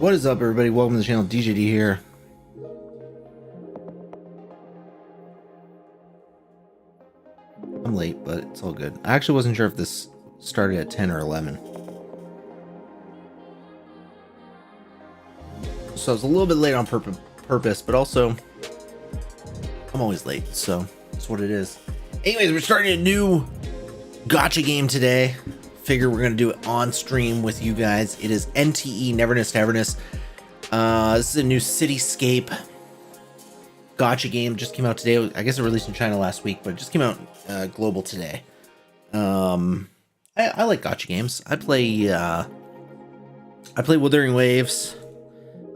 What is up, everybody? Welcome to the channel. DJD here. I'm late, but it's all good. I actually wasn't sure if this started at 10 or 11. So I was a little bit late on purpose, but also I'm always late, so that's what it is. Anyways, we're starting a new Gacha game today. Figure we're gonna do it on stream with you guys. It is NTE Neverness Taverness. This is a new Cityscape Gacha game. Just came out today. I guess it released in China last week, but it just came out global today. I like Gacha games. I play Wuthering Waves.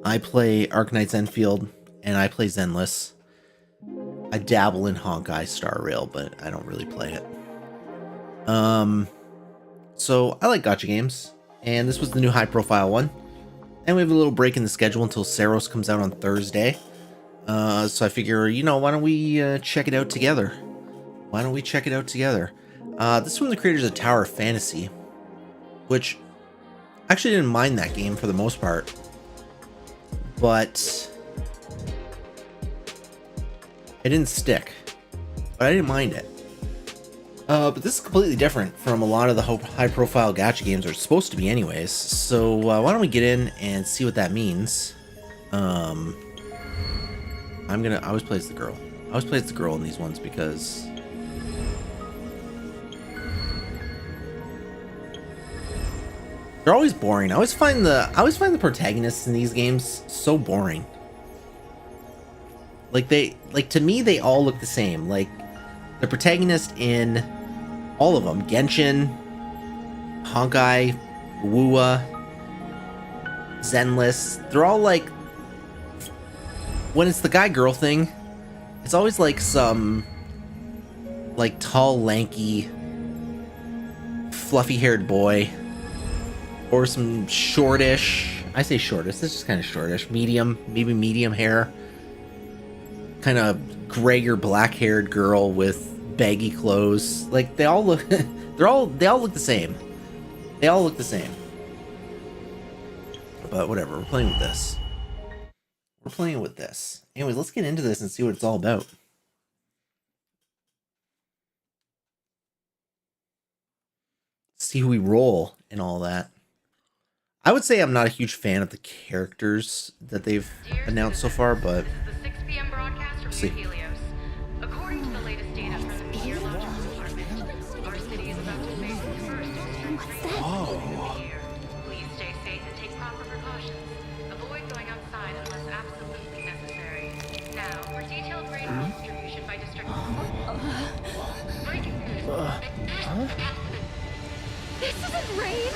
I play Arknights Enfield, and I play Zenless. I dabble in Honkai Star Rail, but I don't really play it. So I like Gacha games, and this was the new high-profile one. And we have a little break in the schedule until Saros comes out on Thursday. So I figure, you know, why don't we check it out together? Why don't we check it out together? This is from the creators of Tower of Fantasy, which I actually didn't mind that game for the most part, but it didn't stick. But I didn't mind it. But this is completely different from a lot of the high-profile gacha games, or it's supposed to be anyways. So why don't we get in and see what that means? I always play as the girl. I always play as the girl in these ones because they're always boring. I always find the protagonists in these games so boring. Like to me, they all look the same. Like the protagonist in all of them, Genshin, Honkai, Wuwa, Zenless, they're all like, when it's the guy-girl thing, it's always like some like tall, lanky, fluffy-haired boy, or some shortish, I say shortish, this is kind of shortish, medium, maybe medium hair, kind of gray or black-haired girl with baggy clothes. Like they all look they all look the same. They all look the same. But whatever, we're playing with this. We're playing with this. Anyways, let's get into this and see what it's all about. See who we roll and all that. I would say I'm not a huge fan of the characters that they've announced so far, but let's see. According to the latest data from the meteorological department, our city is about to face its first of the year. Please stay safe and take proper precautions. Avoid going outside unless absolutely necessary. Now, for detailed rainfall distribution by district. Breaking news. This isn't rain!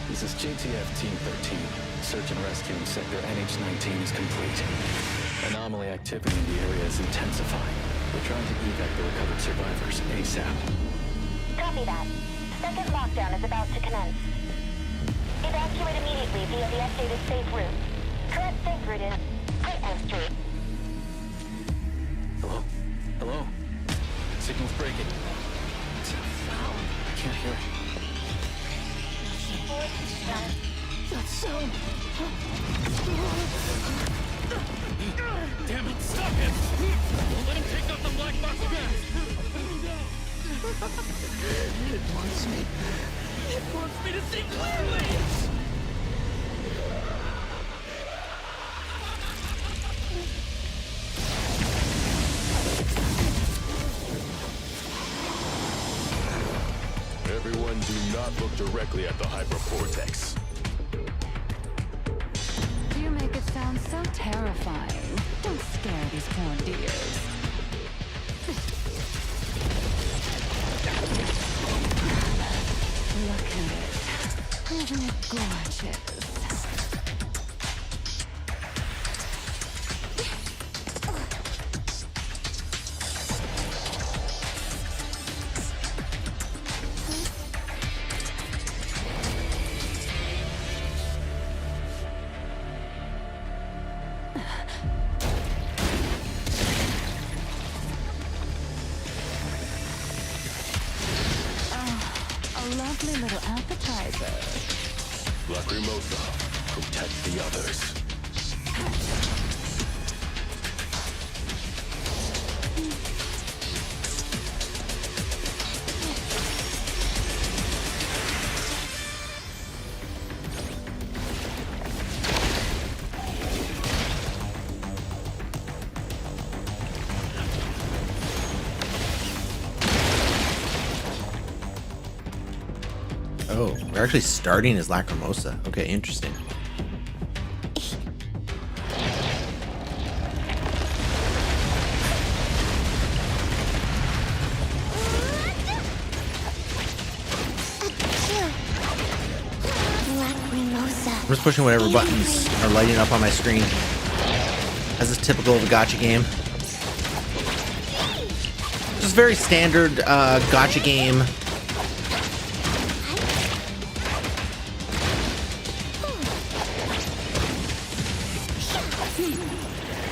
This is JTF Team 13. Search and rescue in Sector NH-19 is complete. Anomaly activity in the area is intensifying. We're trying to evac the recovered survivors ASAP. Copy that. Second lockdown is about to commence. Evacuate immediately via the updated safe route. Current safe route is Greatman Street. Hello? Hello? Signal's breaking. It's a foul. I can't hear it. That sound! Damn it, stop him! Don't let him take out the black box gas! It wants me. It wants me to see clearly! Everyone do not look directly at the hypercortex. You make it sound so terrifying. Don't scare these poor dears. Look at it. Isn't it gorgeous? A lovely little appetizer. Lacrimosa, protect the others. Oh, we're actually starting as Lacrimosa. Okay, interesting. Lacrimosa. I'm just pushing whatever buttons are lighting up on my screen. As is typical of a gacha game. Just very standard gacha game.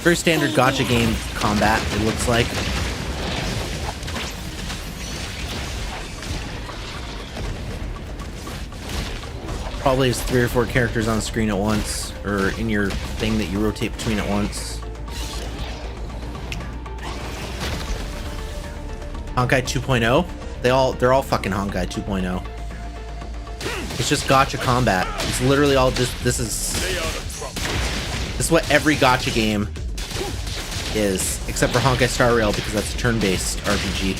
Very standard gacha game combat, it looks like. Probably has 3 or 4 characters on screen at once, or in your thing that you rotate between at once. Honkai 2.0? They're all fucking Honkai 2.0. It's just gacha combat. It's literally all just this is what every gacha game is, except for Honkai Star Rail because that's a turn-based RPG.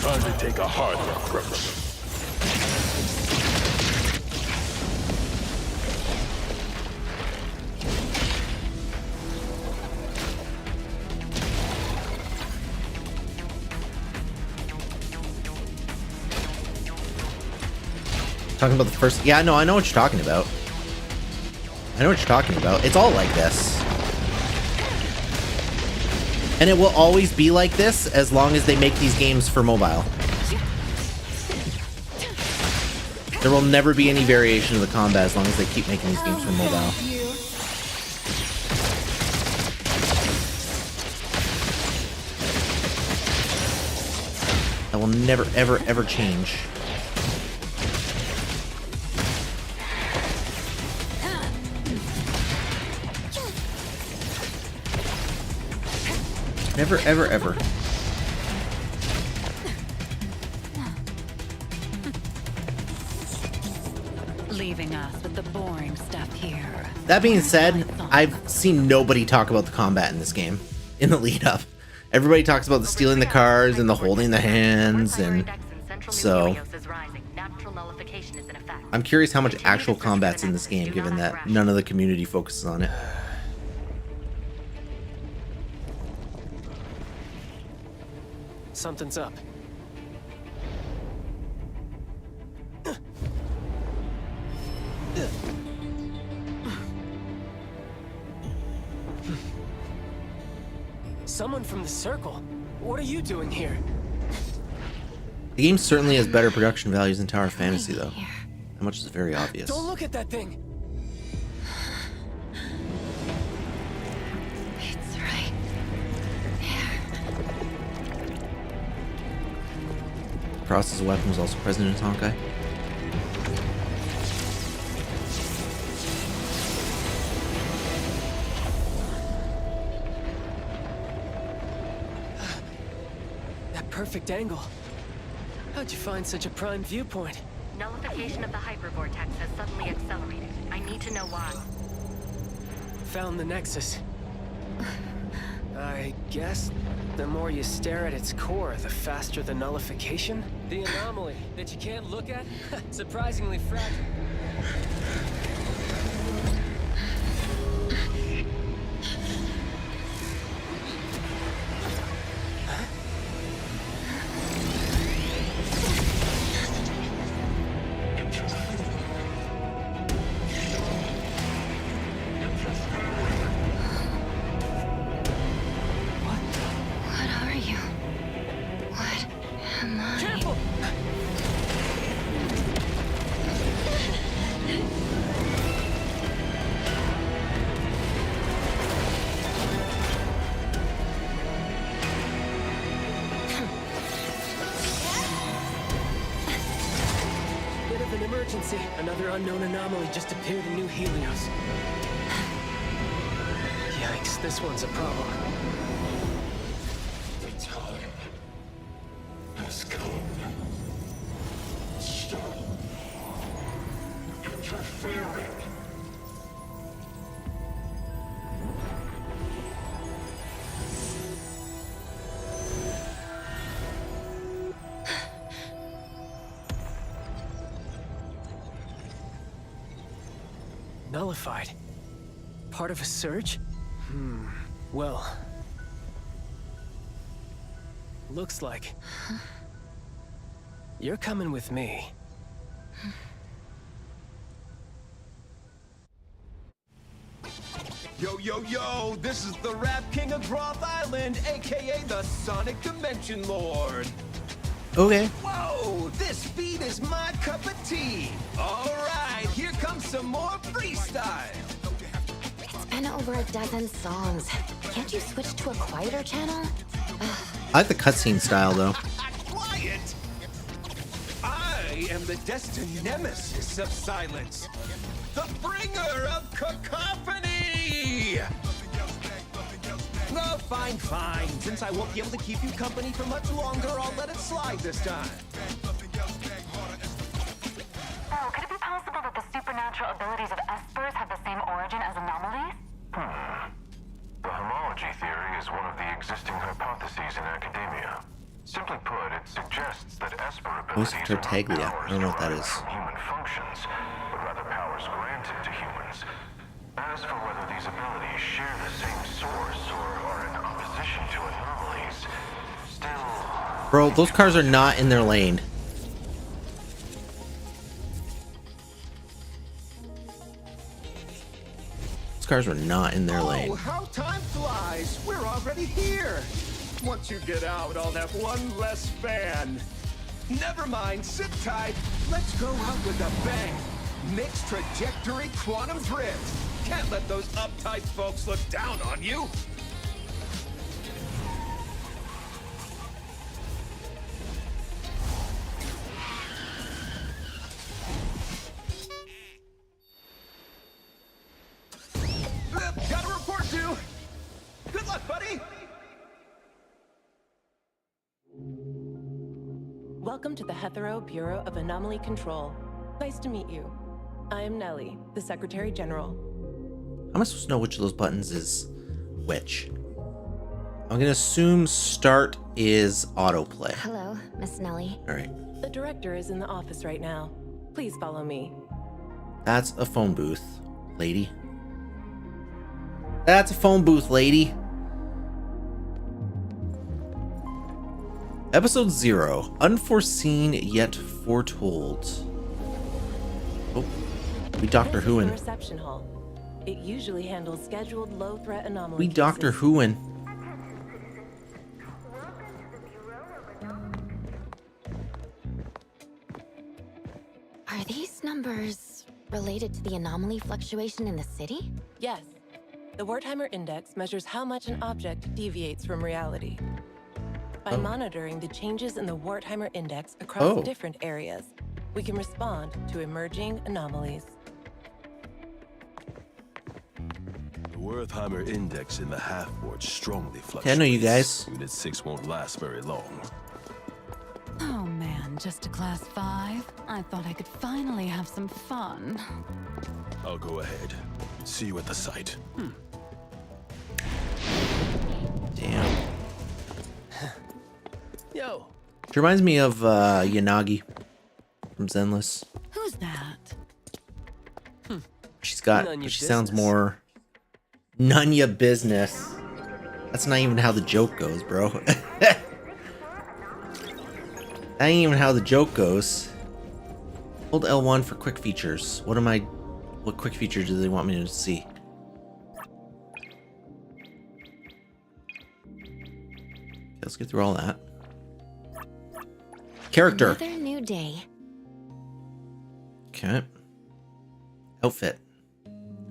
Time to take a hard approach. Talking about the first... Yeah, no, I know what you're talking about. I know what you're talking about. It's all like this. And it will always be like this as long as they make these games for mobile. There will never be any variation of the combat as long as they keep making these games for mobile. That will never, ever, ever change. Never, ever, ever. Leaving us with the boring stuff here. That being said, I've seen nobody talk about the combat in this game in the lead up. Everybody talks about the stealing the cars and the holding the hands, and so I'm curious how much actual combat's in this game, given that none of the community focuses on it. Something's up. Someone from the Circle. What are you doing here? The game certainly has better production values than Tower of Fantasy, though. How much is very obvious. Don't look at that thing. It's right there. Cross as a weapon was also present in Honkai. That perfect angle. How'd you find such a prime viewpoint? Nullification of the hypervortex has suddenly accelerated. I need to know why. Found the Nexus. I guess the more you stare at its core, the faster the nullification. The anomaly that you can't look at? Surprisingly fragile. What are you? What am I? Careful! Bit of an emergency. Another unknown anomaly just appeared in New Helios. Yikes, this one's a problem. The time has come. Stop interfering. Nullified. Part of a surge? Well. Looks like. You're coming with me. Yo, yo, yo, this is the Rap King of Groth Island, aka the Sonic Dimension Lord. Okay. Whoa, this beat is my cup of tea. All right, here comes some more freestyle. It's been over a dozen songs. Can't you switch to a quieter channel? I like the cutscene style though. Quiet! I am the destined nemesis of silence. The bringer of cacophony! Oh, fine, fine. Since I won't be able to keep you company for much longer, I'll let it slide this time. Oh, could it be possible that the supernatural abilities of espers have the same origin as anomalies? The homology theory is one of the existing hypotheses in academia. Simply put, it suggests that esper abilities are not Tartaglia. powers I don't know what that derived is. from human functions, but rather powers granted to humans. As for whether these abilities share the same source or are in opposition to anomalies, still... Bro, those cars are not in their lane. Those cars were not in their lane. Oh, how time flies! We're already here! Once you get out, I'll have one less fan. Never mind, sit tight. Let's go out with a bang. Mixed trajectory quantum drift. Can't let those uptight folks look down on you. Got a report due. Good luck, buddy. Welcome to the Hetero Bureau of Anomaly Control. Nice to meet you. I am Nellie, the Secretary General. How am I supposed to know which of those buttons is which? I'm gonna assume start is autoplay. Hello, Miss Nellie. Alright. The director is in the office right now. Please follow me. That's a phone booth, lady. That's a phone booth, lady. Episode 0. Unforeseen yet foretold. Oh, we Doctor This is the Who'in'. reception hall. It usually handles scheduled low-threat anomaly We Doctor cases. Who'in'. Are these numbers related to the anomaly fluctuation in the city? Yes. The Wertheimer Index measures how much an object deviates from reality. By monitoring the changes in the Wertheimer Index across different areas, we can respond to emerging anomalies. The Wertheimer index in the half-board strongly fluctuates. Yeah, I know you guys. Unit 6 won't last very long. Oh man, just a class 5? I thought I could finally have some fun. I'll go ahead. See you at the site. Damn. Yo. She reminds me of Yanagi from Zenless. Who's that? She's got. None your She sounds business. more. None ya business. That's not even how the joke goes, bro. That ain't even how the joke goes. Hold L1 for quick features. What quick features do they want me to see? Okay, let's get through all that. Character. Another new day. Okay. Outfit.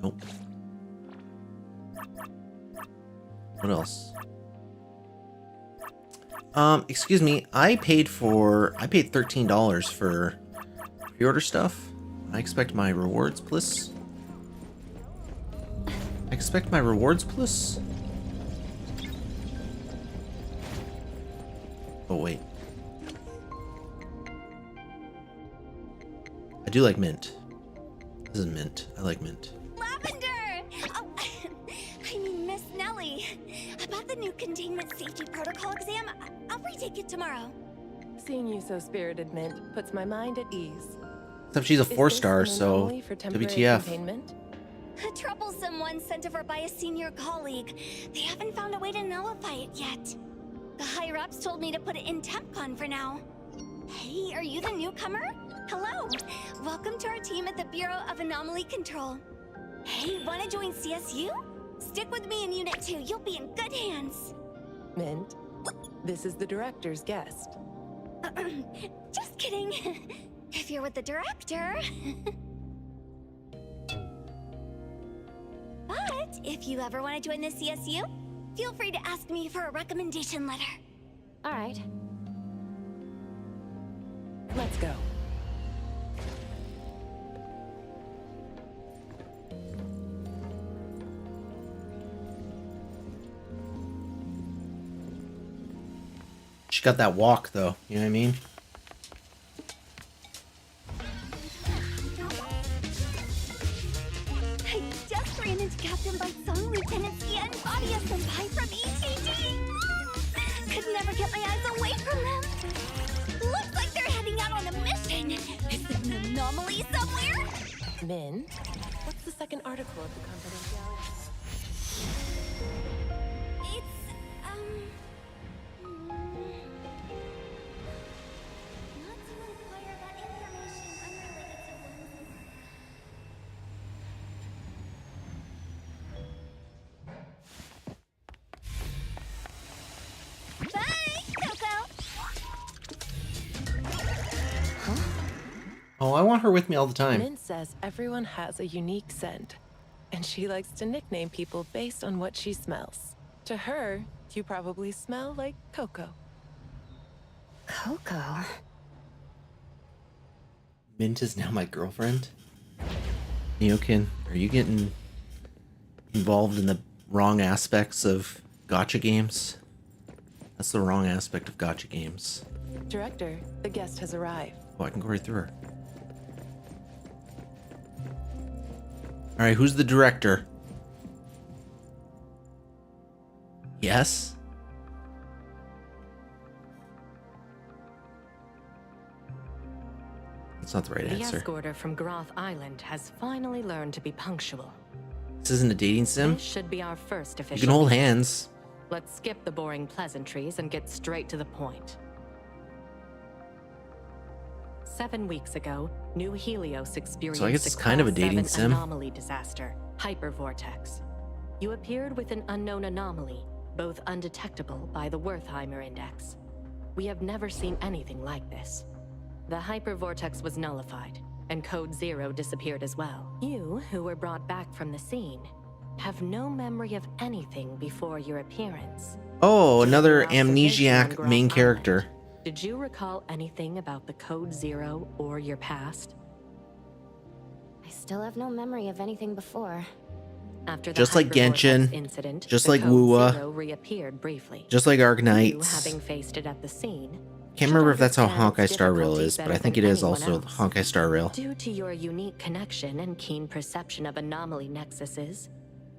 Nope. What else? Excuse me. I paid $13 for pre-order stuff. I expect my rewards plus. Oh wait. I do like mint. This is mint. I like mint. Lavender! Oh, I mean, Miss Nellie. About the new containment safety protocol exam, I'll retake it tomorrow. Seeing you so spirited, Mint, puts my mind at ease. Except she's a Is this 4-star, an so anomaly for temporary WTF. containment? A troublesome one sent over by a senior colleague. They haven't found a way to nullify it yet. The higher-ups told me to put it in TempCon for now. Hey, are you the newcomer? Hello. Welcome to our team at the Bureau of Anomaly Control. Hey, wanna join CSU? Stick with me in Unit 2. You'll be in good hands. Mint, this is the director's guest. Just kidding. If you're with the director. But if you ever want to join the CSU, feel free to ask me for a recommendation letter. All right. Let's go. She got that walk though, you know what I mean? I just ran into Captain Bite-sung, Lieutenant Sia, and Fadia Senpai from ETD. Could never get my eyes away from them. Looks like they're heading out on a mission. Is it an anomaly somewhere? Mint, what's the second article of the confidentiality? It's, not to inquire about information unrelated to one's. Bye, Coco. Oh, I want her with me all the time. Mint says everyone has a unique scent, and she likes to nickname people based on what she smells. To her, you probably smell like Coco. Coco? Mint is now my girlfriend. Neokin, are you getting involved in the wrong aspects of gacha games? That's the wrong aspect of gacha games. Director, the guest has arrived. Oh, I can go right through her. Alright, who's the director? Yes? That's not the right The answer. escorter from Groth Island has finally learned to be punctual. This isn't a dating sim? This should be our first official. You can hold meeting. hands. Let's skip the boring pleasantries and get straight to the point. 7 weeks ago, New Helios experienced So I guess it's kind of a Class dating 7 sim. anomaly disaster, hypervortex. You appeared with an unknown anomaly, both undetectable by the Wertheimer Index. We have never seen anything like this. The hypervortex was nullified, and Code Zero disappeared as well. You, who were brought back from the scene, have no memory of anything before your appearance. Oh, another Your observation on amnesiac Groth main Island. character. Did you recall anything about the Code Zero or your past? I still have no memory of anything before. After the Just like hypervortex Genshin, incident, just the like Code Wuwa, Zero reappeared briefly. just like Arc You, Knights. having faced it at the scene, Can't should remember if that's how understand Honkai its Star Rail difficulty is, but I better think than it is anyone also else. Honkai Star Rail. Due to your unique connection and keen perception of anomaly nexuses,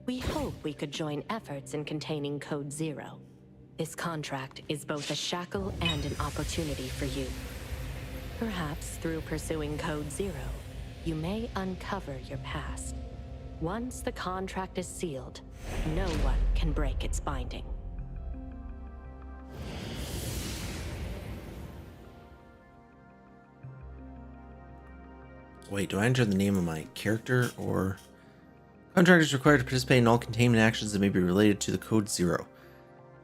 we hope we could join efforts in containing Code Zero. This contract is both a shackle and an opportunity for you. Perhaps through pursuing Code Zero, you may uncover your past. Once the contract is sealed, no one can break its binding. Wait, do I enter the name of my character or... Contractors required to participate in all containment actions that may be related to the Code Zero.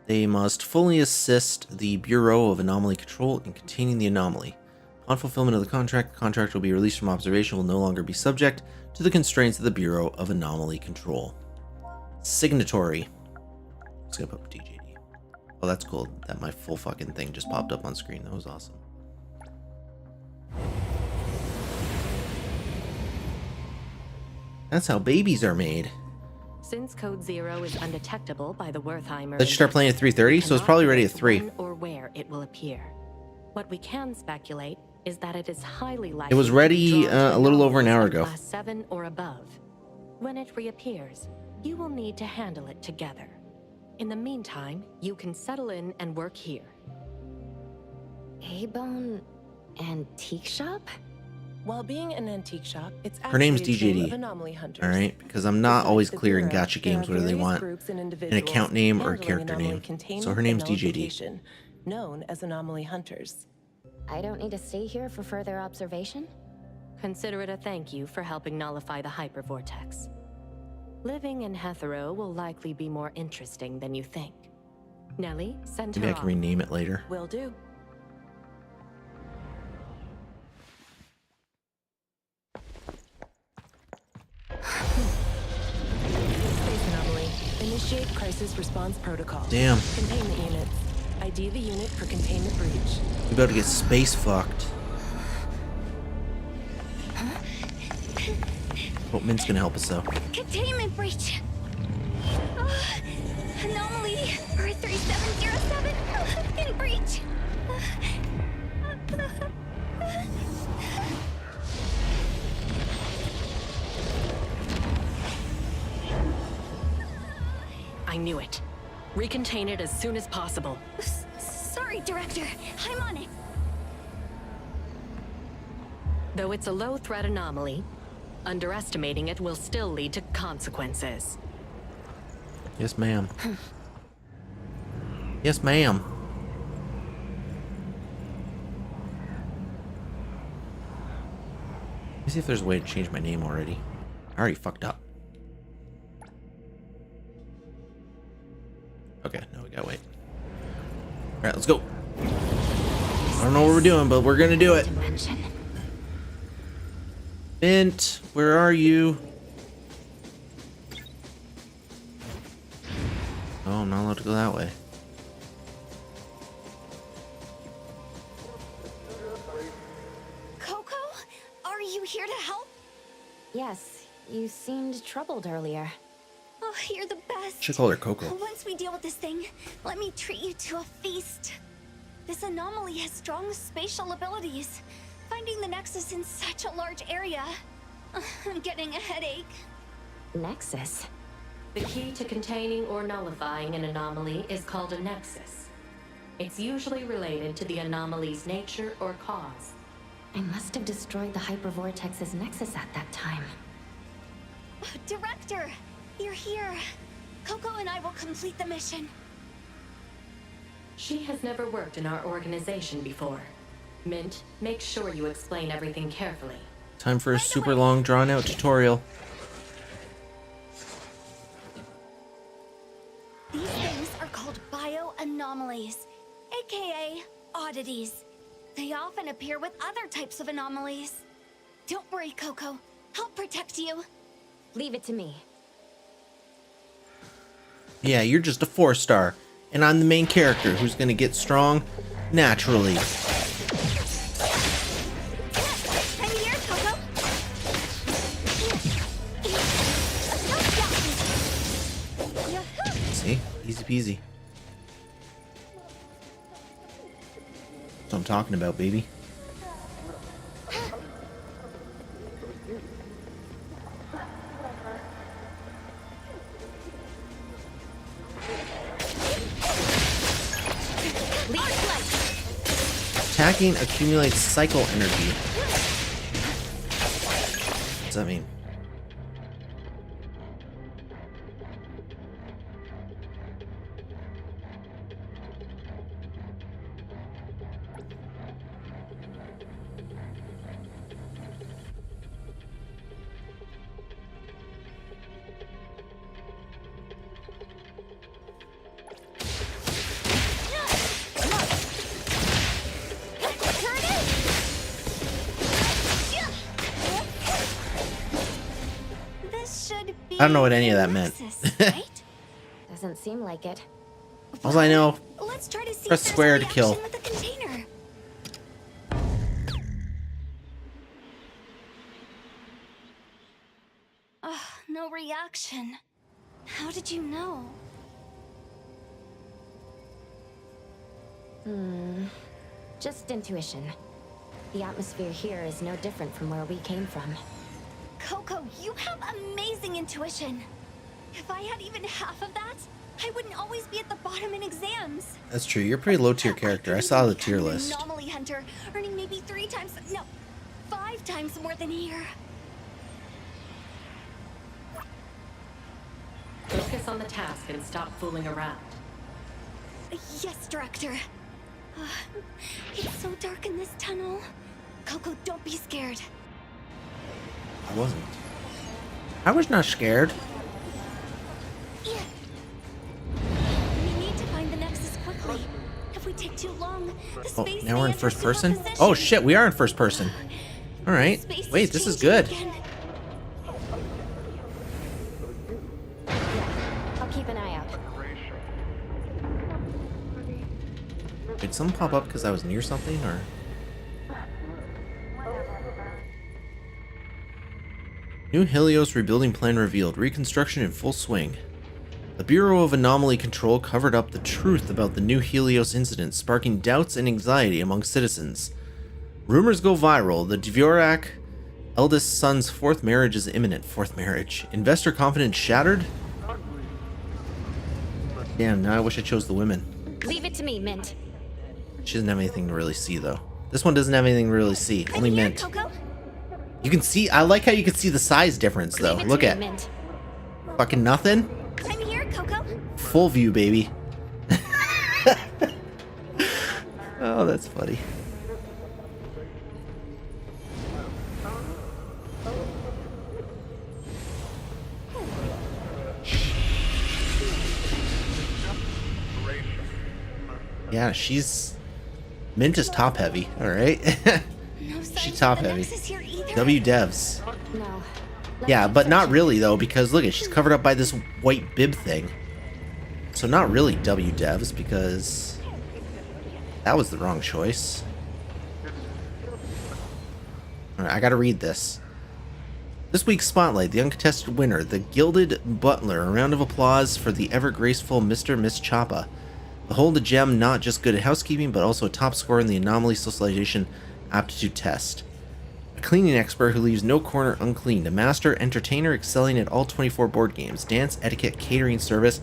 They must fully assist the Bureau of Anomaly Control in containing the anomaly. On fulfillment of the contract will be released from observation, will no longer be subject to the constraints of the Bureau of Anomaly Control. Signatory. I'm just gonna put DJD. Oh, that's cool. That my full fucking thing just popped up on screen. That was awesome. That's how babies are made. Since Code Zero is undetectable by the Wertheimer, Let's start playing at 3:30, so it's probably ready at 3. when or where it will appear. What we can speculate is that it is highly likely. It was ready a little over an hour ago. Class 7 or above. When it reappears, you will need to handle it together. In the meantime, you can settle in and work here. A-Bone Antique Shop? While being an antique shop, it's Her name's actually a team DJD. of anomaly hunters. Alright, because I'm not Besides always the clear in Bureau, gacha there games are whether they various want groups and an individuals account name or a handling character anomaly name. containment So her name's and DJD. nullification, known as anomaly hunters. I don't need to stay here for further observation? Consider it a thank you for helping nullify the hypervortex. Living in Hetero will likely be more interesting than you think. Nellie, send Maybe her I can off. rename it later. Will do. Space anomaly. Initiate crisis response protocol. Damn. Containment units. ID the unit for containment breach. We about to get space fucked. Hope Mint's gonna help us though. Containment breach! Anomaly R3707 in breach! I knew it. Recontain it as soon as possible. Sorry, Director. I'm on it. Though it's a low-threat anomaly, underestimating it will still lead to consequences. Yes, ma'am. Yes, ma'am. Let me see if there's a way to change my name already. I already fucked up. Okay, no, we gotta wait. Alright, let's go. I don't know what we're doing, but we're gonna do it. Mint, where are you? Oh, I'm not allowed to go that way. Coco? Are you here to help? Yes, you seemed troubled earlier. Oh, you're the best. Should call her Coco. Once we deal with this thing, let me treat you to a feast. This anomaly has strong spatial abilities. Finding the Nexus in such a large area. I'm getting a headache. Nexus? The key to containing or nullifying an anomaly is called a nexus. It's usually related to the anomaly's nature or cause. I must have destroyed the hypervortex's Nexus at that time. Director! You're here. Coco and I will complete the mission. She has never worked in our organization before. Mint, make sure you explain everything carefully. Time for a super long, drawn-out tutorial. These things are called bioanomalies, aka oddities. They often appear with other types of anomalies. Don't worry, Coco. I'll protect you. Leave it to me. Yeah, you're just a 4-star, and I'm the main character who's gonna get strong naturally. I'm here, Coco. See? Easy peasy. That's what I'm talking about, baby. Attacking accumulates cycle energy. What does that mean? I don't know what any of that meant. Doesn't seem like it. All I know, Let's try to see press if there's square a to kill. reaction with the container. No reaction. How did you know? Just intuition. The atmosphere here is no different from where we came from. Coco, you have amazing intuition. If I had even half of that, I wouldn't always be at the bottom in exams. That's true. You're pretty low tier character. I saw the tier I'm an list. Anomaly hunter, earning maybe 5 times more than here. Focus on the task and stop fooling around. Yes, Director. It's so dark in this tunnel. Coco, don't be scared. I wasn't. I was not scared. We need to find the Nexus quickly. If we take too long, the space Now we're in may first enter person? superposition. Oh shit, we are in first person. Alright. Space Wait, this is changing good. again. I'll keep an eye out. Did something pop up because I was near something, or? New Helios rebuilding plan revealed. Reconstruction in full swing. The Bureau of Anomaly Control covered up the truth about the new Helios incident, sparking doubts and anxiety among citizens. Rumors go viral. The Dvorak eldest son's fourth marriage is imminent. Fourth marriage. Investor confidence shattered? Damn, now I wish I chose the women. Leave it to me, Mint. She doesn't have anything to really see, though. This one doesn't have anything to really see. Only Mint. Coco? You can see... I like how you can see the size difference, though. Look at... Mint. Fucking nothing. I'm here, Coco. Full view, baby. Oh, that's funny. Yeah, she's... Mint is top heavy, alright? No signs She's of top the heavy. Nexus here either. W devs. No. Yeah, but not really, though, because look, she's covered up by this white bib thing. So not really W devs, because that was the wrong choice. Alright, I gotta read this. This week's Spotlight, the uncontested winner, the Gilded Butler. A round of applause for the ever-graceful Mr. Miss Choppa. Behold a gem not just good at housekeeping, but also a top scorer in the Anomaly Socialization Aptitude Test. A cleaning expert who leaves no corner uncleaned. A master entertainer excelling at all 24 board games. Dance, etiquette, catering service.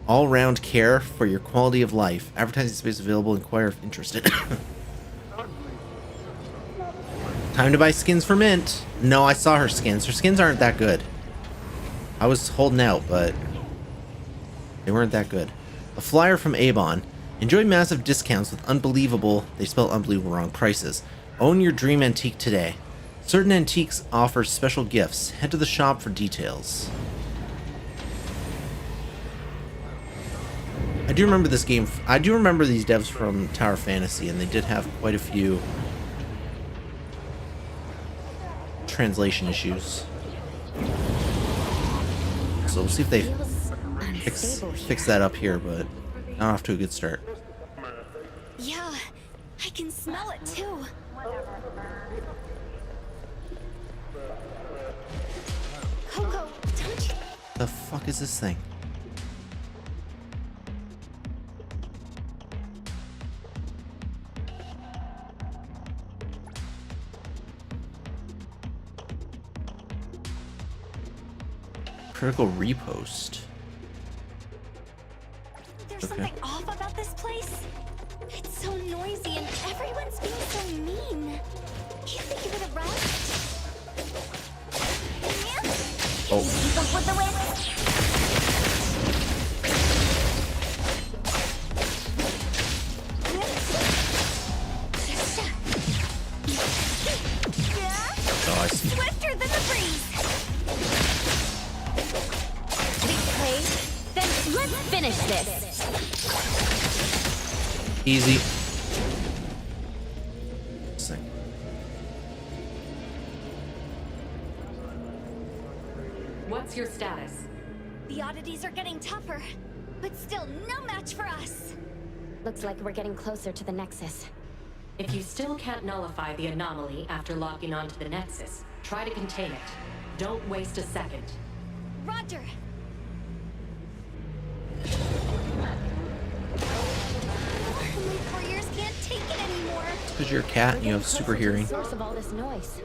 All-round care for your quality of life. Advertising space available. Inquire if interested. Time to buy skins for Mint. No, I saw her skins. Her skins aren't that good. I was holding out, but they weren't that good. A flyer from Avon. Enjoy massive discounts with unbelievable, they spell unbelievable wrong, prices. Own your dream antique today. Certain antiques offer special gifts. Head to the shop for details. I do remember this game. I do remember these devs from Tower Fantasy, and they did have quite a few translation issues. So we'll see if they fix that up here, but not off to a good start. Yeah, I can smell it too. Coco, don't you... The fuck is this thing? Critical repost. There's something off about this place. It's so noisy and everyone's being so mean. You think you could rest? Oh. Keep up with the wind. Oh, I see. Swifter than the breeze. Play. Then let's finish this. Easy. What's your status? The oddities are getting tougher, but still no match for us. Looks like we're getting closer to the Nexus. If you still can't nullify the anomaly after logging onto the Nexus, try to contain it. Don't waste a second. Roger. My poor ears can't take it anymore. Because you're a cat and you have super hearing. Source of all this noise.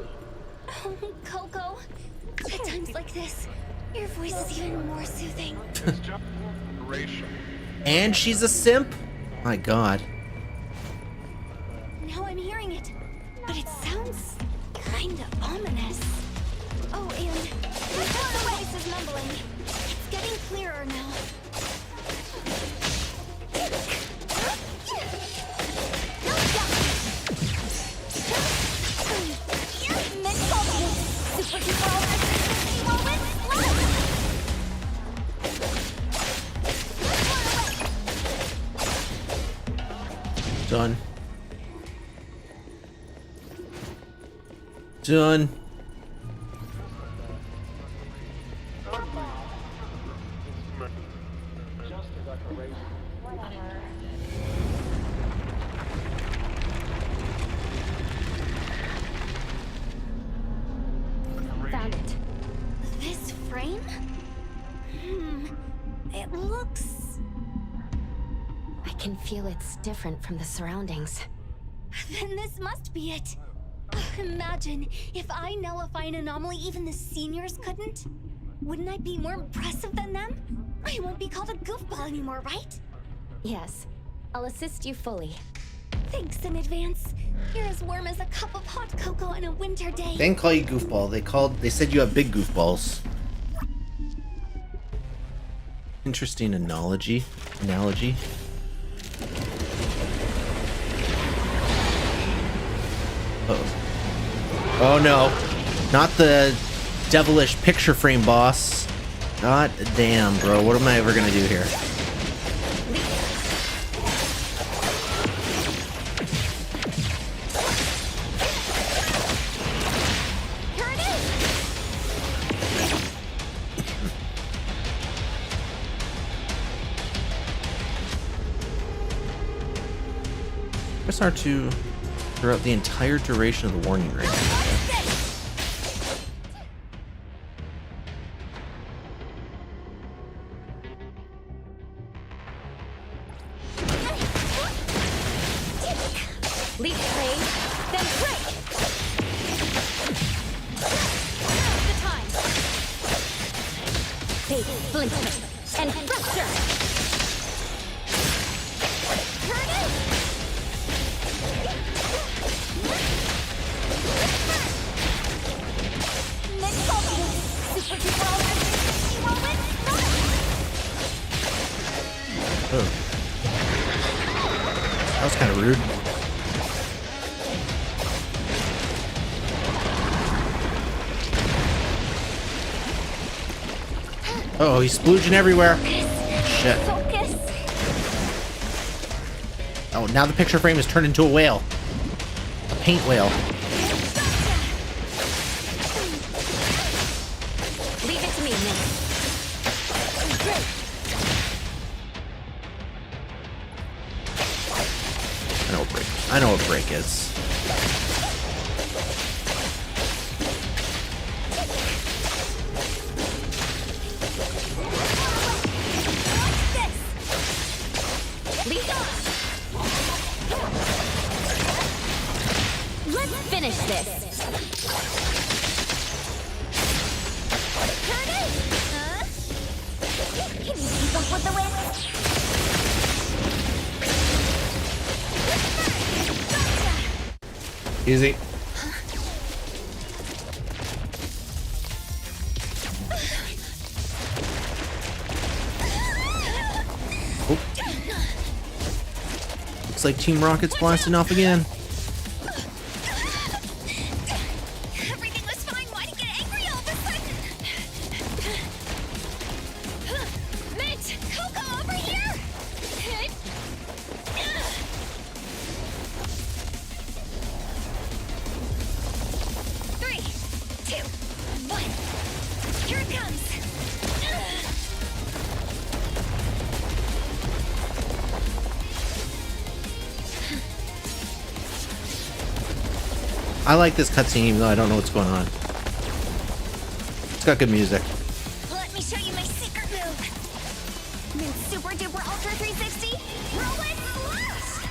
Oh, Coco. At times like this, your voice is even more soothing. And she's a simp? My god. Now I'm hearing it, but it sounds kinda ominous. Oh, and my voice is mumbling. It's getting clearer now. Done. Done. Found it. This frame? It looks... I can feel it's different from the surroundings. Then this must be it. Imagine if I nullify an anomaly even the seniors couldn't. Wouldn't I be more impressive than them? I won't be called a goofball anymore, right? Yes. I'll assist you fully. Thanks in advance. You're as warm as a cup of hot cocoa on a winter day. They didn't call you goofball. They said you have big goofballs. Interesting analogy. Uh-oh. Oh no. Not the devilish picture frame boss. God damn, bro. What am I ever gonna do here? Press R2 throughout the entire duration of the warning ring. Leap play, then break! The time! Big splinter and fracture! Turn it! Next focus! Super duper ultra Oh. That was kind of rude. Oh, he's splooging everywhere. Shit. Focus. Oh, now the picture frame is turned into a whale. A paint whale. Leave it to me, Nick. I know what break is. Let's finish this. Turn it! Huh? Can you keep up with the wind? Easy. Oh. Looks like Team Rocket's blasting off again. Everything was fine. Why'd he get angry all of a sudden? Mint! Coco, over here! 3, 2, 1. Here it comes. I like this cutscene even though I don't know what's going on. It's got good music. Let me show you my secret move. Mint Super Duper Ultra 360. Roll it slash!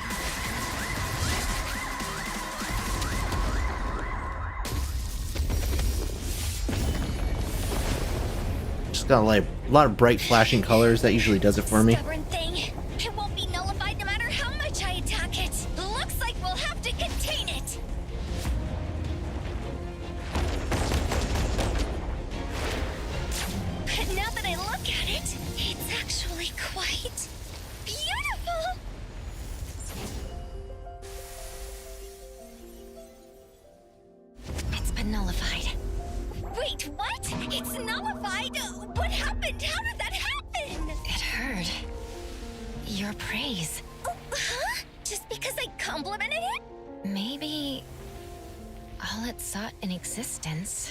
Just got like a lot of bright flashing colors. That usually does it for me. Stubborn thing. It won't be nullified no matter how much I attack it. Looks like we'll have to contain it. But now that I look at it, it's actually quite beautiful. It's been nullified. Wait, what? It's nullified? What happened? How did that happen? It heard your praise. Oh, huh? Just because I complimented it? Maybe all it sought in existence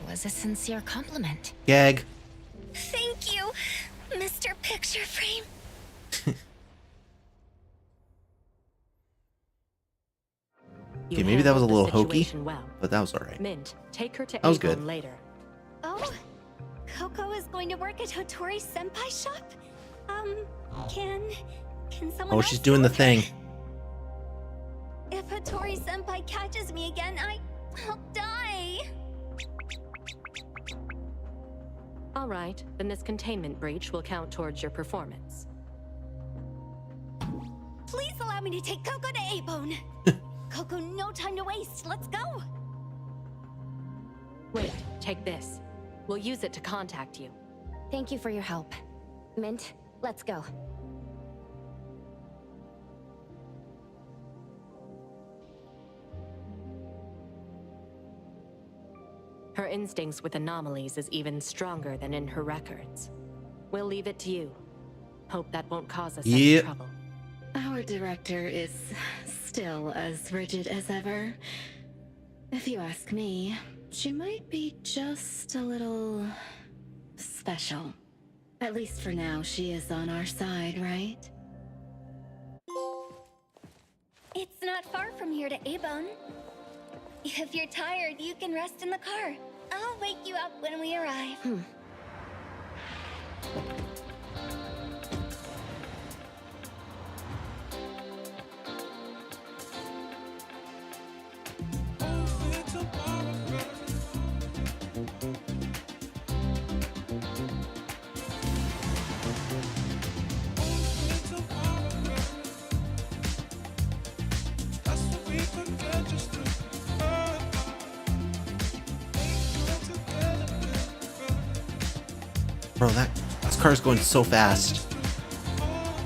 was a sincere compliment. Gag. Thank you, Mr. Picture Frame. Okay, maybe that was a handled the little hokey, situation well. but that was alright. Mint, take her to That was Avon good. later. Oh, Coco is going to work at Hotori's senpai shop? Can someone Oh, else she's doing the help her? thing. If Hattori senpai catches me again, I'll die. All right, then this containment breach will count towards your performance. Please allow me to take Coco to A-Bone. Coco, no time to waste. Let's go. Wait, take this. We'll use it to contact you. Thank you for your help. Mint, let's go. Her instincts with anomalies is even stronger than in her records. We'll leave it to you. Hope that won't cause us any trouble. Our director is still as rigid as ever. If you ask me, she might be just a little special. At least for now, she is on our side, right? It's not far from here to A-Bone. If you're tired, you can rest in the car. I'll wake you up when we arrive. Bro, this car's going so fast.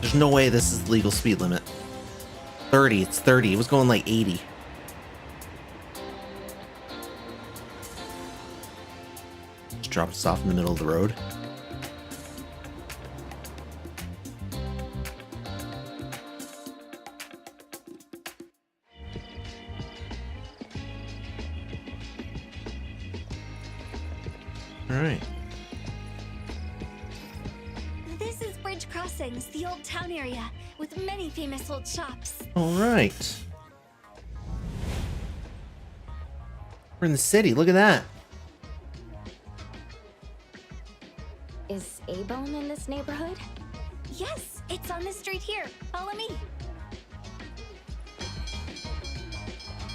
There's no way this is the legal speed limit. 30, it's 30. It was going like 80. Just drop us off in the middle of the road. Alright. This is Bridge Crossings, the old town area, with many famous old shops. Alright. We're in the city, look at that. Is A-Bone in this neighborhood? Yes, it's on the street here. Follow me.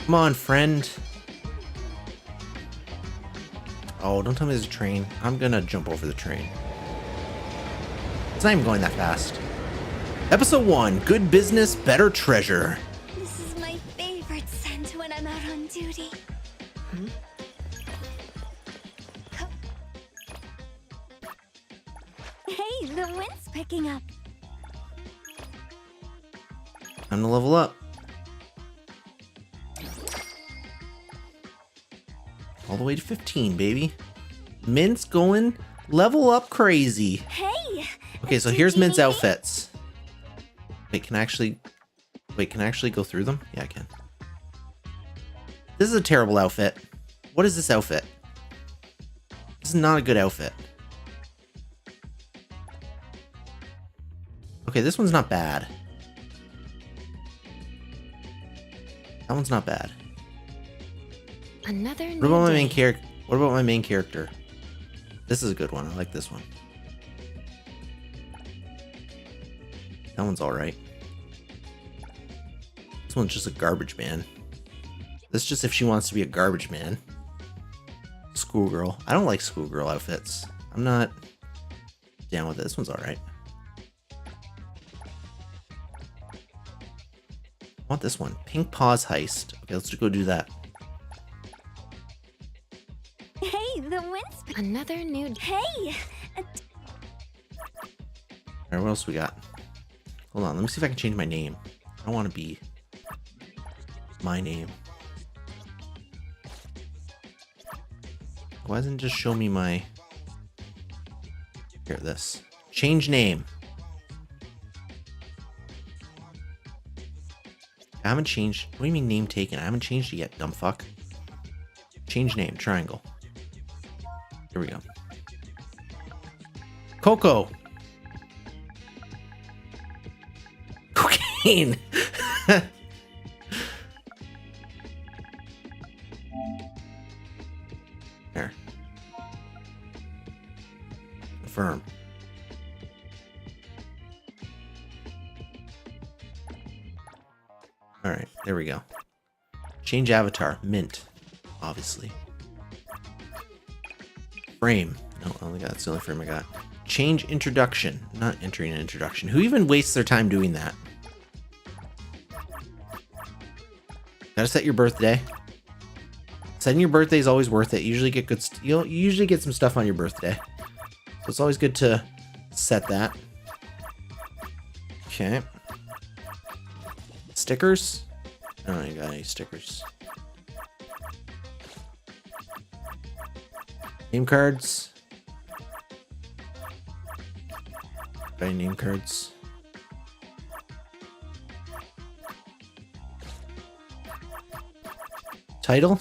Come on, friend. Oh, don't tell me there's a train. I'm gonna jump over the train. It's not even going that fast. Episode 1, Good Business, Better Treasure. This is my favorite scent when I'm out on duty. Hey, the wind's picking up. Time to level up. All the way to 15, baby. Mint's going level up crazy. Hey. Okay, so here's Mint's outfits. Wait, can I actually go through them? Yeah, I can. This is a terrible outfit. What is this outfit? This is not a good outfit. Okay, this one's not bad. That one's not bad. Another What about my main character? What about my main character? This is a good one. I like this one. That one's alright. This one's just a garbage man. This is just if she wants to be a garbage man. Schoolgirl. I don't like schoolgirl outfits. I'm not down with it. This one's alright. I want this one. Pink Paws Heist. Okay, let's go do that. Hey, the wind's... Another new... Hey! Alright, what else we got? Hold on, let me see if I can change my name. I don't want to be my name. Why doesn't it just show me my... Here, this. Change name. I haven't changed... What do you mean name taken? I haven't changed it yet, dumb fuck. Change name, triangle. Here we go. Coco. Cocaine. There. Confirm. Alright, there we go. Change avatar. Mint. Obviously. Frame. No, I only got, that's the only frame I got. Change introduction. Not entering an introduction. Who even wastes their time doing that? Gotta set your birthday. Setting your birthday is always worth it. You usually get good. You usually get some stuff on your birthday, so it's always good to set that. Okay. Stickers. I don't got any stickers. Name cards. Got any name cards? Title?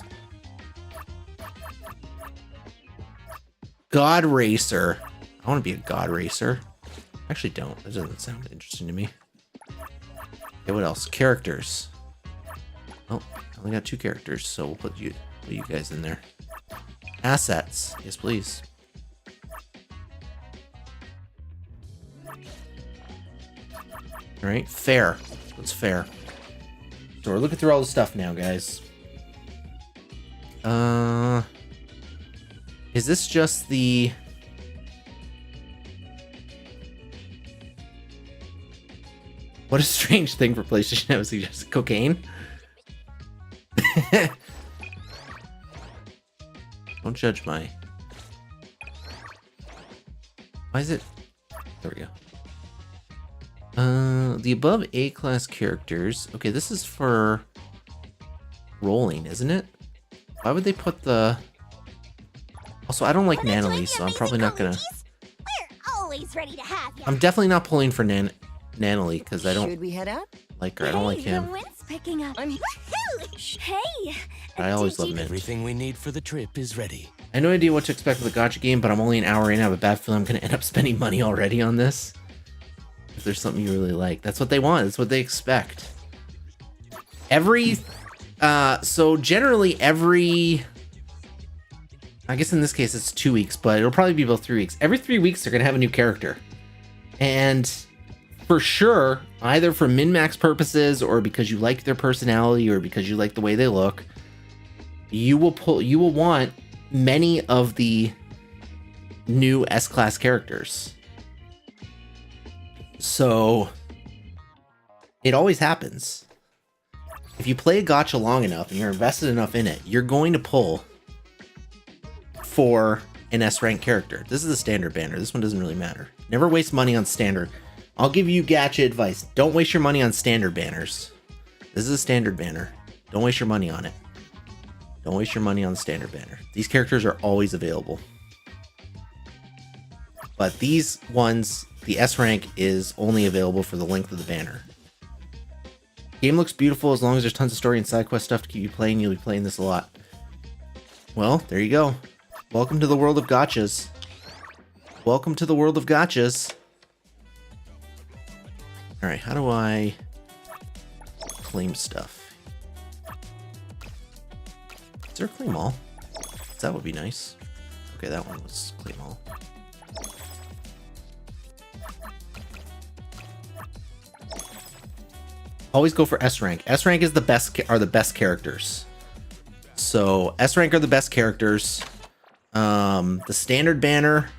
God Racer. I want to be a God Racer. Actually don't. That doesn't sound interesting to me. Okay, what else? Characters. Oh, I only got 2 characters, so we'll put you guys in there. Assets. Yes, please. Alright, fair. What's fair? So we're looking through all the stuff now, guys. Is this just the... What a strange thing for PlayStation to have suggested. Cocaine? Don't judge my... Why is it... There we go. The above A-class characters... Okay, this is for... rolling, isn't it? Why would they put the... Also, I don't like Nanalie, so I'm probably not gonna... We're always ready to have you. I'm definitely not pulling for Nanalie, because I don't... Should we head out? Like her. I don't like him. The wind's picking up. Hey! I always love Mint. Everything we need for the trip is ready. I have no idea what to expect with a gacha game, but I'm only an hour in. I have a bad feeling I'm going to end up spending money already on this. If there's something you really like. That's what they want. That's what they expect. So generally every... I guess in this case it's 2 weeks, but it'll probably be about 3 weeks. Every 3 weeks they're going to have a new character. And for sure, either for min-max purposes or because you like their personality or because you like the way they look, you will want many of the new S-class characters. So it always happens. if you play a gacha long enough and you're invested enough in it, you're going to pull for an S rank character. This is the standard banner. This one doesn't really matter. Never waste money on standard. I'll give you gacha advice. Don't waste your money on standard banners. This is a standard banner. Don't waste your money on it. Don't waste your money on the standard banner. These characters are always available. But these ones, the S rank is only available for the length of the banner. Game looks beautiful as long as there's tons of story and side quest stuff to keep you playing. You'll be playing this a lot. Well, there you go. Welcome to the world of gachas. Welcome to the world of gachas. Alright, how do I claim stuff? Is there a claim all? That would be nice. Okay, that one was claim all. Always go for S rank. S rank is the best characters. So S rank are the best characters. The standard banner,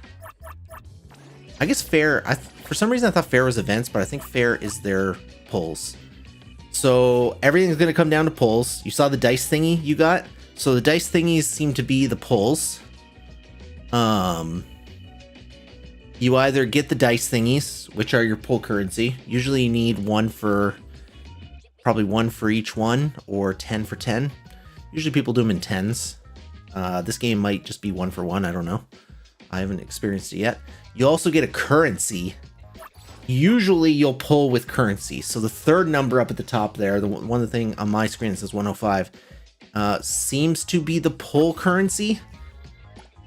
I guess fair. For some reason I thought fair was events, but I think fair is their pulls. So everything's gonna come down to pulls. You saw the dice thingy you got. So the dice thingies seem to be the pulls. You either get the dice thingies, which are your pull currency. Usually you need probably one for each one, or 10 for 10. Usually people do them in 10s. This game might just be 1 for 1, I don't know. I haven't experienced it yet. You also get a currency. Usually you'll pull with currency. So the third number up at the top there, the one thing on my screen that says 105, seems to be the pull currency.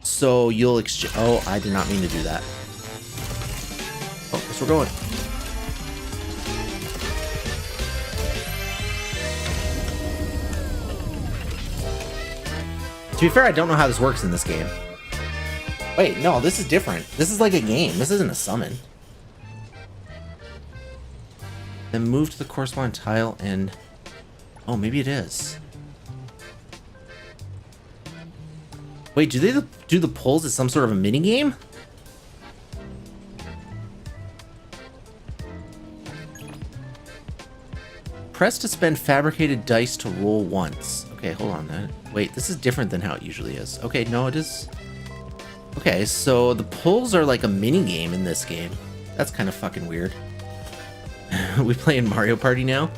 So you'll exchange. Oh, I did not mean to do that. Oh, guess we're going. To be fair, I don't know how this works in this game. Wait, no, this is different. This is like a game. This isn't a summon. Then move to the corresponding tile and... Oh, maybe it is. Wait, do they do the pulls as some sort of a mini game? Press to spend fabricated dice to roll once. Okay, hold on. Wait, this is different than how it usually is. Okay, no, it is. Okay, so the pulls are like a mini game in this game. That's kind of fucking weird. We playing Mario Party now?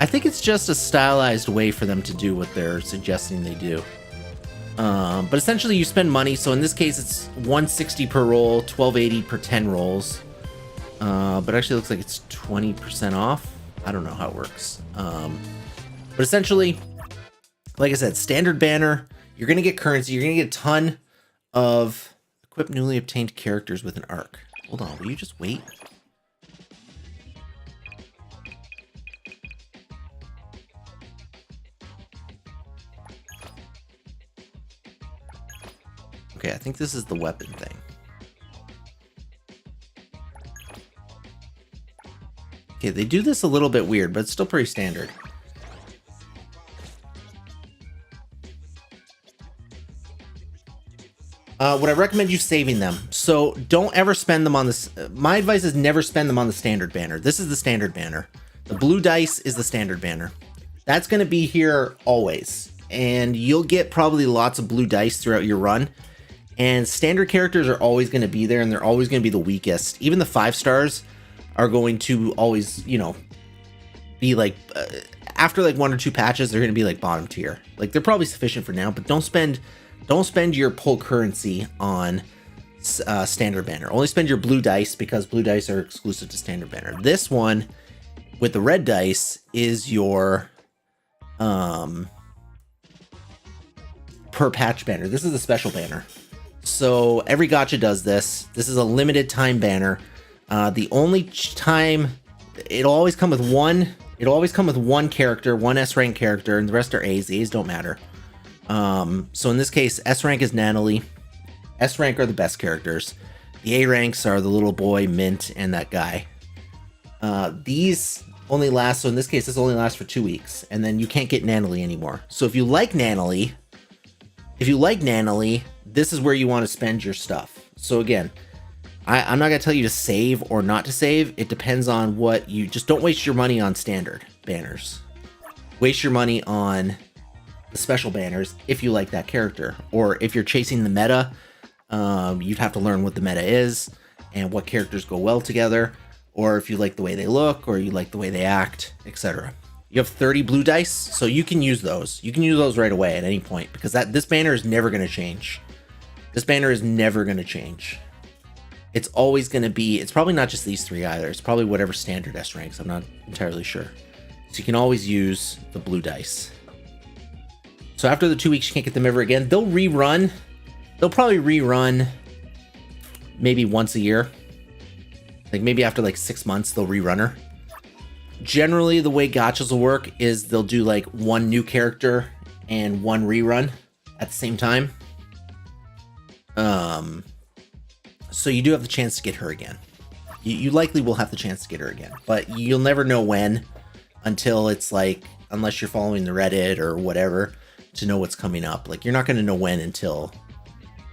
I think it's just a stylized way for them to do what they're suggesting they do. But essentially you spend money. So in this case, it's 160 per roll, 1280 per 10 rolls. But actually it looks like it's 20% off. I don't know how it works. But essentially, like I said, standard banner, you're going to get currency. You're going to get a ton of equip newly obtained characters with an arc. Hold on, will you just wait? Okay, I think this is the weapon thing. Okay, they do this a little bit weird, but it's still pretty standard. Would I recommend you saving them? So don't ever spend them on this. My advice is never spend them on the standard banner. This is the standard banner. The blue dice is the standard banner. That's going to be here always. And you'll get probably lots of blue dice throughout your run. And standard characters are always going to be there, and they're always going to be the weakest. Even the 5 stars are going to always, you know, be like, after like 1 or 2 patches, they're going to be like bottom tier. Like, they're probably sufficient for now, but don't spend your pull currency on standard banner. Only spend your blue dice, because blue dice are exclusive to standard banner. This one with the red dice is your per patch banner. This is a special banner. So every gacha does this. This is a limited time banner. The only time it'll always come with one. It'll always come with one character, one S rank character, and the rest are A's. The A's don't matter. So in this case, S rank is Natalie. S rank are the best characters. The A ranks are the little boy, Mint, and that guy. These only last, so in this case, this only lasts for 2 weeks, and then you can't get Natalie anymore. So if you like Natalie, this is where you want to spend your stuff. So again, I'm not going to tell you to save or not to save. It depends on what you... Just don't waste your money on standard banners. waste your money on the special banners if you like that character, or if you're chasing the meta, you'd have to learn what the meta is and what characters go well together, or if you like the way they look or you like the way they act, etc. You have 30 blue dice, so you can use those. You can use those right away at any point, because this banner is never going to change. This banner is never going to change. It's always going to be, it's probably not just these 3 either. It's probably whatever standard S ranks. I'm not entirely sure. So you can always use the blue dice. So after the 2 weeks, you can't get them ever again. They'll rerun. They'll probably rerun maybe once a year. Like maybe after like 6 months, they'll rerun her. Generally, the way gachas will work is they'll do like 1 new character and 1 rerun at the same time. So you do have the chance to get her again. You likely will have the chance to get her again, but you'll never know when until it's like, unless you're following the Reddit or whatever to know what's coming up. Like you're not going to know when until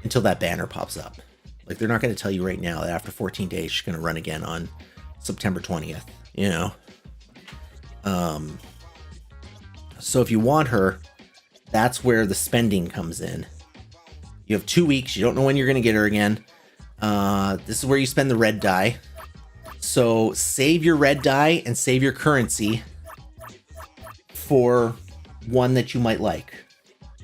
that banner pops up. Like they're not going to tell you right now that after 14 days she's going to run again on September 20th, you know? So if you want her, that's where the spending comes in. You have 2 weeks. You don't know when you're going to get her again. This is where you spend the red die. So save your red die and save your currency for one that you might like.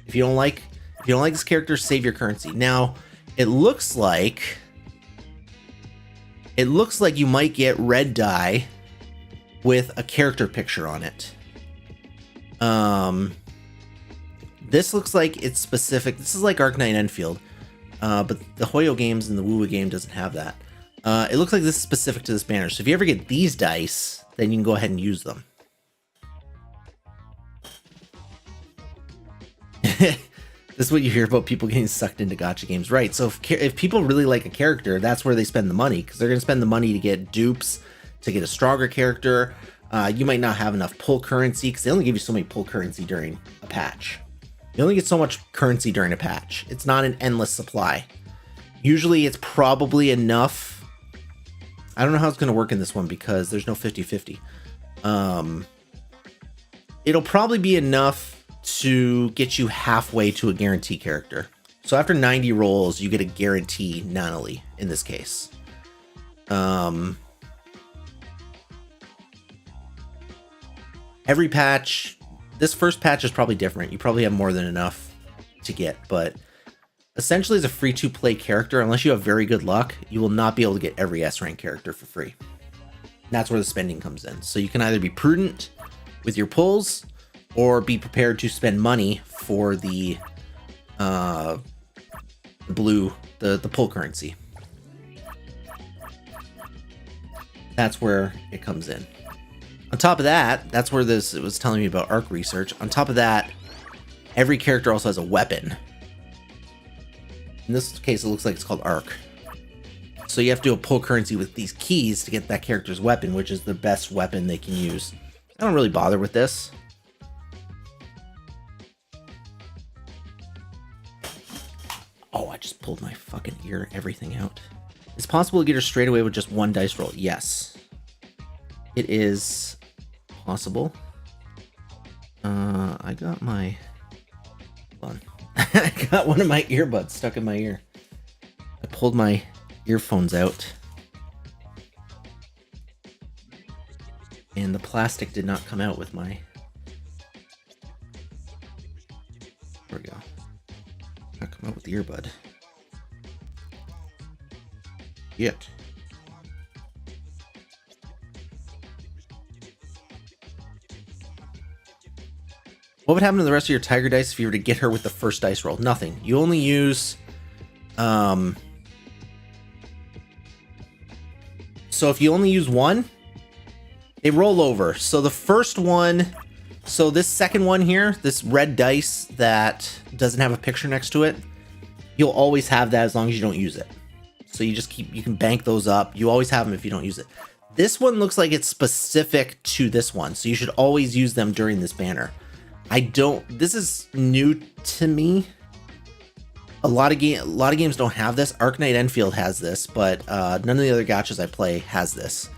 If you don't like this character, save your currency. Now, it looks like you might get red die with a character picture on it. This looks like it's specific. This is like Arknight Enfield, but the Hoyo games and the Wuwa game doesn't have that. It looks like this is specific to this banner. So if you ever get these dice, then you can go ahead and use them. This is what you hear about people getting sucked into gacha games, right? So if people really like a character, that's where they spend the money, because they're going to spend the money to get dupes, to get a stronger character. You might not have enough pull currency, because they only give you so many pull currency during a patch. You only get so much currency during a patch. It's not an endless supply. Usually it's probably enough. I don't know how it's going to work in this one because there's no 50-50. It'll probably be enough to get you halfway to a guarantee character. So after 90 rolls, you get a guarantee Nanali in this case. Every patch, this first patch is probably different. You probably have more than enough to get, but essentially as a free to play character, unless you have very good luck, you will not be able to get every S rank character for free. And that's where the spending comes in. So you can either be prudent with your pulls or be prepared to spend money for the blue, the pull currency. That's where it comes in. On top of that, that's where it was telling me about arc research. On top of that, every character also has a weapon. In this case, it looks like it's called arc. So you have to do a pull currency with these keys to get that character's weapon, which is the best weapon they can use. I don't really bother with this. Oh, I just pulled my fucking ear, everything out. It's possible to get her straight away with just 1 dice roll. Yes. It is possible. I got my... Hold on. I got one of my earbuds stuck in my ear. I pulled my earphones out. And the plastic did not come out with my... There we go. Not come out with the earbud. Yet. What would happen to the rest of your tiger dice if you were to get her with the first dice roll? Nothing. You only use... So if you only use 1, they roll over. So the first one... So this second one here, this red dice that doesn't have a picture next to it, you'll always have that as long as you don't use it. So you can bank those up. You always have them if you don't use it. This one looks like it's specific to this one, so you should always use them during this banner. This is new to me. A lot of games don't have this. Arknight Enfield has this, but none of the other gachas I play has this.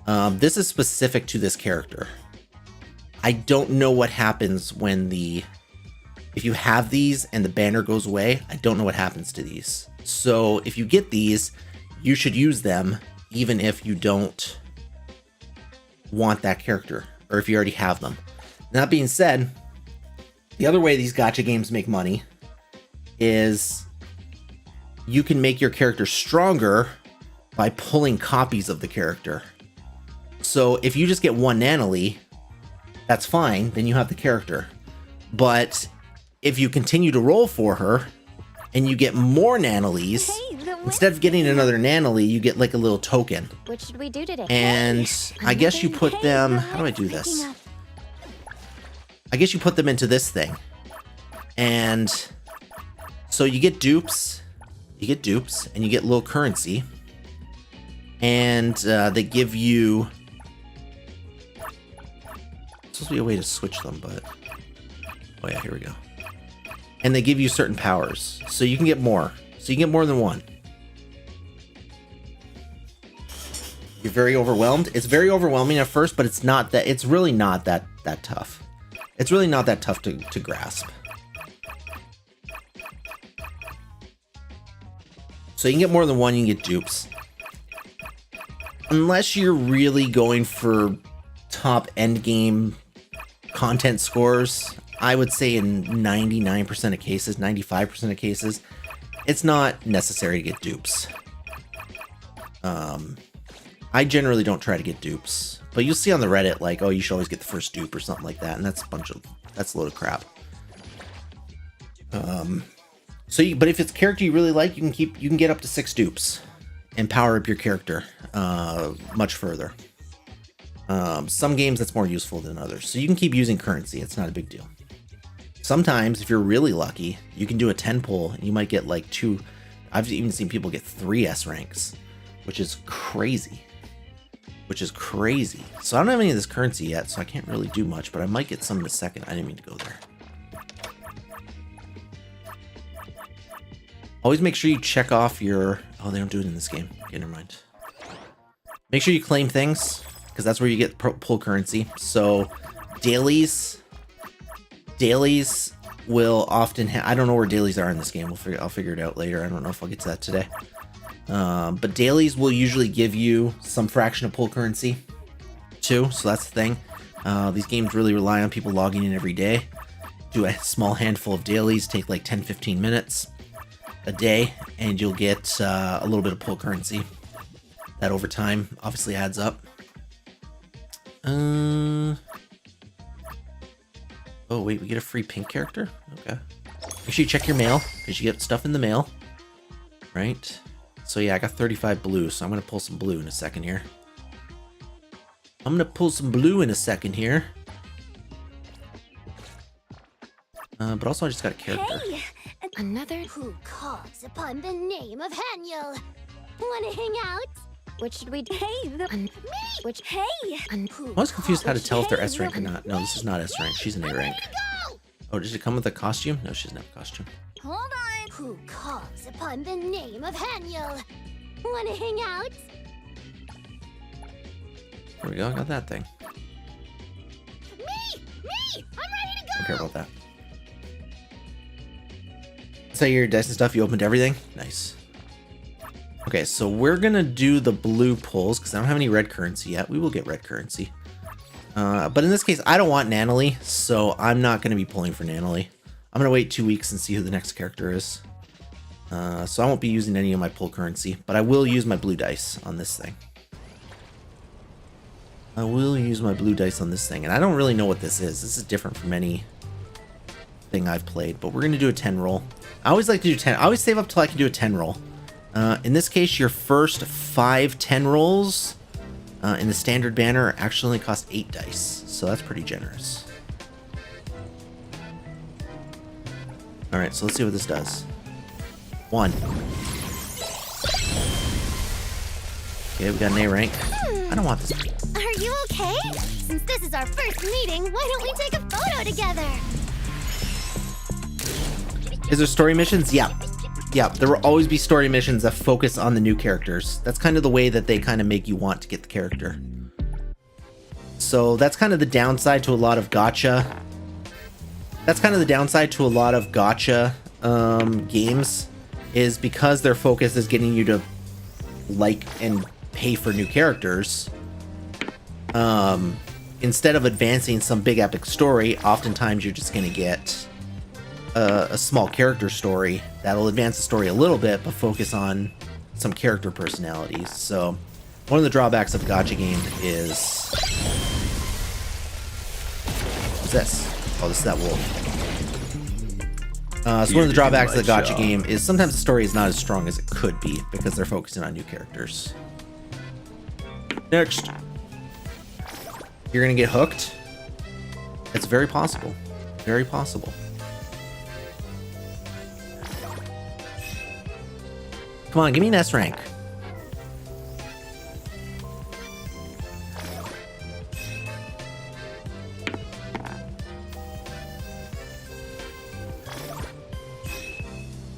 This is specific to this character. I don't know what happens when if you have these and the banner goes away. I don't know what happens to these. So if you get these, you should use them even if you don't want that character, or if you already have them. That being said, the other way these gacha games make money is you can make your character stronger by pulling copies of the character. So if you just get one Nanalie, that's fine, then you have the character. But if you continue to roll for her and you get more Nanalies, instead of getting another Nanalie, you get like a little token. What should we do today? And I guess you put them, how do I do this? I guess you put them into this thing. And so you get dupes, and you get little currency. And they give you, it's supposed to be a way to switch them, but, oh yeah, here we go. And they give you certain powers, so you can get more. So you can get more than one. You're very overwhelmed. It's very overwhelming at first, but it's not that. It's really not that tough. It's really not that tough to grasp. So you can get more than one. You can get dupes. Unless you're really going for top end game content scores, I would say in 99% of cases, 95% of cases, it's not necessary to get dupes. I generally don't try to get dupes, but you'll see on the Reddit like, oh, you should always get the first dupe or something like that, and that's a load of crap. But if it's a character you really like, you can get up to 6 dupes and power up your character much further. Some games that's more useful than others, so you can keep using currency. It's not a big deal. Sometimes, if you're really lucky, you can do a 10 pull and you might get like 2. I've even seen people get 3 S ranks, which is crazy. So I don't have any of this currency yet, so I can't really do much, but I might get some in a second. I didn't mean to go there. Always make sure you check off your... Oh, they don't do it in this game. Okay, never mind. Make sure you claim things, because that's where you get pull currency. So, dailies will often have... I don't know where dailies are in this game. I'll figure it out later. I don't know if I'll get to that today. But dailies will usually give you some fraction of pull currency, too. So that's the thing. These games really rely on people logging in every day. Do a small handful of dailies, take like 10-15 minutes a day, and you'll get a little bit of pull currency. That over time obviously adds up. Oh wait, we get a free pink character? Okay. Make sure you check your mail, because you get stuff in the mail. Right? So yeah, I got 35 blue, so I'm going to pull some blue in a second here. But also I just got a character. Hey! Another who calls upon the name of Haniel. Wanna hang out? What should we do? Hey, me! Which, hey! I was confused how to tell if they're S rank or not. No, this is not S rank. She's an A rank. Oh, does it come with a costume? No, she doesn't have a costume. Hold on. Who calls upon the name of Haniel? Wanna hang out? There we go. I got that thing. Me! I'm ready to go! Don't care about that. So your dice and stuff, you opened everything? Nice. Okay, so we're gonna do the blue pulls, because I don't have any red currency yet. We will get red currency. But in this case, I don't want Nanalie, so I'm not gonna be pulling for Nanalie. I'm gonna wait 2 weeks and see who the next character is. So I won't be using any of my pull currency, but I will use my blue dice on this thing. And I don't really know what this is. This is different from any thing I've played, but we're gonna do a 10 roll. I always like to do 10. I always save up till I can do a 10 roll. In this case, your first 5 10 rolls in the standard banner actually only cost 8 dice, so that's pretty generous. Alright, so let's see what this does. 1. Okay, we got an A rank. I don't want this. Are you okay? Since this is our first meeting, why don't we take a photo together? Is there story missions? Yeah. Yeah, there will always be story missions that focus on the new characters. That's kind of the way that they kind of make you want to get the character. So So that's kind of the downside to a lot of gacha. That's kind of the downside to a lot of gacha games, is because their focus is getting you to like and pay for new characters. Instead of advancing some big epic story, oftentimes you're just going to get a small character story that'll advance the story a little bit, but focus on some character personalities. So one of the drawbacks of a gacha game is... What's this? Oh, this is that wolf. So one of the drawbacks of the gacha game is sometimes the story is not as strong as it could be because they're focusing on new characters. Next. You're gonna get hooked. It's very possible. Very possible. Come on, give me an S rank.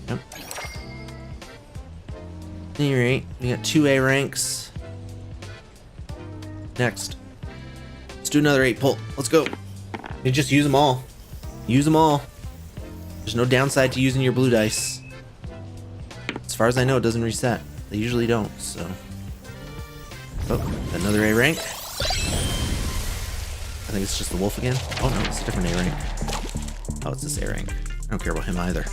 Yep. Alright, we got 2 A ranks. Next. Let's do another 8 pull. Let's go. You just use them all. Use them all. There's no downside to using your blue dice. As far as I know, it doesn't reset. They usually don't, so. Oh, another A rank. I think it's just the wolf again. Oh no, it's a different A rank. Oh, it's this A rank. I don't care about him either.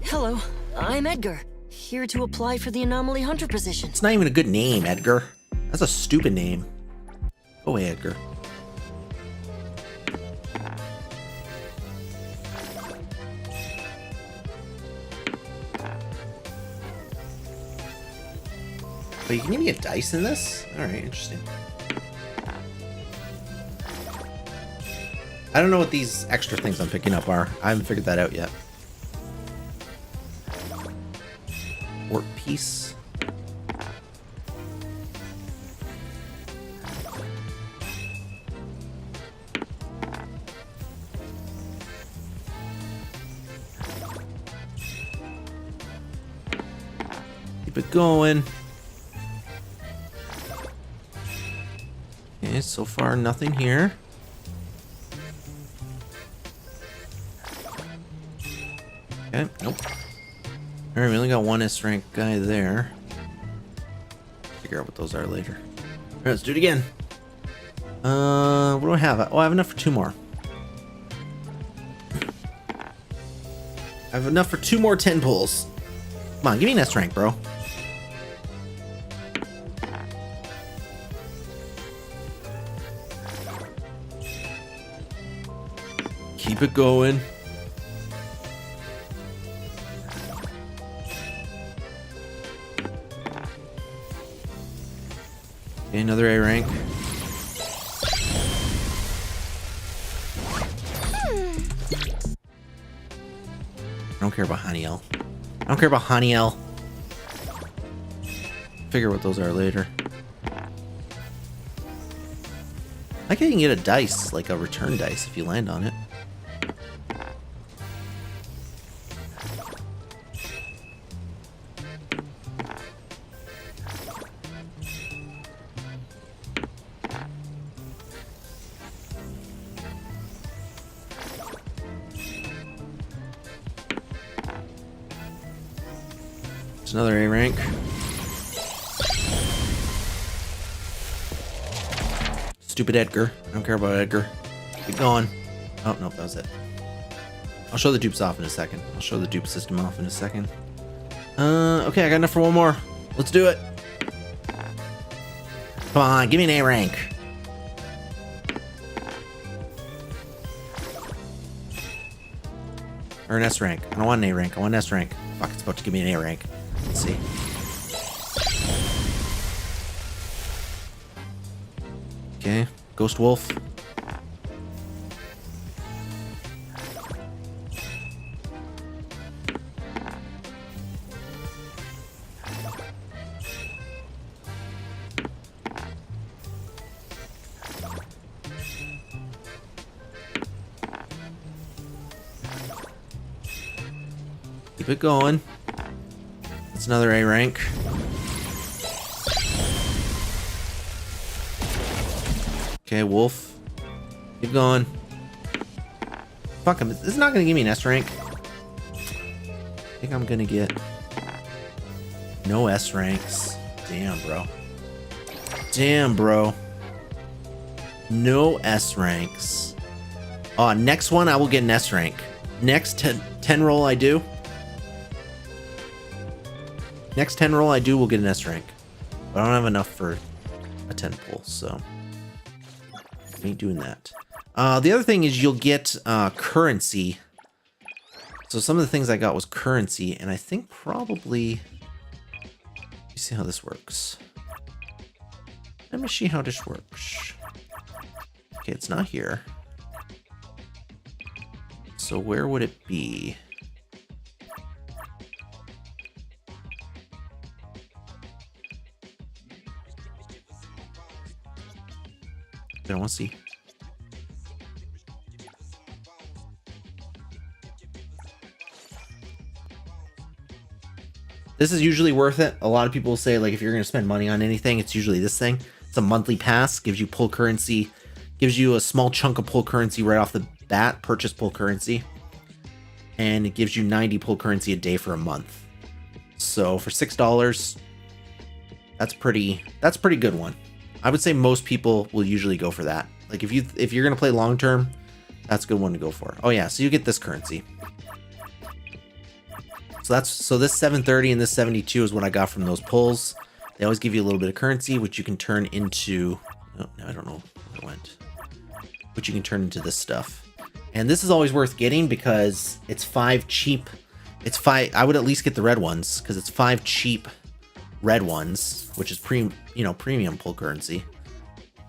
Hello, I'm Edgar, here to apply for the Anomaly Hunter position. It's not even a good name, Edgar. That's a stupid name. Go away, Edgar. But you can give me a dice in this? Alright, interesting. I don't know what these extra things I'm picking up are. I haven't figured that out yet. Work piece. Keep it going. Okay, so far nothing here. Okay, nope. Alright, we only got 1 S rank guy there. Figure out what those are later. Alright, let's do it again. What do I have? Oh, I have enough for 2 more. I have enough for 2 more 10 pulls. Come on, give me an S rank, bro. Keep it going. Okay, another A rank. I don't care about Haniel. I don't care about Haniel. Figure what those are later. I think you can get a dice, like a return dice, if you land on it. It's another A rank. Stupid Edgar. I don't care about Edgar. Keep going. Oh, nope, that was it. I'll show the dupes off in a second. I'll show the dupe system off in a second. Okay, I got enough for 1 more. Let's do it. Come on, give me an A rank. Or an S rank. I don't want an A rank. I want an S rank. Fuck, it's about to give me an A rank. Let's see. Okay, Ghost Wolf. Keep it going. That's another A rank. Okay, Wolf. Keep going. Fuck him. This is not gonna give me an S rank. I think I'm gonna get no S ranks. Damn, bro. Damn, bro. No S ranks. Oh, next one I will get an S rank. Next 10 roll I do. Next 10 roll I do will get an S rank. But I don't have enough for a 10 pull, so I ain't doing that. The other thing is you'll get currency. So some of the things I got was currency, and I think probably... Let me see how this works. Let me see how this works. Okay, it's not here. So where would it be? I don't want to see. This is usually worth it. A lot of people say, like, if you're going to spend money on anything, it's usually this thing. It's a monthly pass, gives you pull currency, gives you a small chunk of pull currency right off the bat, purchase pull currency, and it gives you 90 pull currency a day for a month. So for $6, that's pretty good one. I would say most people will usually go for that. Like if you're going to play long term, that's a good one to go for. Oh yeah, so you get this currency. So this 730 and this 72 is what I got from those pulls. They always give you a little bit of currency, which you can turn into... Oh, no, I don't know where it went. Which you can turn into this stuff. And this is always worth getting because it's 5 cheap... I would at least get the red ones, because it's 5 cheap red ones, which is premium pull currency.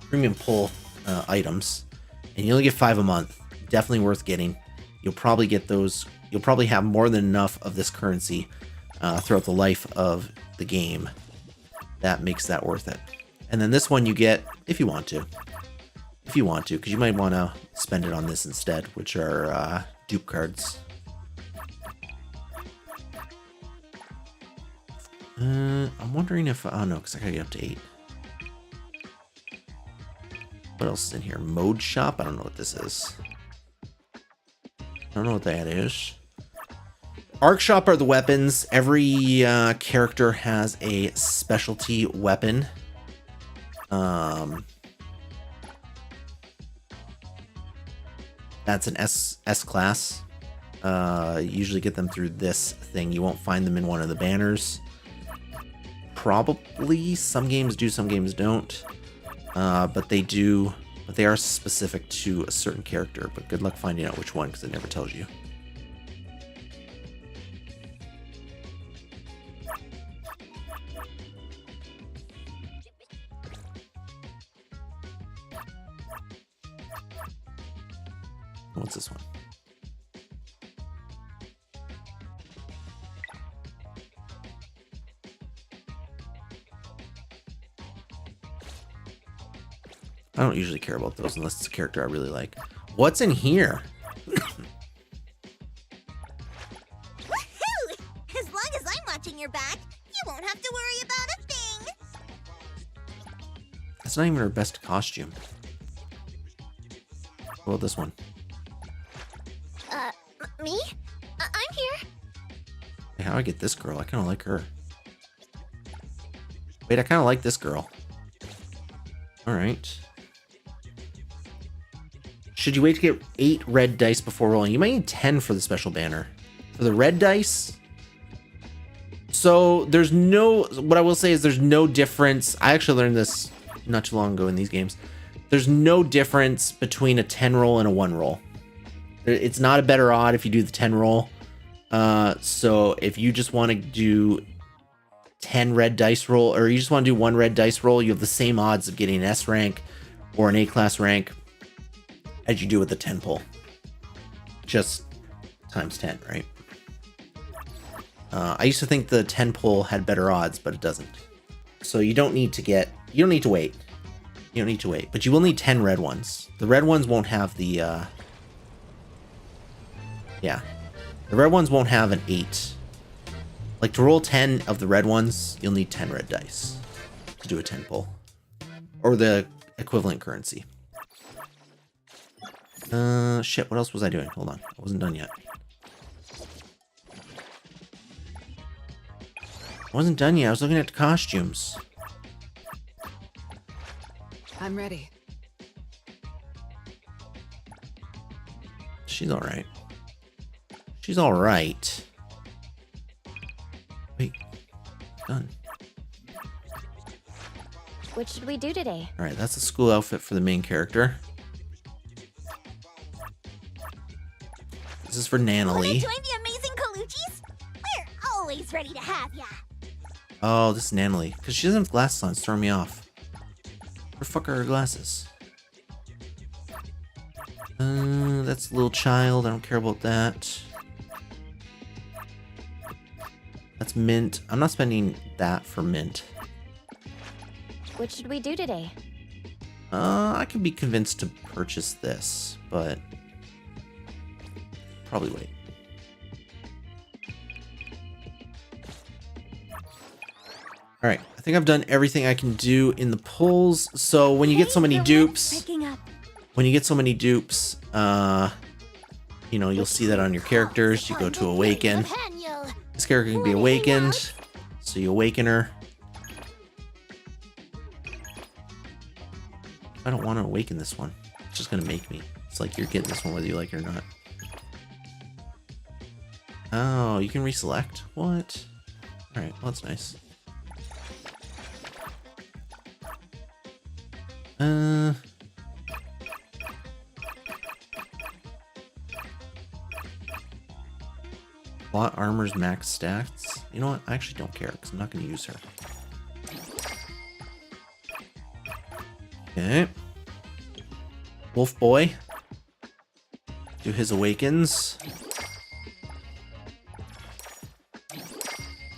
Premium pull items. And you only get 5 a month. Definitely worth getting. You'll probably get those... You'll probably have more than enough of this currency throughout the life of the game. That makes that worth it. And then this one you get if you want to. If you want to, because you might want to spend it on this instead, which are dupe cards. I'm wondering if... Oh no, because I gotta get up to 8. What else is in here? Mode shop? I don't know what this is. I don't know what that is. Arc shop are the weapons. Every character has a specialty weapon. That's an S class. You usually get them through this thing. You won't find them in one of the banners. Probably some games do, some games don't. But they do. But they are specific to a certain character. But good luck finding out which one, because it never tells you. What's this one? I don't usually care about those unless it's a character I really like. What's in here? Woohoo! As long as I'm watching your back, you won't have to worry about a thing. That's not even her best costume. What about this one? Me? I'm here. Hey, how do I get this girl? I kind of like her. Wait, I kind of like this girl. Alright. Should you wait to get 8 red dice before rolling? You might need 10 for the special banner. For the red dice... So, there's no... What I will say is there's no difference... I actually learned this not too long ago in these games. There's no difference between a 10 roll and a 1 roll. It's not a better odd if you do the 10 roll. So if you just want to do 10 red dice roll, or you just want to do 1 red dice roll, you have the same odds of getting an S rank or an A class rank as you do with the 10 pull. Just times 10, right? I used to think the 10 pull had better odds, but it doesn't. So you don't need to wait. You don't need to wait, but you will need 10 red ones. The red ones won't have the, yeah. The red ones won't have an 8 Like to roll 10 of the red ones, you'll need 10 red dice to do a 10 pull. Or the equivalent currency. Shit, what else was I doing? Hold on, I wasn't done yet. I wasn't done yet, I was looking at the costumes. I'm ready. She's alright. She's alright. Wait. Done. What should we do today? Alright, that's the school outfit for the main character. This is for Wanna Nanalie. join the amazing Colucci's? We're always ready to have ya. Oh, this is Nanalie. Because she doesn't have glasses on, it's throwing me off. Where the fuck are her glasses? That's a little child. I don't care about that. That's mint. I'm not spending that for mint. What should we do today? I could be convinced to purchase this, but probably wait. All right, I think I've done everything I can do in the pulls. So when you get so many dupes, you know, you'll see that on your characters. You go to awaken. This character can be awakened, so you awaken her. I don't want to awaken this one. It's just gonna make me. It's like you're getting this one whether you like it or not. Oh, you can reselect? What? Alright, well that's nice. Plot armor's max stats. You know what? I actually don't care because I'm not going to use her. Okay. Wolf Boy. Do his awakens.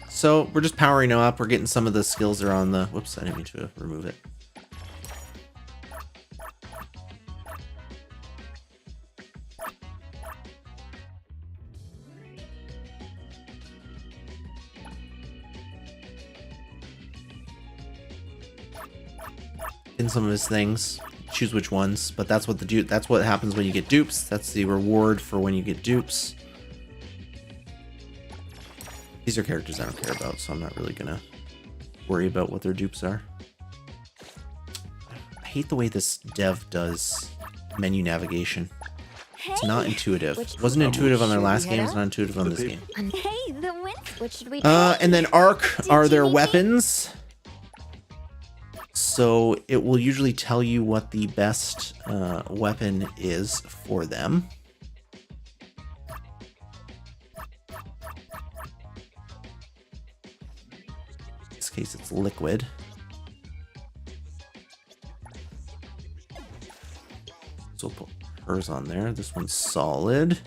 So we're just powering him up. We're getting some of the skills that are on the... Whoops, I didn't mean to remove it. In some of his things, choose which ones, but that's what that's what happens when you get dupes. That's the reward for when you get dupes. These are characters I don't care about, so I'm not really gonna worry about what their dupes are. I hate the way this dev does menu navigation. It's not intuitive. It wasn't intuitive on their last game, it's not intuitive on this game. Hey, the wind. What should we do? And then arc are their weapons. So it will usually tell you what the best weapon is for them. In this case, it's liquid. So we'll put hers on there. This one's solid.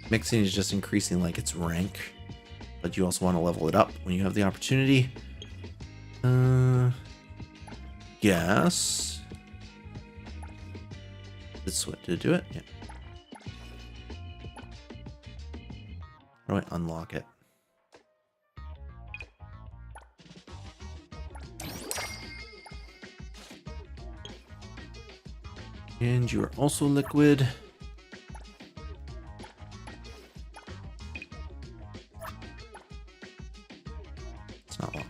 Mixing is just increasing like its rank, but you also want to level it up when you have the opportunity. Yes. This what to do it? Yeah. How do I unlock it? And you are also liquid. It's not locked.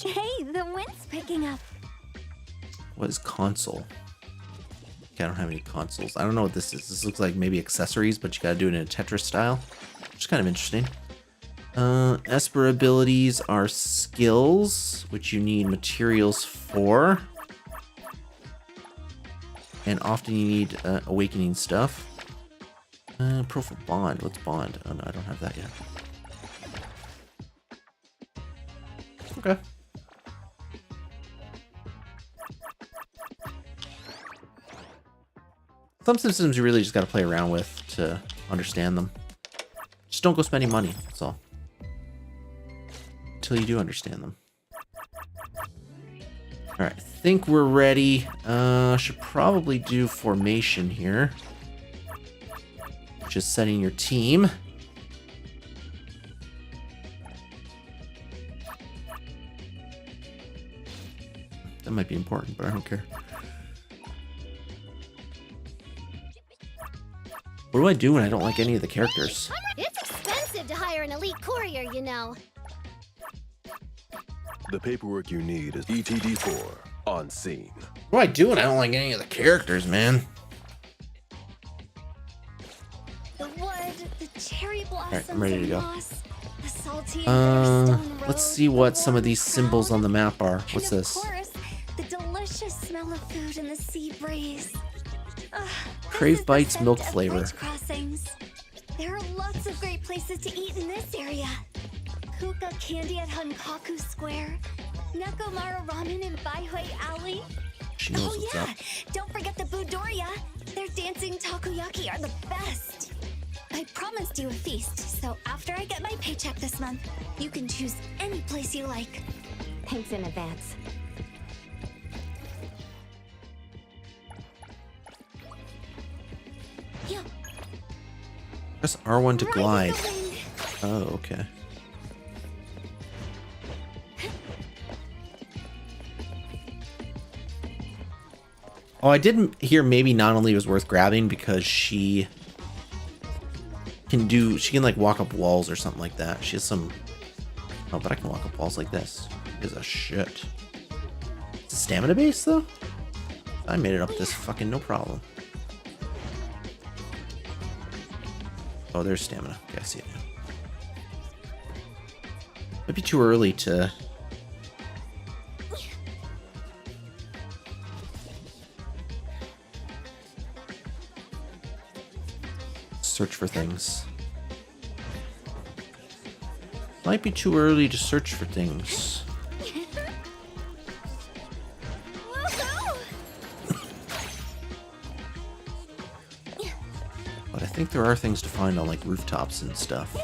Hey, the wind's picking up. What is console? Okay, I don't have any consoles. I don't know what this is. This looks like maybe accessories, but you gotta do it in a Tetris style, which is kind of interesting. Esper abilities are skills, which you need materials for. And often you need awakening stuff. Profile bond. What's bond? Oh no, I don't have that yet. Okay. Some systems you really just got to play around with to understand them. Just don't go spending money, that's all. Until you do understand them. Alright, I think we're ready. Should probably do formation here. Just setting your team. That might be important, but I don't care. What do I do when I don't like any of the characters? It's expensive to hire an elite courier, you know. The paperwork you need is ETD4 on scene. What do I do when I don't like any of the characters, man? The wood, the cherry blossoms, Alright, I'm ready to go. moss, the salty stone Let's see what some of these symbols on the map are. What's and this? of course, the delicious smell of food in the sea breeze. Crave Bites milk flavor. Bridge crossings. There are lots of great places to eat in this area. Kuka Candy at Hankaku Square, Nekomara Ramen in Baihui Alley. She knows what's up. Don't forget the Budoria. Their dancing takoyaki are the best. I promised you a feast, so after I get my paycheck this month, you can choose any place you like. Thanks in advance. Yeah. Press R1 to glide. Oh, okay. Oh, I did hear maybe not only was worth grabbing because she can like walk up walls or something like that. She has some, oh, but I can walk up walls like this. Is a shit. It's a stamina base though? I made it up this fucking no problem. Oh, there's stamina. Okay, I see it now. Might be too early to search for things. Might be too early to search for things. But I think there are things to find on like rooftops and stuff.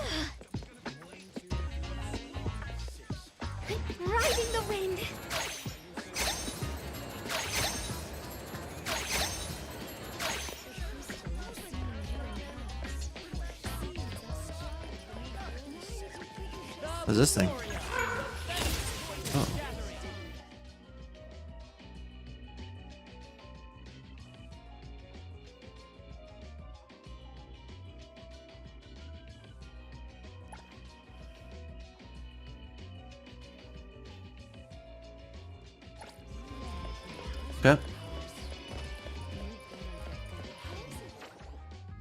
Riding the wind. What's this thing? Oh. Okay.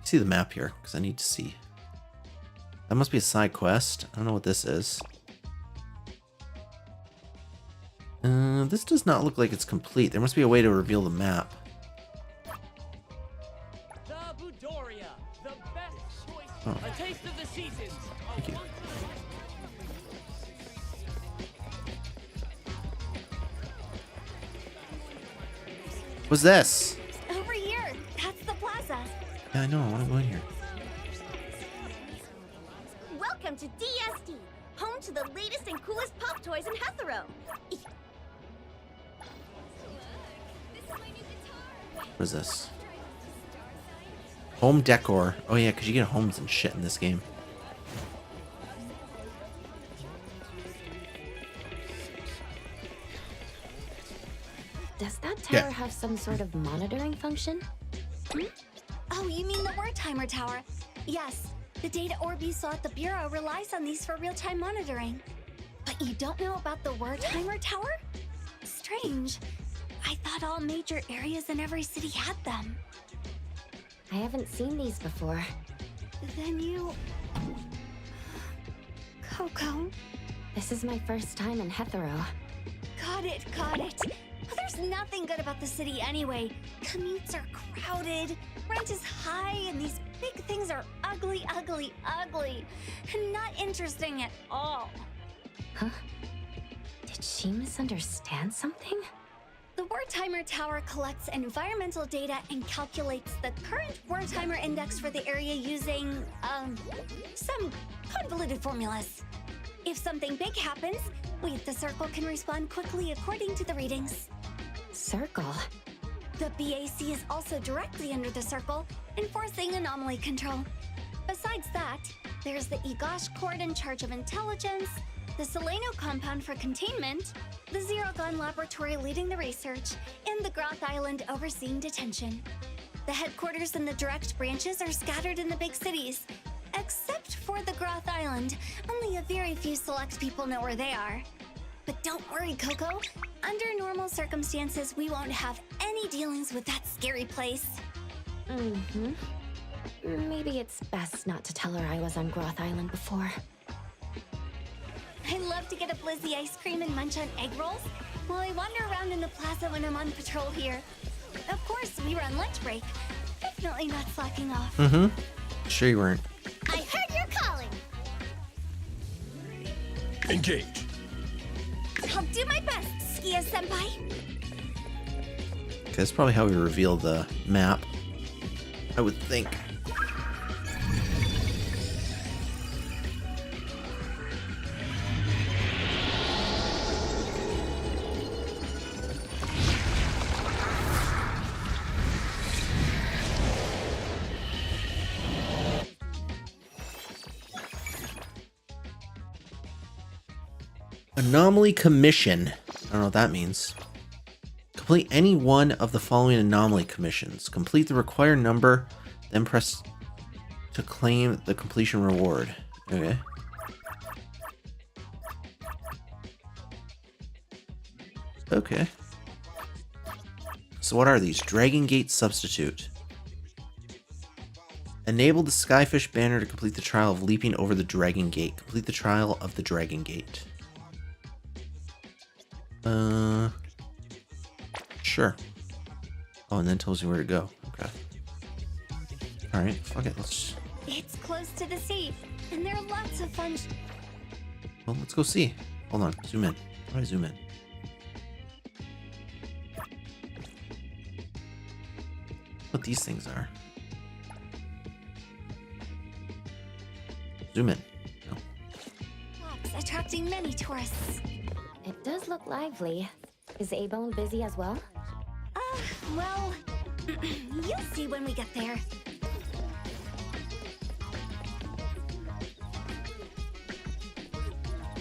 See the map here, because I need to see. That must be a side quest. I don't know what this is. This does not look like it's complete. There must be a way to reveal the map. The Budoria, the best choice. Oh. A taste of the seasons. Thank you. What's this? Over here. That's the plaza. Yeah, I know. I want to go in here. Welcome to DSD, home to the latest and coolest pop toys in Hetero. What is this? Home decor. Oh yeah, because you get homes and shit in this game. Does that tower have some sort of monitoring function? Oh, you mean the Wertheimer Tower? Yes. The data orb you saw at the Bureau relies on these for real-time monitoring. But you don't know about the Wertheimer Tower? Strange. I thought all major areas in every city had them. I haven't seen these before. Then you... Coco? This is my first time in Hetero. Got it, got it. Well, there's nothing good about the city anyway. Commutes are crowded, rent is high, and these big things are ugly, ugly, ugly. And not interesting at all. Huh? Did she misunderstand something? The Wertheimer Tower collects environmental data and calculates the current Wertheimer index for the area using, some convoluted formulas. If something big happens, we at the Circle can respond quickly according to the readings. Circle? The BAC is also directly under the Circle, enforcing anomaly control. Besides that, there's the Egosh Court in charge of intelligence, the Seleno compound for containment, the Zero Gun laboratory leading the research, and the Groth Island overseeing detention. The headquarters and the direct branches are scattered in the big cities. Except for the Groth Island, only a very few select people know where they are. But don't worry, Coco. Under normal circumstances, we won't have any dealings with that scary place. Mm-hmm. Maybe it's best not to tell her I was on Groth Island before. I love to get a Blizzy ice cream and munch on egg rolls while I wander around in the plaza when I'm on patrol here. Of course, we were on lunch break. Definitely not slacking off. Mm-hmm. Sure you weren't. I heard you're calling. Engage. I'll do my best, Skia-senpai. Okay, that's probably how we reveal the map, I would think. Anomaly Commission. I don't know what that means. Complete any one of the following anomaly commissions. Complete the required number, then press to claim the completion reward. Okay. Okay. So what are these? Dragon Gate Substitute. Enable the Skyfish banner to complete the trial of leaping over the Dragon Gate. Complete the trial of the Dragon Gate. Sure. Oh, and then tells you where to go. Okay. Alright, fuck it, let's... It's close to the sea, and there are lots of fun... Well, let's go see. Hold on, zoom in. How do I zoom in? What these things are. Zoom in. No. Shops attracting many tourists. It does look lively. Is A-Bone busy as well? Well, you'll see when we get there.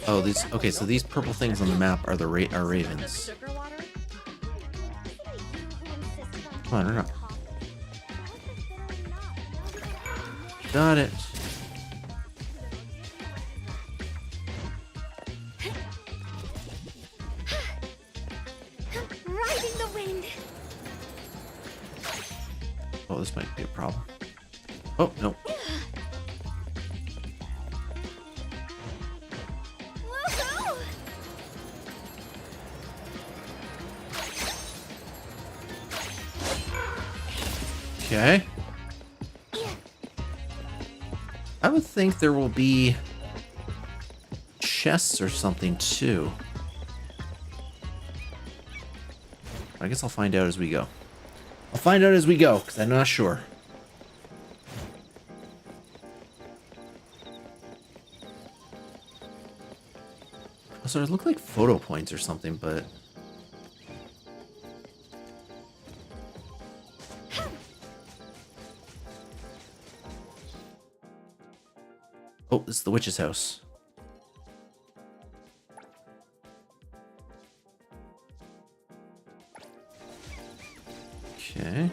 Oh, these... Okay, so these purple things on the map are the are ravens. Come on, hurry up. Got it. Riding the wind. Oh, this might be a problem. Oh, no. Woohoo! Okay. I would think there will be chests or something too. I guess I'll find out as we go. I'll find out as we go, because I'm not sure. So it looked like photo points or something, but... Oh, this is the witch's house. Okay.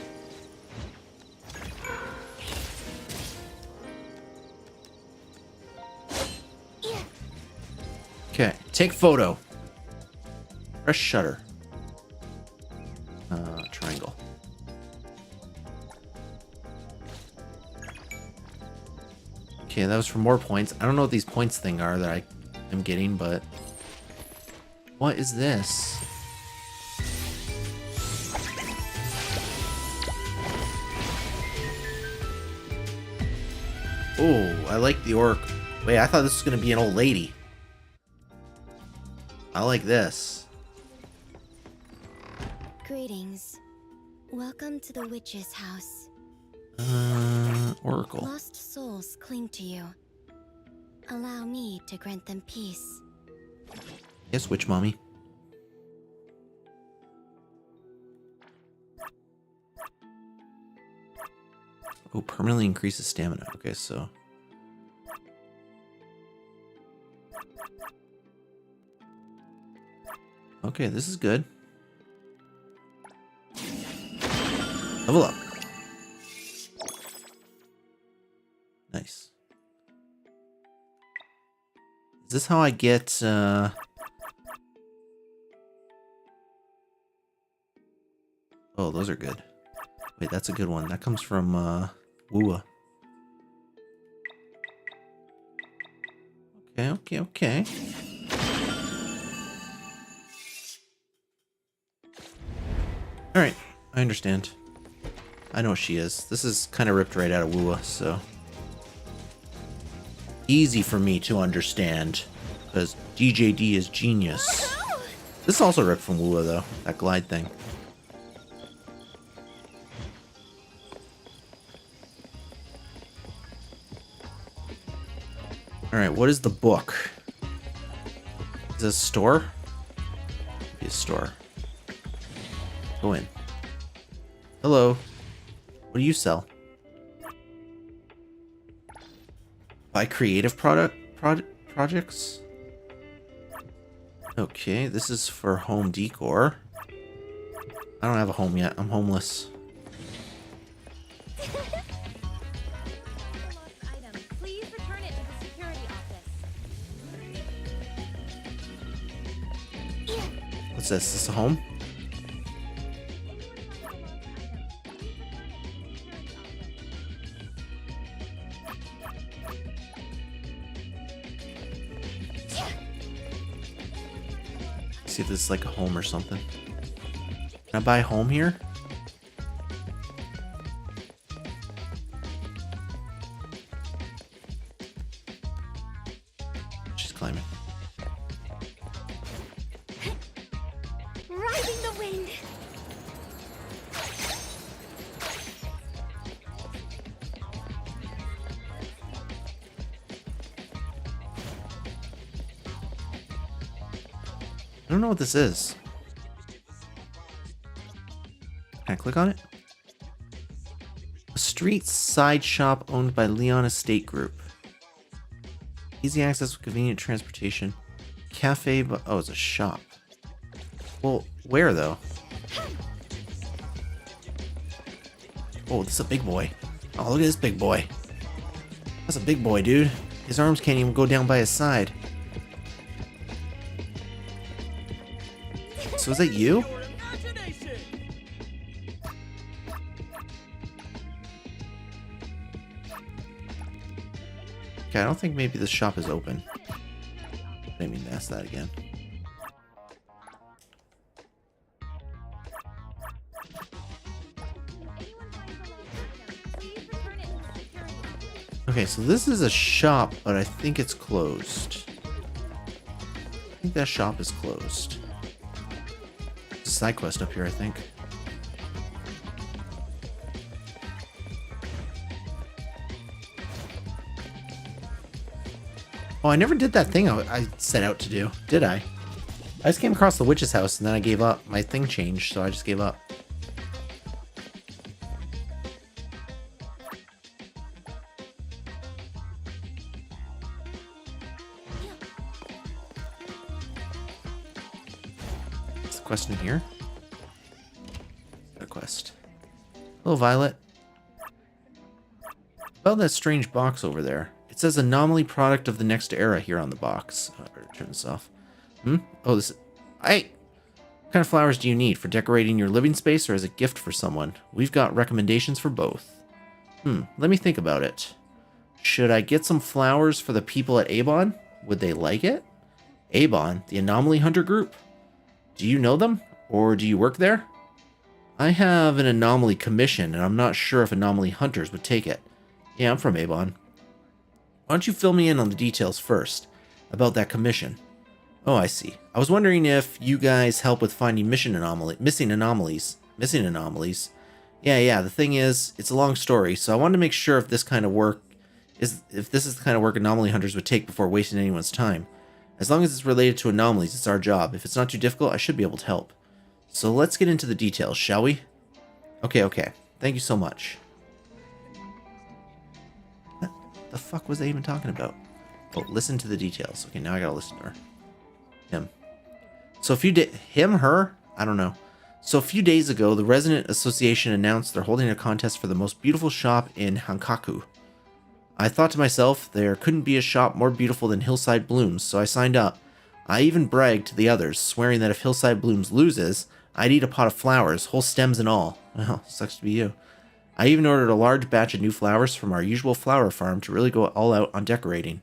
Okay, take photo. Press shutter. Triangle. Okay, that was for more points. I don't know what these points thing are that I am getting, but... What is this? Oh, I like the orc. Wait, I thought this was going to be an old lady. I like this. Greetings. Welcome to the witch's house. Oracle. Lost souls cling to you. Allow me to grant them peace. Yes, witch mommy. Oh, permanently increases stamina. Okay, so. Okay, this is good. Level up. Nice. Is this how I get, Oh, those are good. Wait, that's a good one. That comes from, Wua. Okay. Alright, I understand. I know what she is. This is kind of ripped right out of Wua, so... easy for me to understand, because DJD is genius. This is also ripped from Wua, though. That glide thing. Alright, what is the book? Is this a store? Maybe a store. Go in. Hello. What do you sell? Buy creative projects? Okay, this is for home decor. I don't have a home yet. I'm homeless. What's this? Is this a home? See if this is like a home or something. Can I buy a home here? She's climbing. Riding the wind. I don't know what this is. Can I click on it? A street side shop owned by Leon Estate Group. Easy access with convenient transportation. Cafe, but oh, it's a shop. Well, where though? Oh, this is a big boy. Oh, look at this big boy. That's a big boy, dude. His arms can't even go down by his side. So is that you? Okay, I don't think maybe the shop is open. I didn't mean to ask that again. Okay, so this is a shop, but I think it's closed. I think that shop is closed. There's a side quest up here, I think. Oh, I never did that thing I set out to do, did I? I just came across the witch's house and then I gave up. My thing changed, so I just gave up. What's the quest in here? A quest. Hello, Violet. About that strange box over there. It says anomaly product of the next era here on the box. Oh, I better turn this off. Oh, this... What kind of flowers do you need? For decorating your living space or as a gift for someone? We've got recommendations for both. Let me think about it. Should I get some flowers for the people at Avon? Would they like it? Avon, the Anomaly Hunter group? Do you know them? Or do you work there? I have an anomaly commission, and I'm not sure if anomaly hunters would take it. Yeah, I'm from Avon. Why don't you fill me in on the details first about that commission? Oh, I see. I was wondering if you guys help with finding missing anomalies. Yeah, the thing is, it's a long story, so I wanted to make sure if this is the kind of work anomaly hunters would take before wasting anyone's time. As long as it's related to anomalies, it's our job. If it's not too difficult, I should be able to help. So let's get into the details, shall we? Okay. Thank you so much. What the fuck was I even talking about? Oh, listen to the details. Okay, now I gotta listen to her. Him. So a few days... Him? Her? I don't know. So a few days ago, the Resident Association announced they're holding a contest for the most beautiful shop in Hankaku. I thought to myself, there couldn't be a shop more beautiful than Hillside Blooms, so I signed up. I even bragged to the others, swearing that if Hillside Blooms loses, I'd eat a pot of flowers, whole stems and all. Well, sucks to be you. I even ordered a large batch of new flowers from our usual flower farm to really go all out on decorating.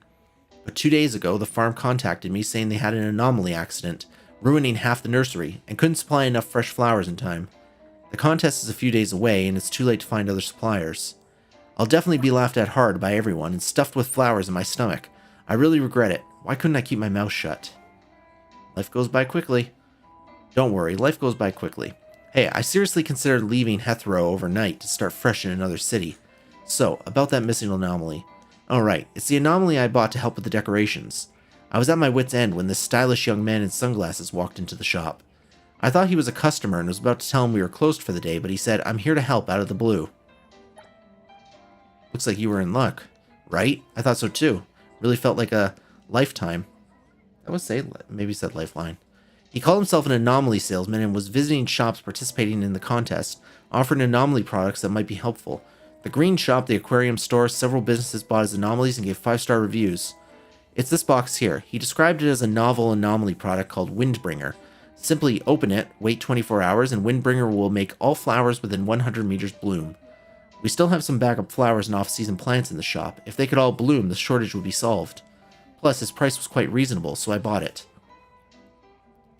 But 2 days ago, the farm contacted me saying they had an anomaly accident, ruining half the nursery, and couldn't supply enough fresh flowers in time. The contest is a few days away, and it's too late to find other suppliers. I'll definitely be laughed at hard by everyone and stuffed with flowers in my stomach. I really regret it. Why couldn't I keep my mouth shut? Life goes by quickly. Don't worry, life goes by quickly. Hey, I seriously considered leaving Hethro overnight to start fresh in another city. So, about that missing anomaly. Alright, it's the anomaly I bought to help with the decorations. I was at my wit's end when this stylish young man in sunglasses walked into the shop. I thought he was a customer and was about to tell him we were closed for the day, but he said, "I'm here to help," out of the blue. Looks like you were in luck. Right? I thought so too. Really felt like a lifetime. I would say, maybe said lifeline. He called himself an anomaly salesman and was visiting shops participating in the contest, offering anomaly products that might be helpful. The green shop, the aquarium store, several businesses bought his anomalies and gave 5-star reviews. It's this box here. He described it as a novel anomaly product called Windbringer. Simply open it, wait 24 hours, and Windbringer will make all flowers within 100 meters bloom. We still have some backup flowers and off-season plants in the shop. If they could all bloom, the shortage would be solved. Plus, his price was quite reasonable, so I bought it.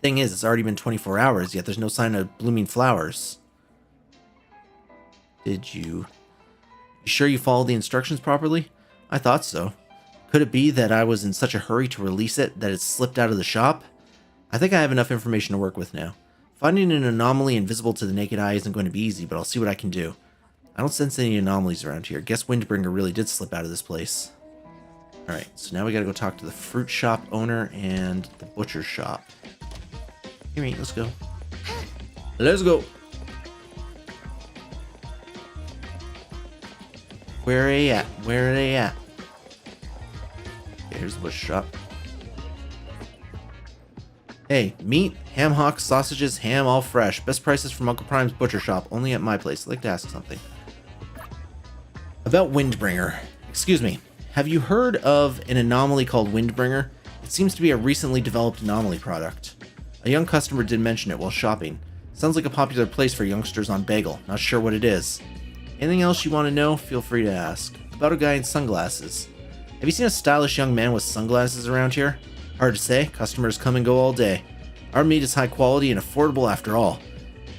Thing is, it's already been 24 hours, yet there's no sign of blooming flowers. Did you... You sure you followed the instructions properly? I thought so. Could it be that I was in such a hurry to release it that it slipped out of the shop? I think I have enough information to work with now. Finding an anomaly invisible to the naked eye isn't going to be easy, but I'll see what I can do. I don't sense any anomalies around here. Guess Windbringer really did slip out of this place. Alright, so now we gotta go talk to the fruit shop owner and the butcher shop. Here, mate, let's go. Let's go! Where are they at? Where are they at? Okay, here's the butcher shop. Hey, meat, ham hocks, sausages, ham, all fresh. Best prices from Uncle Prime's butcher shop, only at my place. I'd like to ask something. About Windbringer. Excuse me, have you heard of an anomaly called Windbringer? It seems to be a recently developed anomaly product. A young customer did mention it while shopping. Sounds like a popular place for youngsters on Bagel. Not sure what it is. Anything else you want to know? Feel free to ask. About a guy in sunglasses. Have you seen a stylish young man with sunglasses around here? Hard to say. Customers come and go all day. Our meat is high quality and affordable after all.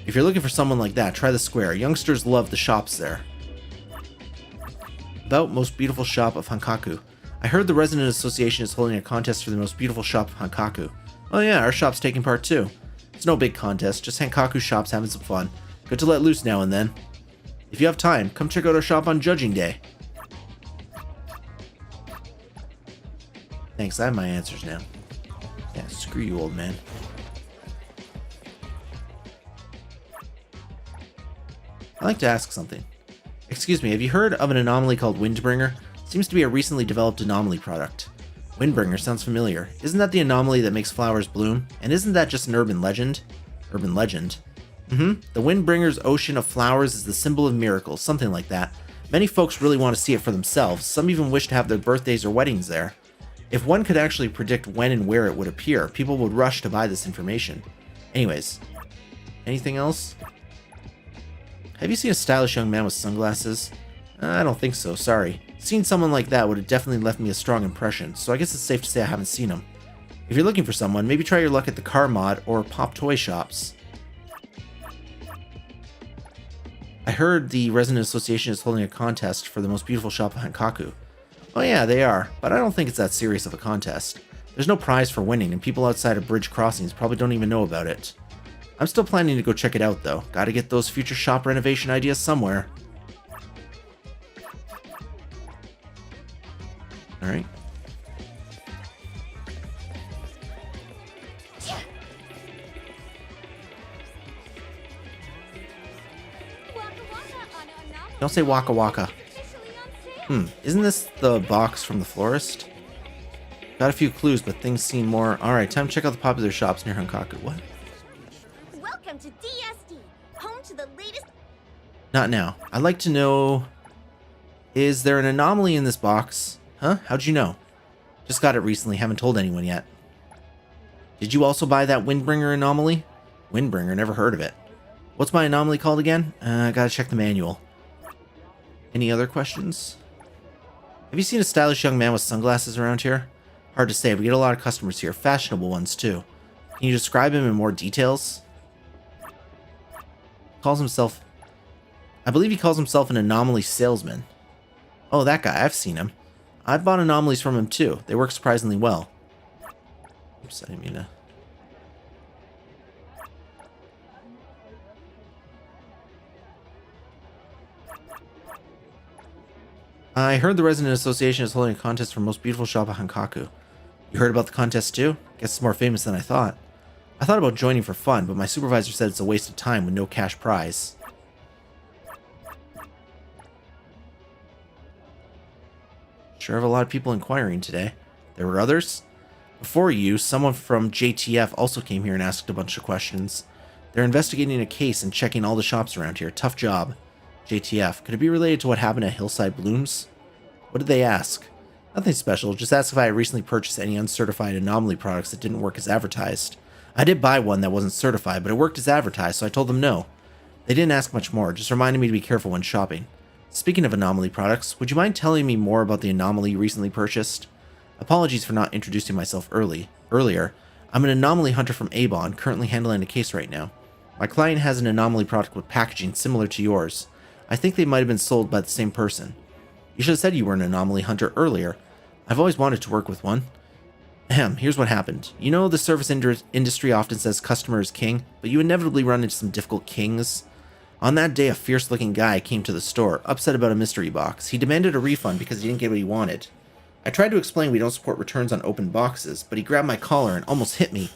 If you're looking for someone like that, try the square. Youngsters love the shops there. About most beautiful shop of Hankaku. I heard the Resident Association is holding a contest for the most beautiful shop of Hankaku. Oh yeah, our shop's taking part too. It's no big contest, just Hankaku shops having some fun. Good to let loose now and then. If you have time, come check out our shop on Judging Day. Thanks, I have my answers now. Yeah, screw you, old man. I'd like to ask something. Excuse me, have you heard of an anomaly called Windbringer? Seems to be a recently developed anomaly product. Windbringer sounds familiar. Isn't that the anomaly that makes flowers bloom? And isn't that just an urban legend? Urban legend? The Windbringer's ocean of flowers is the symbol of miracles, something like that. Many folks really want to see it for themselves. Some even wish to have their birthdays or weddings there. If one could actually predict when and where it would appear, people would rush to buy this information. Anyways, anything else? Have you seen a stylish young man with sunglasses? I don't think so, sorry. Seeing someone like that would have definitely left me a strong impression, so I guess it's safe to say I haven't seen him. If you're looking for someone, maybe try your luck at the car mod or pop toy shops. I heard the Resident Association is holding a contest for the most beautiful shop in Hankaku. Oh yeah, they are, but I don't think it's that serious of a contest. There's no prize for winning, and people outside of Bridge Crossings probably don't even know about it. I'm still planning to go check it out, though. Gotta get those future shop renovation ideas somewhere. Alright. Don't say waka waka. Isn't this the box from the florist? Got a few clues, but things seem more... Alright, time to check out the popular shops near Hankaku. What? Welcome to DSD, home to the latest... Not now. I'd like to know... Is there an anomaly in this box? Huh? How'd you know? Just got it recently, haven't told anyone yet. Did you also buy that Windbringer anomaly? Windbringer, never heard of it. What's my anomaly called again? Gotta check the manual. Any other questions? Have you seen a stylish young man with sunglasses around here? Hard to say, we get a lot of customers here, fashionable ones too. Can you describe him in more details? Calls himself... I believe he calls himself an anomaly salesman. Oh, that guy, I've seen him. I've bought anomalies from him too. They work surprisingly well. Oops, I didn't mean to... I heard the Resident Association is holding a contest for most beautiful shop at Hankaku. You heard about the contest too? Guess it's more famous than I thought. I thought about joining for fun, but my supervisor said it's a waste of time with no cash prize. Sure have a lot of people inquiring today. There were others? Before you, someone from JTF also came here and asked a bunch of questions. They're investigating a case and checking all the shops around here. Tough job. JTF. Could it be related to what happened at Hillside Blooms? What did they ask? Nothing special. Just asked if I had recently purchased any uncertified anomaly products that didn't work as advertised. I did buy one that wasn't certified, but it worked as advertised, so I told them no. They didn't ask much more, just reminded me to be careful when shopping. Speaking of anomaly products, would you mind telling me more about the anomaly you recently purchased? Apologies for not introducing myself earlier. I'm an anomaly hunter from Avon, currently handling a case right now. My client has an anomaly product with packaging similar to yours. I think they might have been sold by the same person. You should have said you were an anomaly hunter earlier. I've always wanted to work with one. Ahem, here's what happened. You know the service industry often says customer is king, but you inevitably run into some difficult kings. On that day, a fierce-looking guy came to the store, upset about a mystery box. He demanded a refund because he didn't get what he wanted. I tried to explain we don't support returns on open boxes, but he grabbed my collar and almost hit me.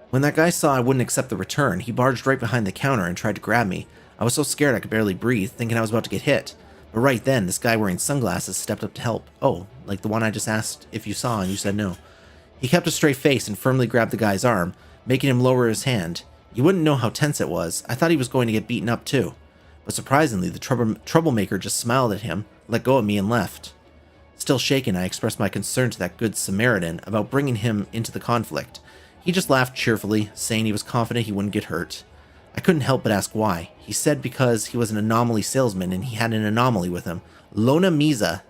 When that guy saw I wouldn't accept the return, he barged right behind the counter and tried to grab me. I was so scared I could barely breathe, thinking I was about to get hit. But right then, this guy wearing sunglasses stepped up to help. Oh, like the one I just asked if you saw and you said no. He kept a straight face and firmly grabbed the guy's arm, making him lower his hand. You wouldn't know how tense it was. I thought he was going to get beaten up too. But surprisingly, the troublemaker just smiled at him, let go of me, and left. Still shaken, I expressed my concern to that good Samaritan about bringing him into the conflict. He just laughed cheerfully, saying he was confident he wouldn't get hurt. I couldn't help but ask why. He said because he was an anomaly salesman and he had an anomaly with him. Lona Misa.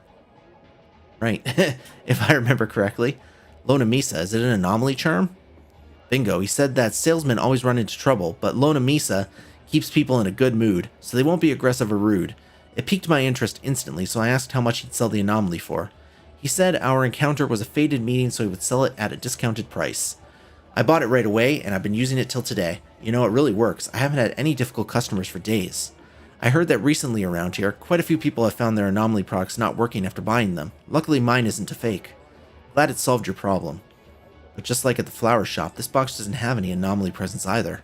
Right, if I remember correctly. Lona Misa, is it an anomaly charm? Bingo, he said that salesmen always run into trouble, but Lona Misa keeps people in a good mood, so they won't be aggressive or rude. It piqued my interest instantly, so I asked how much he'd sell the anomaly for. He said our encounter was a fated meeting, so he would sell it at a discounted price. I bought it right away, and I've been using it till today. You know, it really works. I haven't had any difficult customers for days. I heard that recently around here, quite a few people have found their anomaly products not working after buying them. Luckily, mine isn't a fake. Glad it solved your problem. But just like at the flower shop, this box doesn't have any anomaly presents either.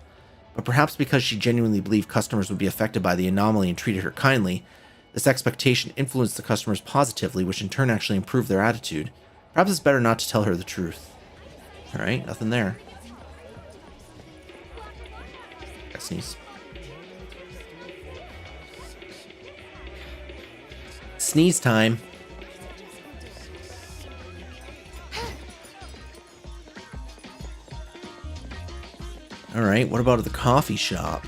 But perhaps because she genuinely believed customers would be affected by the anomaly and treated her kindly, this expectation influenced the customers positively, which in turn actually improved their attitude. Perhaps it's better not to tell her the truth. Alright, nothing there. Got sneeze. Sneeze time. Alright, what about at the coffee shop?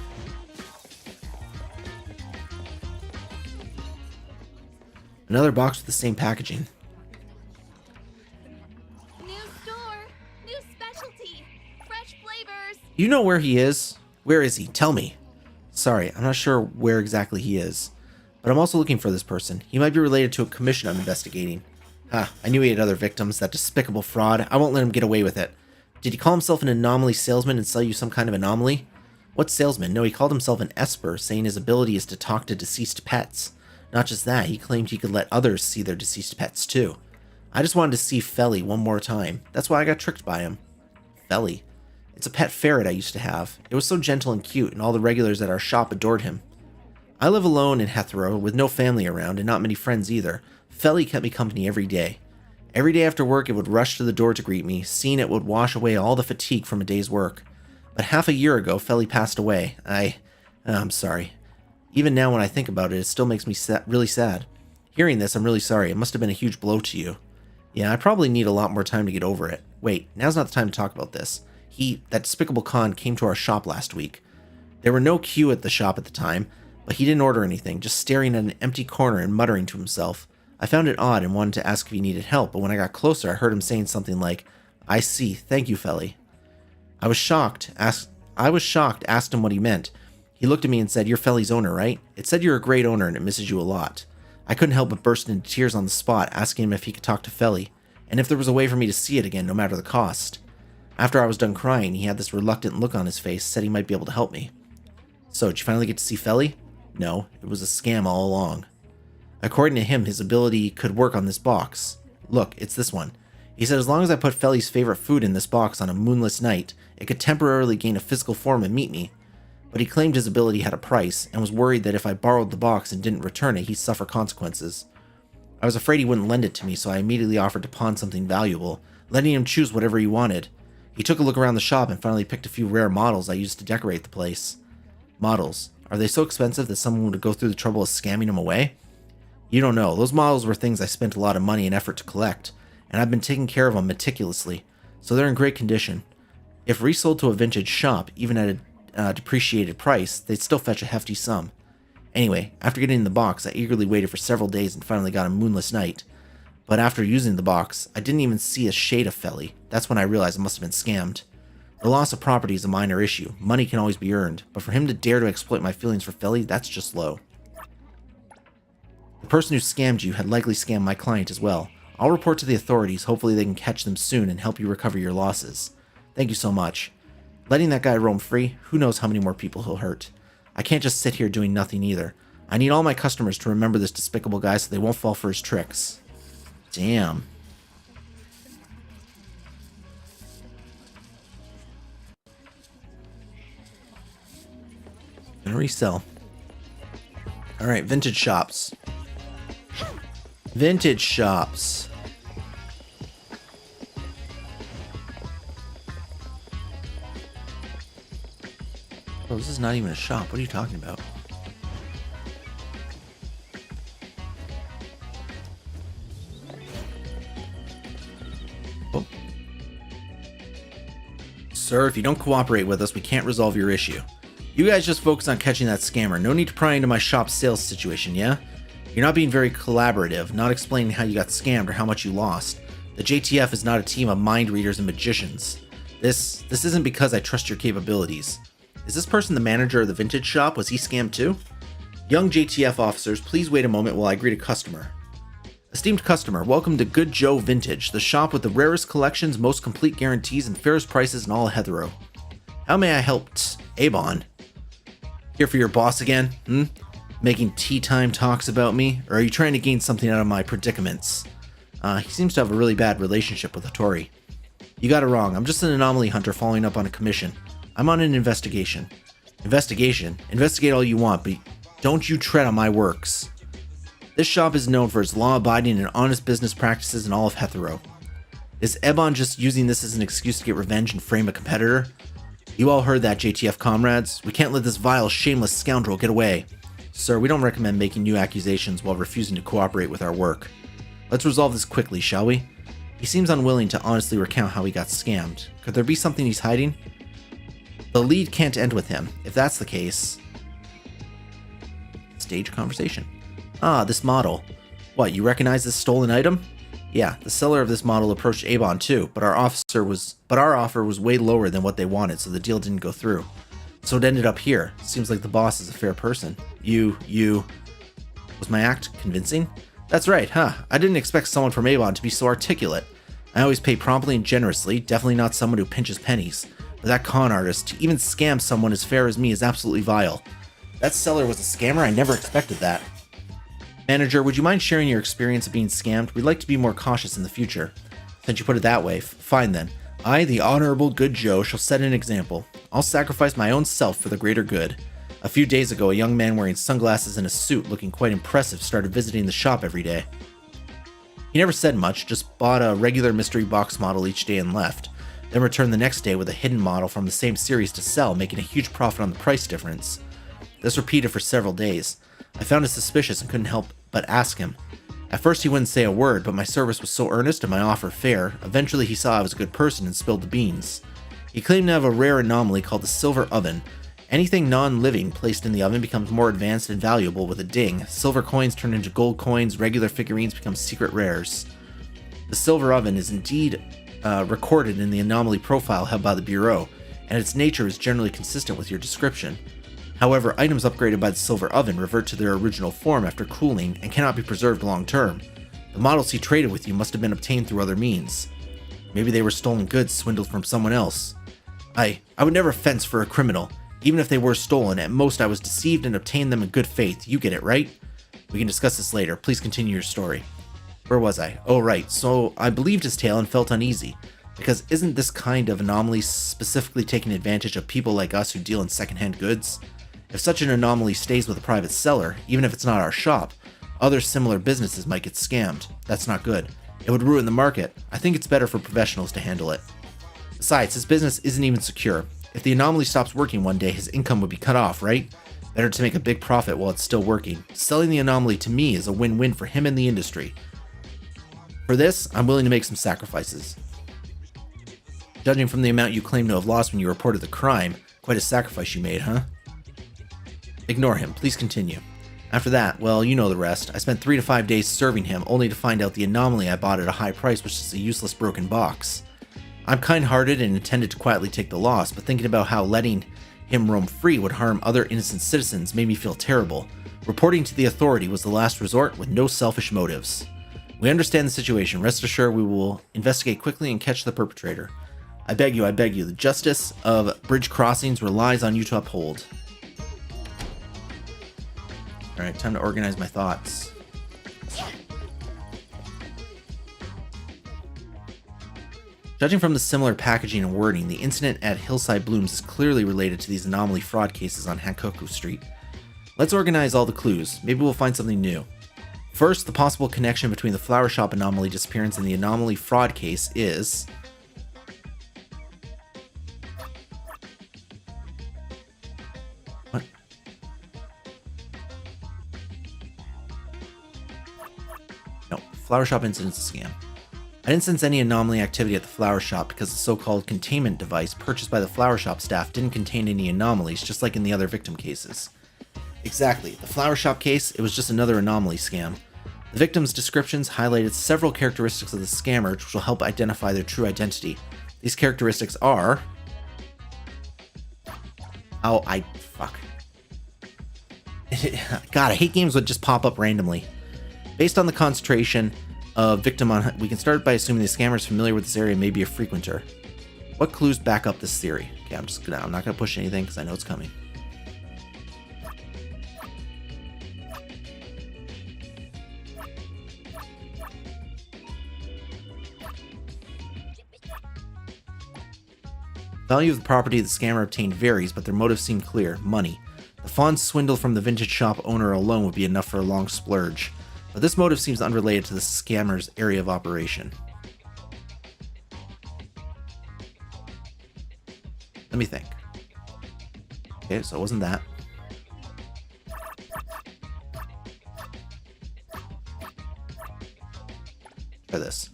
Another box with the same packaging. New store, new specialty, fresh flavors. You know where he is? Where is he? Tell me. Sorry, I'm not sure where exactly he is. But I'm also looking for this person. He might be related to a commission I'm investigating. I knew he had other victims, that despicable fraud. I won't let him get away with it. Did he call himself an anomaly salesman and sell you some kind of anomaly? What salesman? No, he called himself an Esper, saying his ability is to talk to deceased pets. Not just that, he claimed he could let others see their deceased pets too. I just wanted to see Felly one more time. That's why I got tricked by him. Felly. It's a pet ferret I used to have. It was so gentle and cute, and all the regulars at our shop adored him. I live alone in Hetero, with no family around, and not many friends either. Felly kept me company every day. Every day after work, it would rush to the door to greet me. Seeing it would wash away all the fatigue from a day's work. But half a year ago, Felly passed away. I'm sorry. Even now when I think about it, it still makes me really sad. Hearing this, I'm really sorry. It must have been a huge blow to you. Yeah, I probably need a lot more time to get over it. Wait, now's not the time to talk about this. That despicable con, came to our shop last week. There were no queue at the shop at the time, but he didn't order anything, just staring at an empty corner and muttering to himself. I found it odd and wanted to ask if he needed help, but when I got closer, I heard him saying something like, "I see, thank you, Felly." I was shocked, asked him what he meant. He looked at me and said, "You're Felly's owner, right? It said you're a great owner and it misses you a lot." I couldn't help but burst into tears on the spot, asking him if he could talk to Felly, and if there was a way for me to see it again, no matter the cost. After I was done crying, he had this reluctant look on his face, said he might be able to help me. "So, did you finally get to see Felly?" "No, it was a scam all along." According to him, his ability could work on this box. Look, it's this one. He said as long as I put Felly's favorite food in this box on a moonless night, it could temporarily gain a physical form and meet me. But he claimed his ability had a price, and was worried that if I borrowed the box and didn't return it, he'd suffer consequences. I was afraid he wouldn't lend it to me, so I immediately offered to pawn something valuable, letting him choose whatever he wanted. He took a look around the shop and finally picked a few rare models I used to decorate the place. Models. Are they so expensive that someone would go through the trouble of scamming them away? You don't know. Those models were things I spent a lot of money and effort to collect, and I've been taking care of them meticulously, so they're in great condition. If resold to a vintage shop, even at a depreciated price, they'd still fetch a hefty sum. Anyway, after getting the box, I eagerly waited for several days and finally got a moonless night. But after using the box, I didn't even see a shade of Felly. That's when I realized I must have been scammed. The loss of property is a minor issue. Money can always be earned, but for him to dare to exploit my feelings for Felly, that's just low. The person who scammed you had likely scammed my client as well. I'll report to the authorities. Hopefully they can catch them soon and help you recover your losses. Thank you so much. Letting that guy roam free, who knows how many more people he'll hurt. I can't just sit here doing nothing either. I need all my customers to remember this despicable guy so they won't fall for his tricks. Damn. Gonna resell. Alright, vintage shops. Vintage shops. Oh, this is not even a shop. What are you talking about? Oh. Sir, if you don't cooperate with us, we can't resolve your issue. You guys just focus on catching that scammer. No need to pry into my shop sales situation, yeah? You're not being very collaborative, not explaining how you got scammed or how much you lost. The JTF is not a team of mind readers and magicians. This isn't because I trust your capabilities. Is this person the manager of the vintage shop? Was he scammed too? Young JTF officers, please wait a moment while I greet a customer. Esteemed customer, welcome to Good Joe Vintage, the shop with the rarest collections, most complete guarantees, and fairest prices in all of Hetero. How may I help? Avon? Here for your boss again? Making tea time talks about me? Or are you trying to gain something out of my predicaments? He seems to have a really bad relationship with Hattori. You got it wrong. I'm just an anomaly hunter following up on a commission. I'm on an investigation. Investigation? Investigate all you want, but don't you tread on my works. This shop is known for its law-abiding and honest business practices in all of Hetero. Is Ebon just using this as an excuse to get revenge and frame a competitor? You all heard that, JTF comrades. We can't let this vile, shameless scoundrel get away. Sir, we don't recommend making new accusations while refusing to cooperate with our work. Let's resolve this quickly, shall we? He seems unwilling to honestly recount how he got scammed. Could there be something he's hiding? The lead can't end with him. If that's the case... Stage conversation. Ah, this model. What, you recognize this stolen item? Yeah, the seller of this model approached Avon too, but our offer was way lower than what they wanted, so the deal didn't go through. So it ended up here. Seems like the boss is a fair person. Was my act convincing? That's right, huh? I didn't expect someone from Avon to be so articulate. I always pay promptly and generously, definitely not someone who pinches pennies. But that con artist, to even scam someone as fair as me is absolutely vile. That seller was a scammer? I never expected that. Manager, would you mind sharing your experience of being scammed? We'd like to be more cautious in the future. Since you put it that way, fine then. I, the Honorable Good Joe, shall set an example. I'll sacrifice my own self for the greater good. A few days ago, a young man wearing sunglasses and a suit looking quite impressive started visiting the shop every day. He never said much, just bought a regular mystery box model each day and left, then returned the next day with a hidden model from the same series to sell, making a huge profit on the price difference. This repeated for several days. I found it suspicious and couldn't help but ask him. At first he wouldn't say a word, but my service was so earnest and my offer fair, eventually he saw I was a good person and spilled the beans. He claimed to have a rare anomaly called the Silver Oven. Anything non-living placed in the oven becomes more advanced and valuable with a ding. Silver coins turn into gold coins, regular figurines become secret rares. The Silver Oven is indeed recorded in the anomaly profile held by the Bureau, and its nature is generally consistent with your description. However, items upgraded by the Silver Oven revert to their original form after cooling and cannot be preserved long term. The models he traded with you must have been obtained through other means. Maybe they were stolen goods swindled from someone else. I would never fence for a criminal. Even if they were stolen, at most I was deceived and obtained them in good faith. You get it, right? We can discuss this later. Please continue your story. Where was I? Oh, right. So I believed his tale and felt uneasy. Because isn't this kind of anomaly specifically taking advantage of people like us who deal in secondhand goods? If such an anomaly stays with a private seller, even if it's not our shop, other similar businesses might get scammed. That's not good. It would ruin the market. I think it's better for professionals to handle it. Besides, his business isn't even secure. If the anomaly stops working one day, his income would be cut off, right? Better to make a big profit while it's still working. Selling the anomaly to me is a win-win for him and the industry. For this, I'm willing to make some sacrifices. Judging from the amount you claim to have lost when you reported the crime, quite a sacrifice you made, huh? Ignore him. Please continue. After that, well, you know the rest. I spent 3 to 5 days serving him, only to find out the anomaly I bought at a high price was just a useless broken box. I'm kind-hearted and intended to quietly take the loss, but thinking about how letting him roam free would harm other innocent citizens made me feel terrible. Reporting to the authority was the last resort with no selfish motives. We understand the situation. Rest assured we will investigate quickly and catch the perpetrator. I beg you, the justice of bridge crossings relies on you to uphold. Alright, time to organize my thoughts. Judging from the similar packaging and wording, the incident at Hillside Blooms is clearly related to these anomaly fraud cases on Hankoku Street. Let's organize all the clues. Maybe we'll find something new. First, the possible connection between the flower shop anomaly disappearance and the anomaly fraud case is... What? No, flower shop incident's a scam. I didn't sense any anomaly activity at the flower shop because the so-called containment device purchased by the flower shop staff didn't contain any anomalies, just like in the other victim cases. Exactly. The flower shop case, it was just another anomaly scam. The victims' descriptions highlighted several characteristics of the scammer which will help identify their true identity. These characteristics are... Fuck. God, I hate games that just pop up randomly. Based on the concentration of victim on... We can start by assuming the scammer is familiar with this area and may be a frequenter. What clues back up this theory? Okay, I'm not gonna push anything because I know it's coming. The value of the property the scammer obtained varies, but their motives seem clear: money. The fond swindle from the vintage shop owner alone would be enough for a long splurge, but this motive seems unrelated to the scammer's area of operation. Let me think. Okay, so it wasn't that. Try this.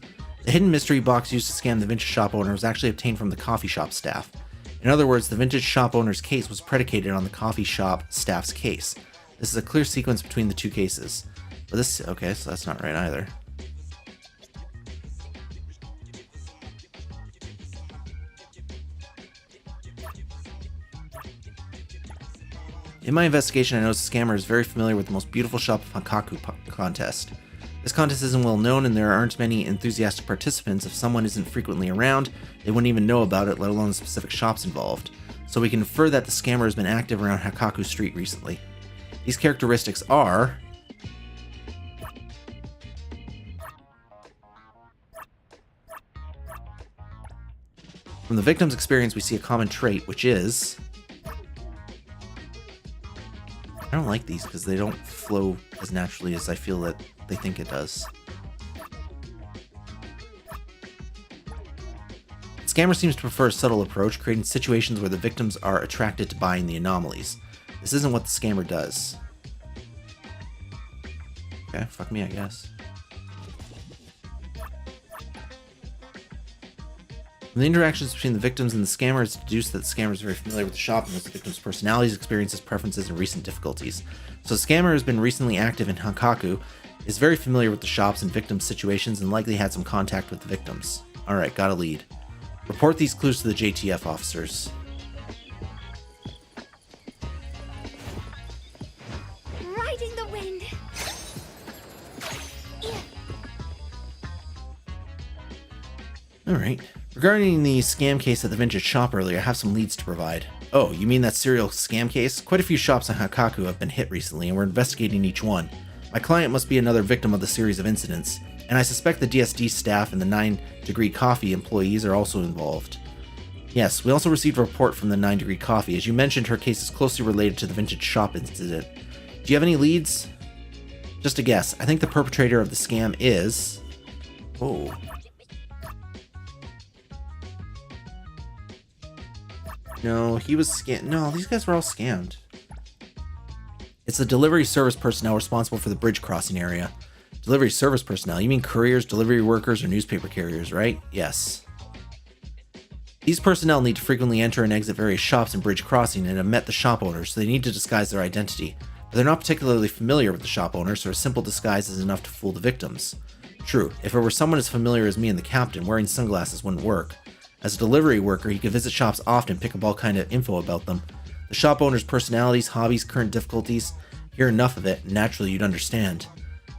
The hidden mystery box used to scam the vintage shop owner was actually obtained from the coffee shop staff. In other words, the vintage shop owner's case was predicated on the coffee shop staff's case. This is a clear sequence between the two cases. But this, okay, so that's not right either. In my investigation, I noticed the scammer is very familiar with the most beautiful shop of Hankaku contest. This contest isn't well known and there aren't many enthusiastic participants. If someone isn't frequently around, they wouldn't even know about it, let alone the specific shops involved. So we can infer that the scammer has been active around Hakaku Street recently. These characteristics are... From the victim's experience, we see a common trait, which is... I don't like these because they don't flow as naturally as I feel that they think it does. The scammer seems to prefer a subtle approach, creating situations where the victims are attracted to buying the anomalies. This isn't what the scammer does. Okay, fuck me, I guess. From the interactions between the victims and the scammer, it's deduced that the scammer is very familiar with the shop and knows the victim's personalities, experiences, preferences, and recent difficulties. So the scammer has been recently active in Hakaku, is very familiar with the shops and victims' situations, and likely had some contact with the victims. Alright, got a lead. Report these clues to the JTF officers. Riding the wind. Alright. Regarding the scam case at the vintage shop earlier, I have some leads to provide. Oh, you mean that serial scam case? Quite a few shops in Hakaku have been hit recently, and we're investigating each one. My client must be another victim of the series of incidents, and I suspect the DSD staff and the 9 Degree Coffee employees are also involved. Yes, we also received a report from the 9 Degree Coffee. As you mentioned, her case is closely related to the vintage shop incident. Do you have any leads? Just a guess. I think the perpetrator of the scam is... Oh... No, he was scammed. No, these guys were all scammed. It's the delivery service personnel responsible for the bridge crossing area. Delivery service personnel? You mean couriers, delivery workers, or newspaper carriers, right? Yes. These personnel need to frequently enter and exit various shops and bridge crossing and have met the shop owners, so they need to disguise their identity. But they're not particularly familiar with the shop owners, so a simple disguise is enough to fool the victims. True, if it were someone as familiar as me and the captain, wearing sunglasses wouldn't work. As a delivery worker, he could visit shops often and pick up all kind of info about them. The shop owner's personalities, hobbies, current difficulties. Hear enough of it, and naturally you'd understand.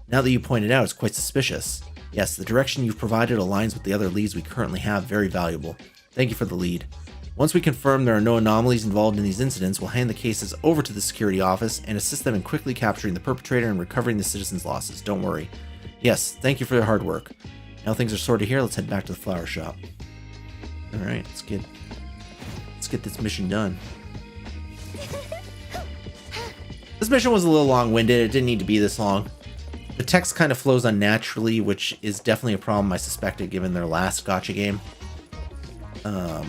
Now that you point it out, it's quite suspicious. Yes, the direction you've provided aligns with the other leads we currently have, very valuable. Thank you for the lead. Once we confirm there are no anomalies involved in these incidents, we'll hand the cases over to the security office and assist them in quickly capturing the perpetrator and recovering the citizens' losses. Don't worry. Yes, thank you for your hard work. Now things are sorted here, let's head back to the flower shop. Alright, let's get this mission done. This mission was a little long-winded. It didn't need to be this long. The text kind of flows unnaturally, which is definitely a problem I suspected given their last Gacha game. Those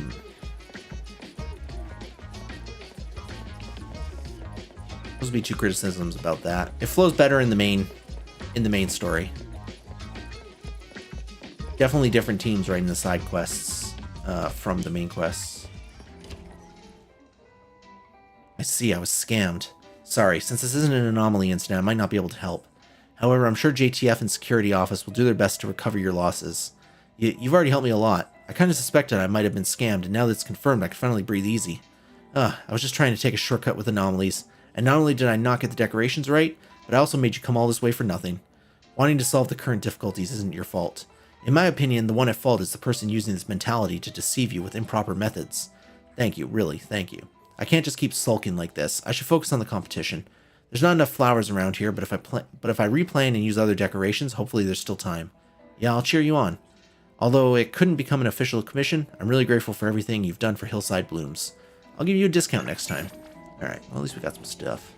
would be 2 criticisms about that. It flows better in the main story. Definitely different teams writing the side quests. From the main quests. I see, I was scammed. Sorry, since this isn't an anomaly incident, I might not be able to help. However, I'm sure JTF and security office will do their best to recover your losses. You've already helped me a lot. I kind of suspected I might have been scammed, and now that it's confirmed, I can finally breathe easy. I was just trying to take a shortcut with anomalies, and not only did I not get the decorations right, but I also made you come all this way for nothing. Wanting to solve the current difficulties isn't your fault. In my opinion, the one at fault is the person using this mentality to deceive you with improper methods. Thank you, really, thank you. I can't just keep sulking like this. I should focus on the competition. There's not enough flowers around here, but if I replan and use other decorations, hopefully there's still time. Yeah, I'll cheer you on. Although it couldn't become an official commission, I'm really grateful for everything you've done for Hillside Blooms. I'll give you a discount next time. Alright, well at least we got some stuff.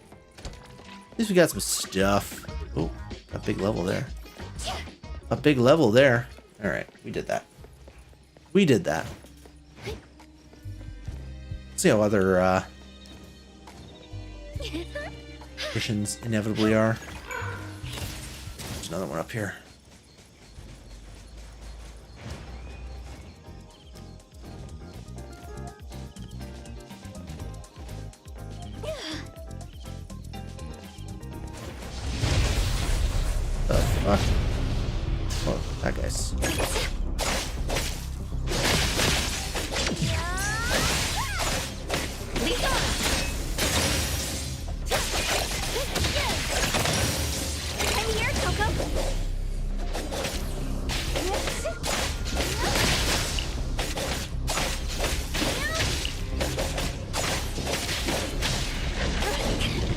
Oh, a big level there. A big level there. Alright, we did that. Let's see how other missions inevitably are. There's another one up here. The fuck? Oh, that guy's.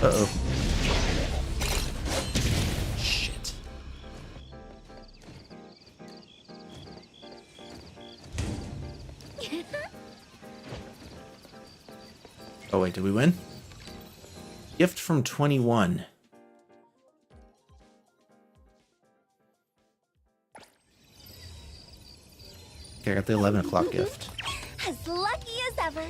Uh-oh. Shit. Oh wait, did we win? Gift from 21. Okay, I got the 11 o'clock gift. As lucky as ever.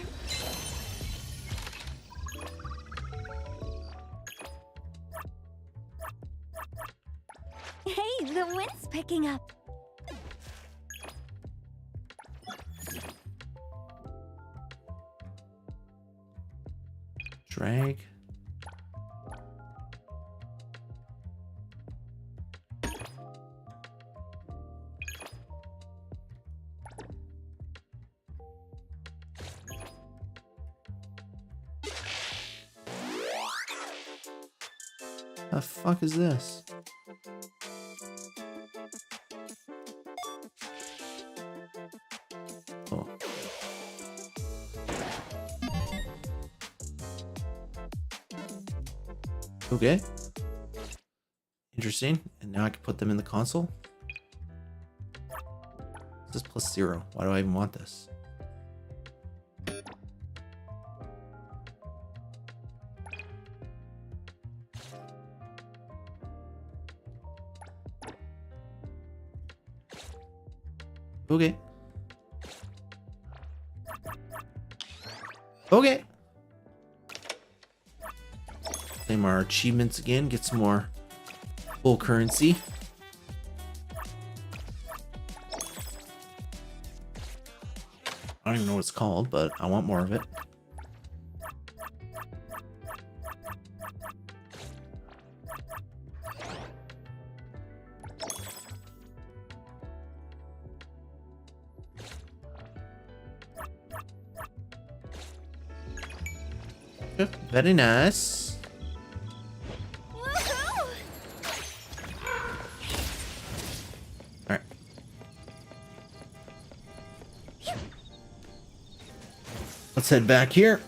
Hey, the wind's picking up. Drag. The fuck is this? Oh. Okay. Interesting. And now I can put them in the console. This is +0. Why do I even want this? Okay. Okay. Claim our achievements again. Get some more full currency. I don't even know what it's called, but I want more of it. Very nice. Alright. Let's head back here.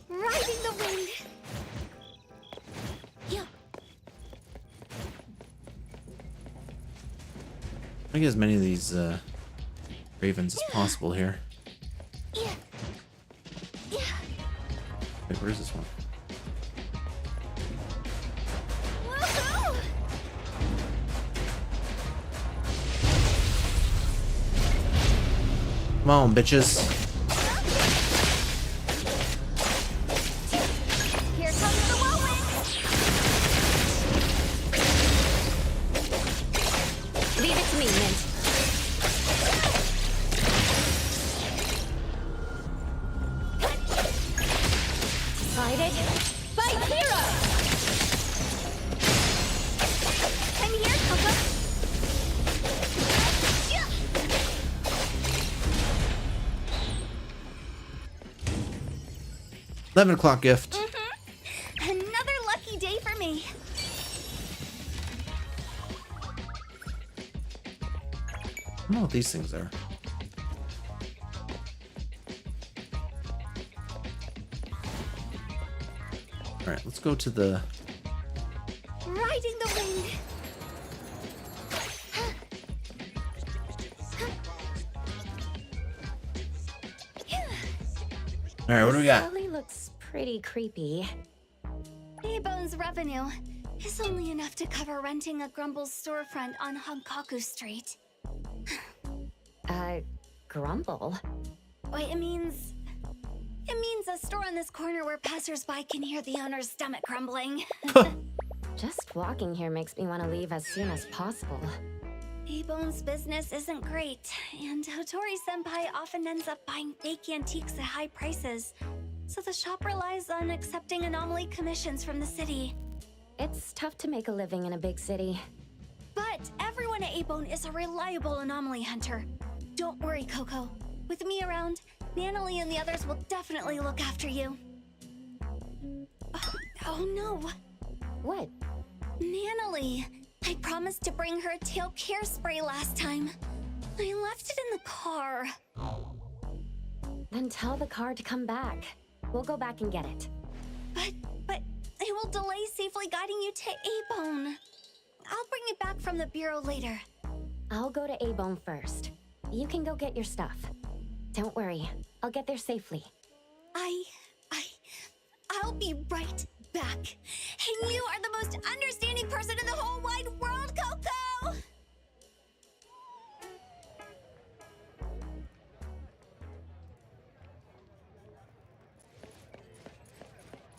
Riding the wind. I get as many of these ravens as possible here. Wait, where's this one? Come on, bitches. Here comes the whirlwind. Leave it to me, Mint. Decided. Fight hero. I'm here, Coco. 11 o'clock gift. Another lucky day for me. I don't know what these things are. Alright, let's go to the... Riding the wind. Alright, what do we got? Sully looks pretty creepy. A-Bone's revenue is only enough to cover renting a Grumble's storefront on Hankaku Street. Grumble? Wait, it means a store on this corner where passersby can hear the owner's stomach grumbling. Just walking here makes me want to leave as soon as possible. A-Bone's business isn't great, and Hotori-senpai often ends up buying fake antiques at high prices, so the shop relies on accepting anomaly commissions from the city. It's tough to make a living in a big city. But everyone at A-Bone is a reliable anomaly hunter. Don't worry, Coco. With me around, Nanalie and the others will definitely look after you. Oh no. What? Nanalie. I promised to bring her a tail care spray last time. I left it in the car. Then tell the car to come back. We'll go back and get it. But it will delay safely guiding you to A-Bone. I'll bring it back from the bureau later. I'll go to A-Bone first. You can go get your stuff. Don't worry, I'll get there safely. I'll be right back. And you are the most understanding person in the whole wide world, Coco!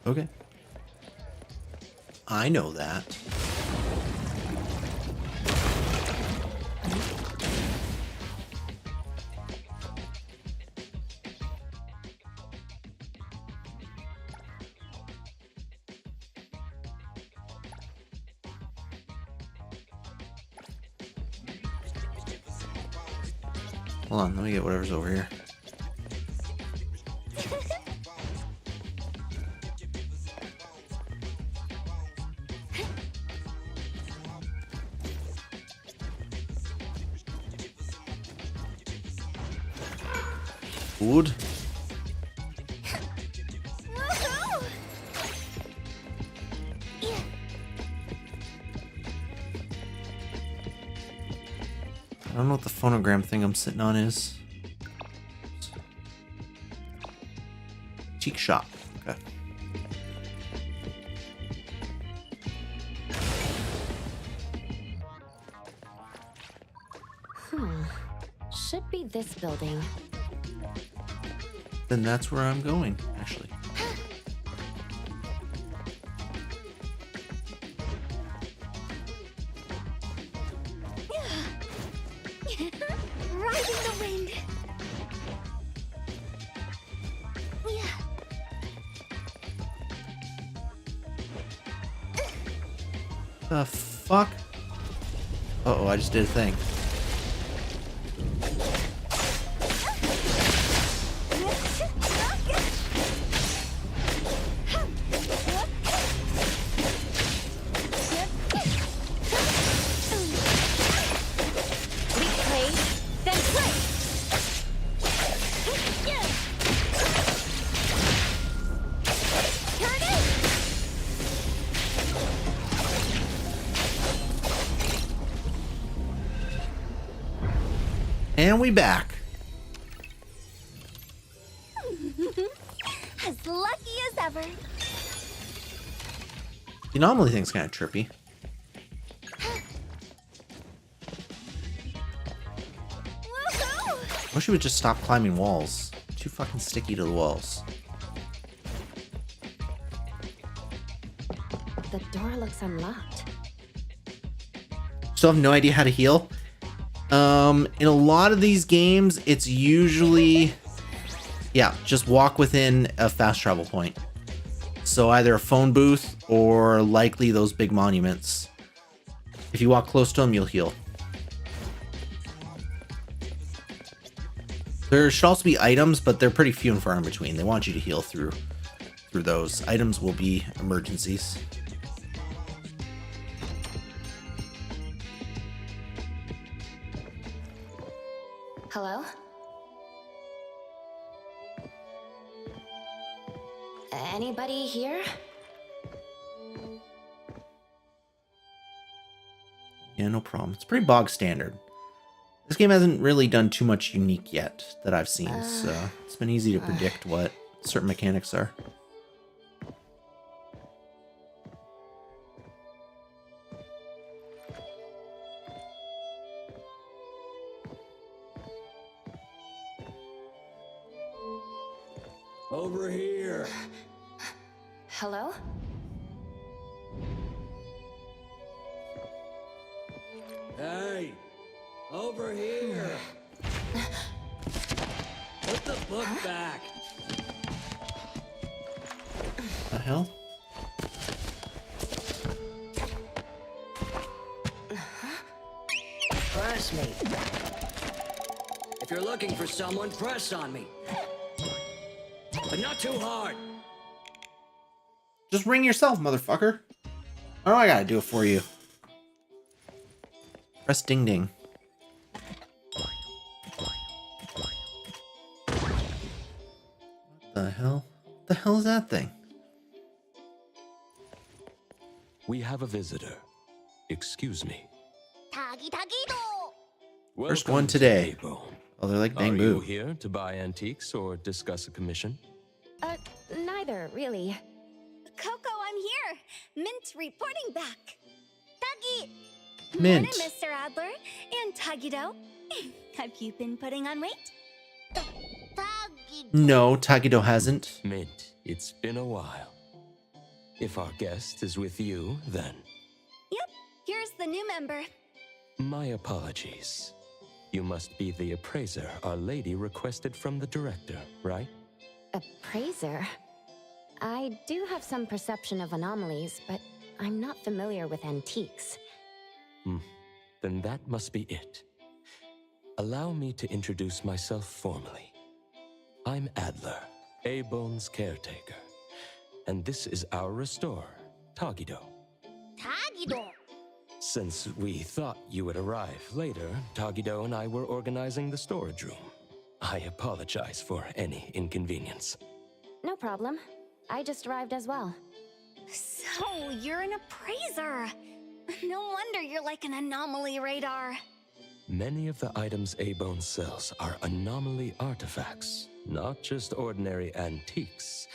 Okay. I know that. Hold on, let me get whatever's over here. Wood. I don't know what the phonogram thing I'm sitting on is. Cheek shop. Okay. Should be this building. Then that's where I'm going, actually. Riding the wind. The fuck? Uh-oh, I just did a thing. And we back. As lucky as ever. The anomaly thing's kind of trippy. I wish we would just stop climbing walls. Too fucking sticky to the walls. The door looks unlocked. Still have no idea how to heal. In a lot of these games, it's usually, yeah, just walk within a fast travel point. So either a phone booth or likely those big monuments. If you walk close to them, you'll heal. There should also be items, but they're pretty few and far in between. They want you to heal through those. Items will be emergencies. Hello? Anybody here? Yeah, no problem. It's pretty bog standard. This game hasn't really done too much unique yet that I've seen, so it's been easy to predict what certain mechanics are. Over here. Hello? Hey, over here. Put the book back. The hell? Press me. If you're looking for someone, press on me. But not too hard. Just ring yourself, motherfucker. Oh, I gotta do it for you. Press ding ding. hell is that thing? We have a visitor. Excuse me. Tagi Tagido! First Welcome one to today. Abo. Oh, they're like Are you bamboo. here to buy antiques or discuss a commission? Neither, really. Coco, I'm here. Mint reporting back. Tagi! Mint. Morning, Mr. Adler. And Tagido. Have you been putting on weight? No, Tagido hasn't. Mint, it's been a while. If our guest is with you, then Yep, here's the new member. my apologies. You must be the appraiser our lady requested from the director, right? Appraiser? I do have some perception of anomalies, but I'm not familiar with antiques. Then that must be it. Allow me to introduce myself formally. I'm Adler, A-Bone's caretaker. And this is our restorer, Tagido. Tagido! Since we thought you would arrive later, Tagido and I were organizing the storage room. I apologize for any inconvenience. No problem. I just arrived as well. So, you're an appraiser. No wonder you're like an anomaly radar. Many of the items A-Bone sells are anomaly artifacts, not just ordinary antiques.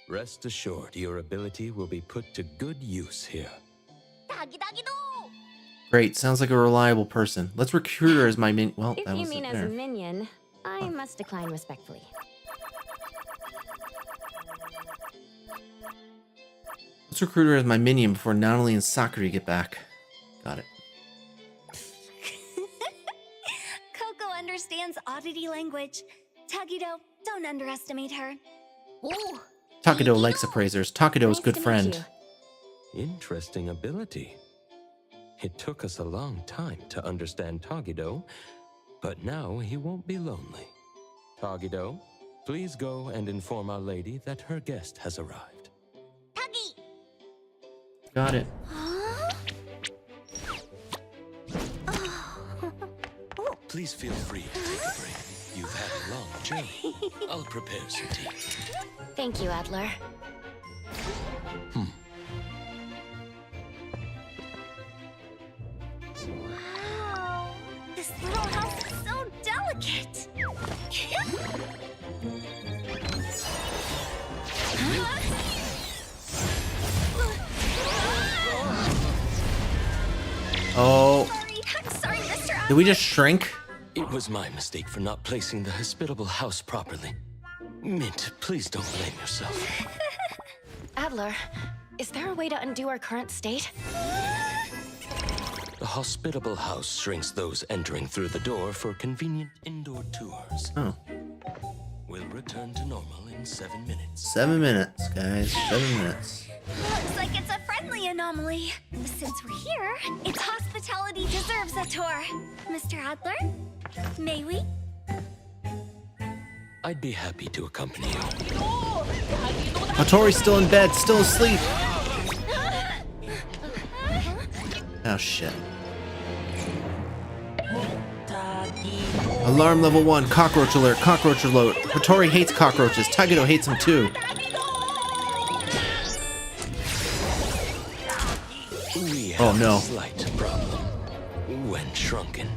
Rest assured, your ability will be put to good use here. Tagi Tagido! Great, sounds like a reliable person. Let's recruit her as my minion. Well, If that you was mean it as there. a minion, I must decline respectfully. Let's recruit her as my minion before Nanali and Sakura get back. Got it. Coco understands oddity language. Tagido, don't underestimate her. Oh, Takido likes appraisers. Takido is Nice good to meet friend. you. Interesting ability. It took us a long time to understand Tagido, but now he won't be lonely. Tagido, please go and inform our lady that her guest has arrived. Tagi! Got it. Please feel free to take a break. You've had a long journey. I'll prepare some tea. Thank you, Adler. Wow, this little house is so delicate. Oh, I'm sorry, Mr. Adler. did we just shrink? It was my mistake for not placing the hospitable house properly. Mint, please don't blame yourself. Adler, is there a way to undo our current state? The hospitable house shrinks those entering through the door for convenient indoor tours. Oh. We'll return to normal in 7 minutes. 7 minutes, guys. 7 minutes. Looks like it's a friendly anomaly. Since we're here, its hospitality deserves a tour. Mr. Adler, may we? I'd be happy to accompany you. Hattori's still in bed, still asleep. Oh, shit. Alarm level 1, cockroach alert, cockroach alert. Hattori hates cockroaches, Tagido hates them too. We Oh, have no. a slight problem. When shrunken,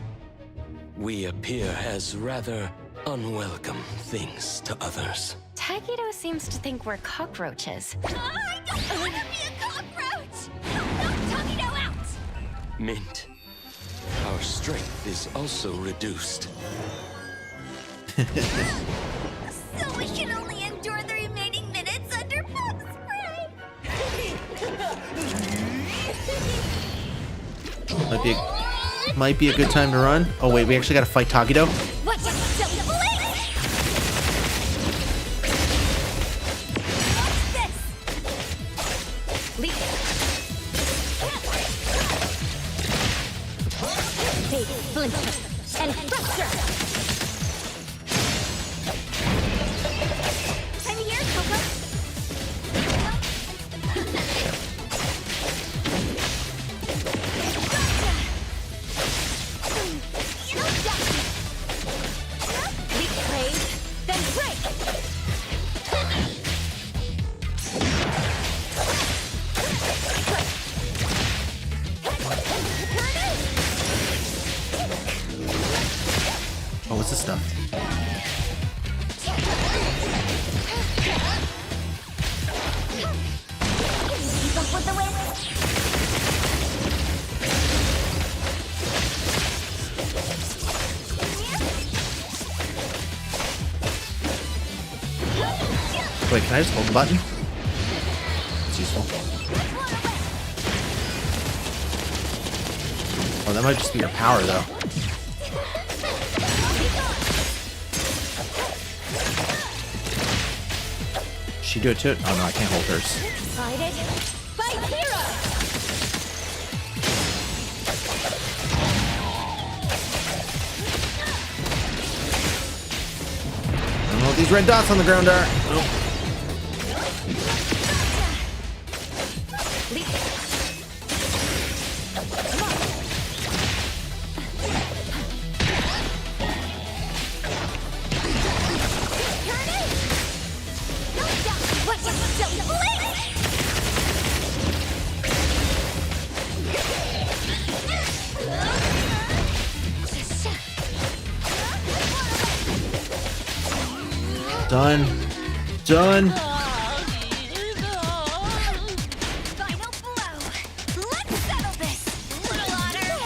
we appear as rather unwelcome things to others. Tagido seems to think we're cockroaches. I don't want to be a cockroach! Knock Tagido out! Mint, our strength is also reduced. So we can only endure the remaining minutes under bug spray! Might be a good time to run. Oh wait, we actually gotta fight Tagido. What's up, silly blade? What's this? Leap. Take flinch and fracture. I'm here, Coco. Leap, raise, then break. stuff. Keep up with the wind. Wait, can I just hold the button? It's useful. Oh, that might just be your power, though. She do it to it? Oh no, I can't hold hers. Fight it. Fight hero. I don't know what these red dots on the ground are. Nope. Done. Done. Final blow. Let's settle this, little otter.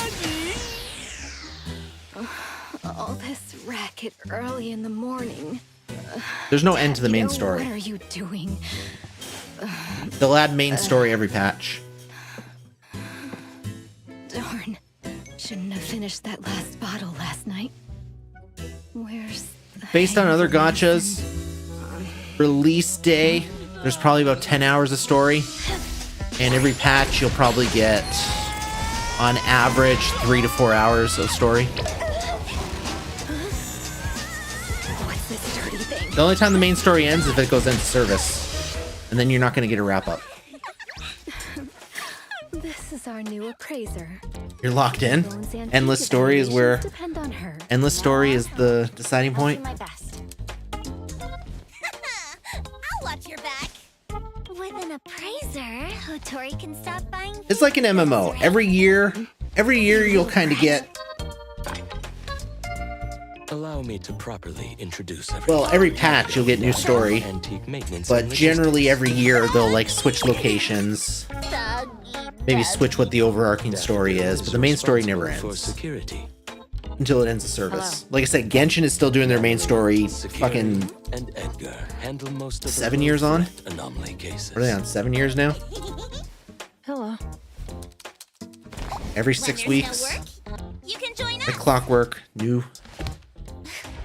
All this racket early in the morning. There's no end to the main What story. are you doing? They'll add main story every patch. Darn. Shouldn't have finished that last bottle last night. Where's the Based on other gachas, release day, there's probably about 10 hours of story. And every patch, you'll probably get, on average, 3 to 4 hours of story. What's this dirty thing? The only time the main story ends is if it goes into service. And then you're not going to get a wrap up. This is our new appraiser. You're locked in. Endless story is where... Depend on her. Endless story is the deciding point. My best. I'll watch your back. With an appraiser, Hotori can stop buying. It's like an MMO. Every year you'll kind of get... Allow me to properly introduce everyone. Well, every patch you'll get new story. Antique maintenance But and generally every year they'll like switch locations. Maybe switch what the overarching story is, but the main story never for ends. security. Until it ends the service. Like I said, Genshin is still doing their main story fucking And Edgar handle most of the 7 years on? anomaly cases. What are they on, 7 years now? Hello. Every 6 weeks. You can join us. Like clockwork, new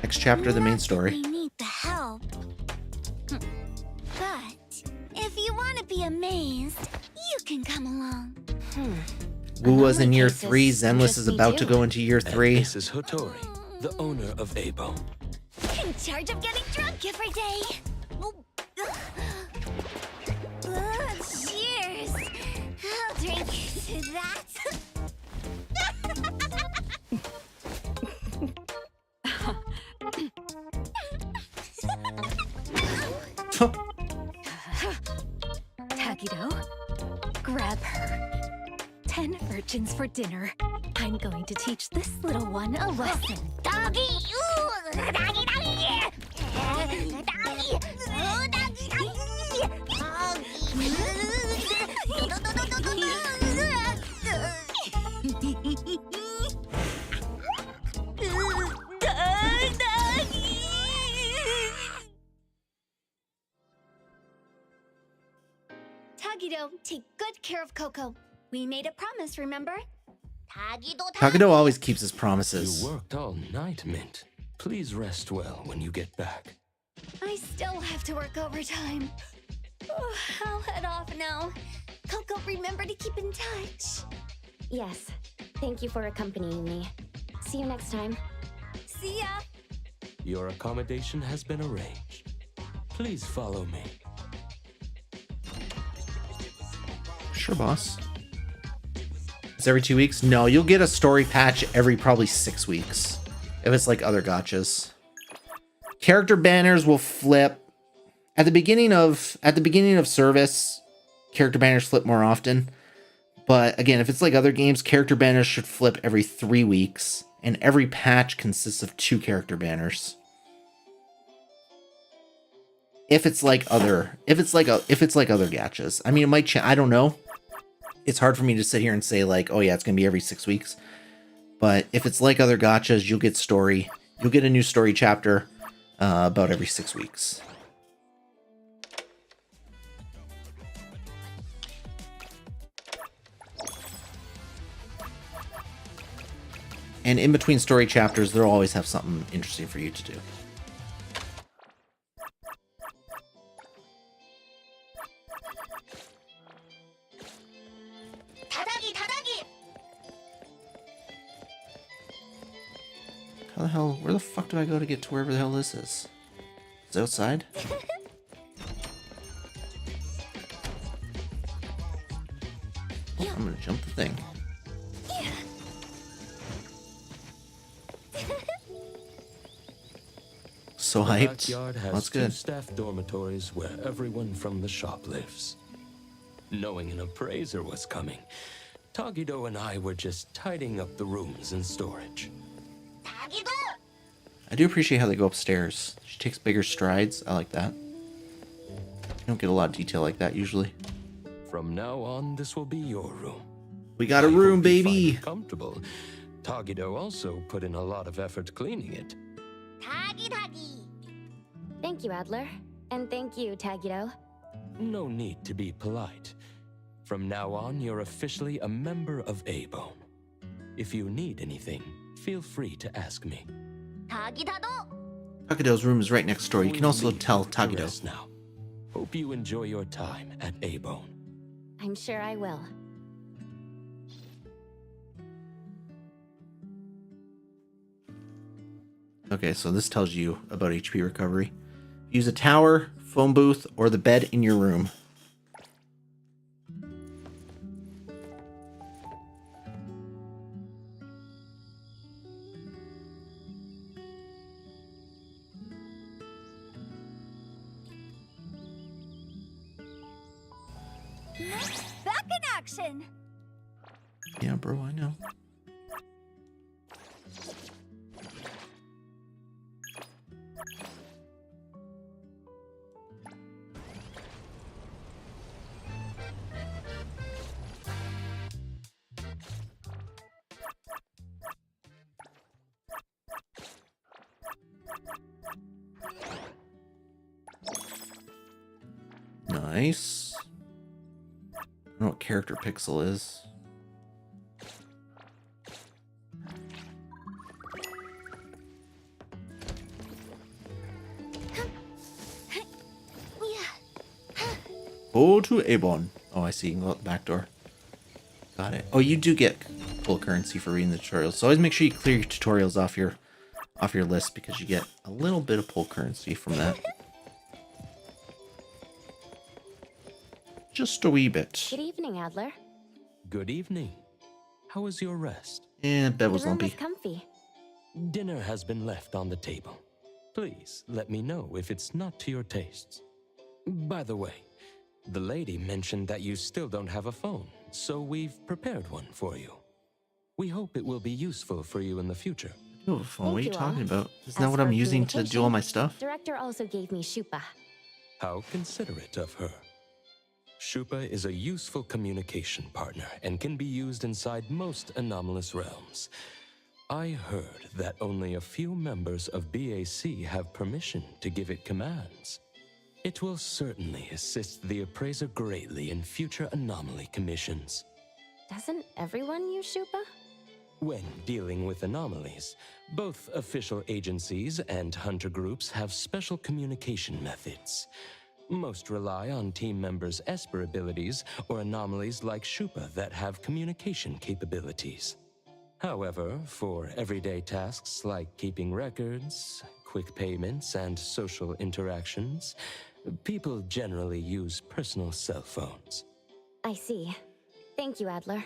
next chapter of the main story. We need the help. But if you want to be amazed, you can come along. Wu was in year 3, Zenless is about to go into year 3. This is Hotori, the owner of A-Bone. In charge of getting drunk every day. Cheers. I'll drink to that. Tagido, grab her. 10 urchins for dinner. I'm going to teach this little one a lesson. Doggy! Ooh! Doggy, doggy! Doggy! Oh, doggy, Tagido, take good care of Coco. We made a promise, remember? Takedo always keeps his promises. You worked all night, Mint. Please rest well when you get back. I still have to work overtime. Oh, I'll head off now. Coco, remember to keep in touch. Yes. Thank you for accompanying me. See you next time. See ya. Your accommodation has been arranged. Please follow me. Sure, boss. It's every 2 weeks? No, you'll get a story patch every probably 6 weeks. If it's like other gachas. Character banners will flip. At the beginning of service, character banners flip more often. But again, if it's like other games, character banners should flip every 3 weeks. and every patch consists of 2 character banners. If it's like other gachas. I mean, it might I don't know. It's hard for me to sit here and say like, oh yeah, it's gonna be every 6 weeks. But if it's like other gachas, you'll get a new story chapter about every 6 weeks. And in between story chapters, they'll always have something interesting for you to do. How the hell? Where the fuck do I go to get to wherever the hell this is? Is it outside? Oh, I'm gonna jump the thing. So the hyped. backyard has That's 2 good. staff dormitories where everyone from the shop lives. Knowing an appraiser was coming, Tagido and I were just tidying up the rooms in storage. I do appreciate how they go upstairs. She takes bigger strides. I like that. You don't get a lot of detail like that usually. From now on, this will be your room. We got a room, hope you find baby. it comfortable. Tagido also put in a lot of effort cleaning it. Thank you, Adler. And thank you, Tagido. No need to be polite. From now on, you're officially a member of A-Bone. If you need anything, feel free to ask me. Tagido's room is right next door. You can also tell Tagido. Rest now. Hope you enjoy your time at A-Bone. I'm sure I will. Okay, so this tells you about HP recovery. Use a tower, phone booth, or the bed in your room. Back in action! Yeah, bro, I know. Nice. I don't know what character pixel is. Go to A-Bone. Oh, I see. You can go out the back door. Got it. Oh, you do get full currency for reading the tutorials. So always make sure you clear your tutorials off your list because you get a little bit of pull currency from that. Just a wee bit. Good evening, Adler. Good evening. How was your rest? Yeah, bed was The room lumpy. was comfy. Dinner has been left on the table. Please let me know if it's not to your tastes. By the way, the lady mentioned that you still don't have a phone, so we've prepared one for you. We hope it will be useful for you in the future. I do have a phone. What are you Thank you all. talking about? Isn't As that what for I'm using to do all my communication, stuff? Director also gave me Shupa. How considerate of her. Shupa is a useful communication partner and can be used inside most anomalous realms. I heard that only a few members of BAC have permission to give it commands. It will certainly assist the appraiser greatly in future anomaly commissions. Doesn't everyone use Shupa? When dealing with anomalies, both official agencies and hunter groups have special communication methods. Most rely on team members' Esper abilities or anomalies like Shupa that have communication capabilities. However, for everyday tasks like keeping records, quick payments, and social interactions, people generally use personal cell phones. I see. Thank you, Adler.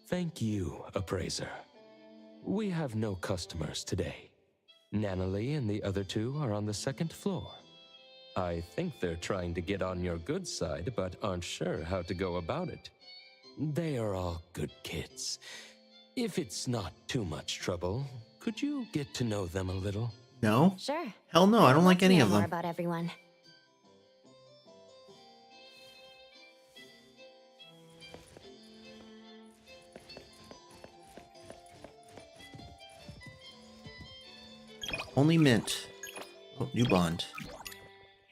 Thank you, Appraiser. We have no customers today. Nanalie and the other 2 are on the 2nd floor. I think they're trying to get on your good side, but aren't sure how to go about it. They are all good kids. If it's not too much trouble, could you get to know them a little? No? Sure. Hell no, I don't like any of More them. about everyone. Only Mint. Oh, new bond.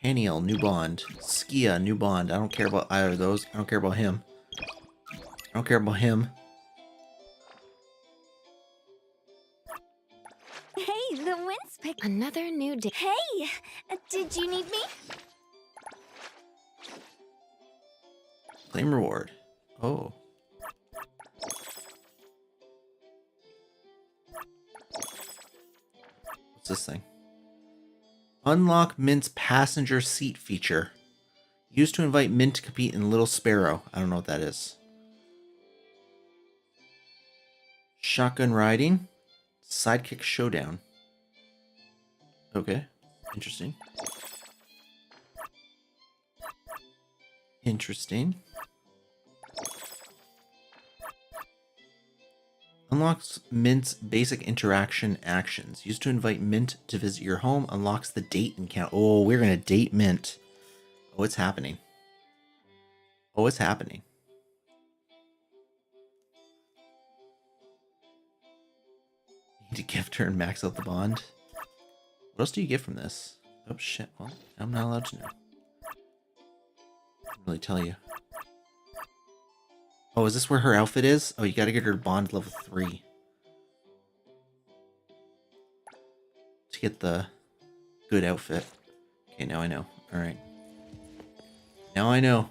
Haniel, new bond. Skia, new bond. I don't care about either of those. I don't care about him. I don't care about him. Hey, the wind's pick. Another new day. Hey, did you need me? Claim reward. Oh. What's this thing? Unlock Mint's passenger seat feature. Used to invite Mint to compete in Little Sparrow. I don't know what that is. Shotgun riding. Sidekick showdown. Okay. Interesting. Interesting. Unlocks Mint's basic interaction actions. Used to invite Mint to visit your home. Unlocks the date encounter. Oh, we're going to date Mint. Oh, it's happening. Oh, it's happening. Need to gift her and max out the bond. What else do you get from this? Oh, shit. Well, I'm not allowed to know. Can't really tell you. Oh, is this where her outfit is? Oh, you gotta get her bond level 3. To get the good outfit. Okay, now I know. Alright. Now I know.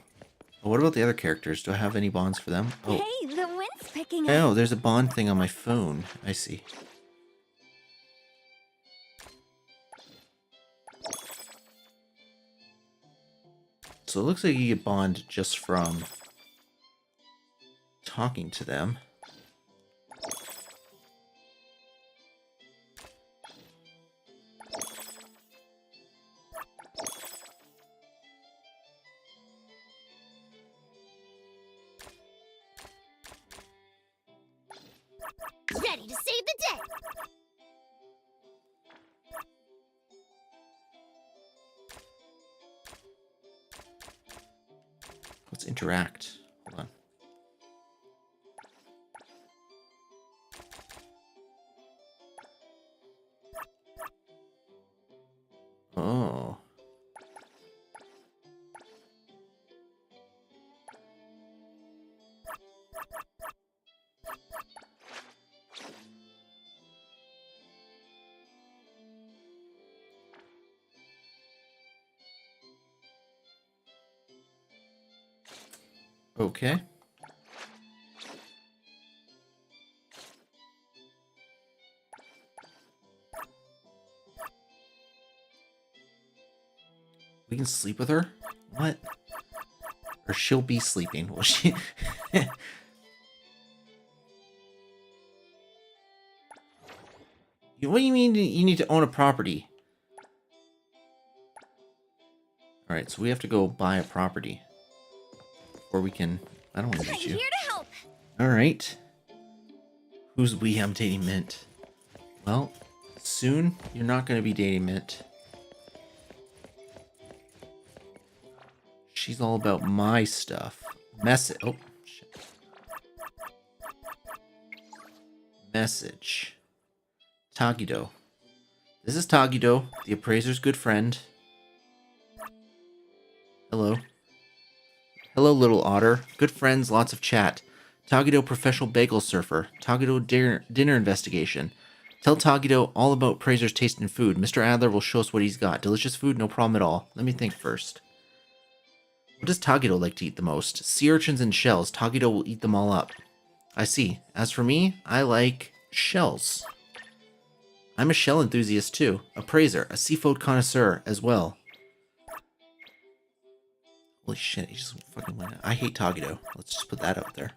Oh, what about the other characters? Do I have any bonds for them? Oh. Hey, the wind's picking up. Oh, there's a bond thing on my phone. I see. So it looks like you get bond just from talking to them. Ready to save the day! Let's interact. Hold on. Oh. Okay. We can sleep with her? What? Or she'll be sleeping. Will she? What do you mean you need to own a property? Alright, so we have to go buy a property. Or we can... I don't want to use you. Here to help. Alright. Who's we? I'm dating Mint. Well, soon you're not going to be dating Mint. She's all about my stuff. Message. Oh, shit. Message. Tagido. This is Tagido, the appraiser's good friend. Hello. Hello, little otter. Good friends, lots of chat. Tagido, professional bagel surfer. Tagido, dinner investigation. Tell Tagido all about appraiser's taste in food. Mr. Adler will show us what he's got. Delicious food, no problem at all. Let me think first. What does Tagido like to eat the most? Sea urchins and shells. Tagido will eat them all up. I see. As for me, I like shells. I'm a shell enthusiast too. Appraiser, a seafood connoisseur as well. Holy shit, he just fucking went out. I hate Tagido. Let's just put that out there.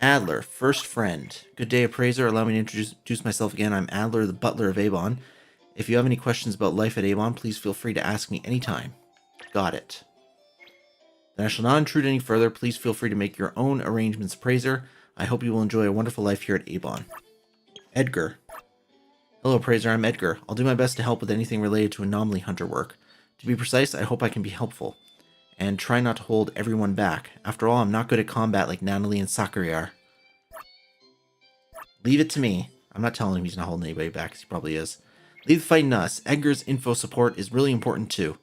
Adler, first friend. Good day, appraiser. Allow me to introduce myself again. I'm Adler, the butler of Avon. If you have any questions about life at Avon, please feel free to ask me anytime. Got it. Then I shall not intrude any further. Please feel free to make your own arrangements, appraiser. I hope you will enjoy a wonderful life here at Avon. Edgar. Hello, Appraiser. I'm Edgar. I'll do my best to help with anything related to anomaly hunter work. To be precise, I hope I can be helpful. And try not to hold everyone back. After all, I'm not good at combat like Natalie and Sakura are. Leave it to me. I'm not telling him he's not holding anybody back, because he probably is. Leave the fighting to us. Edgar's info support is really important too.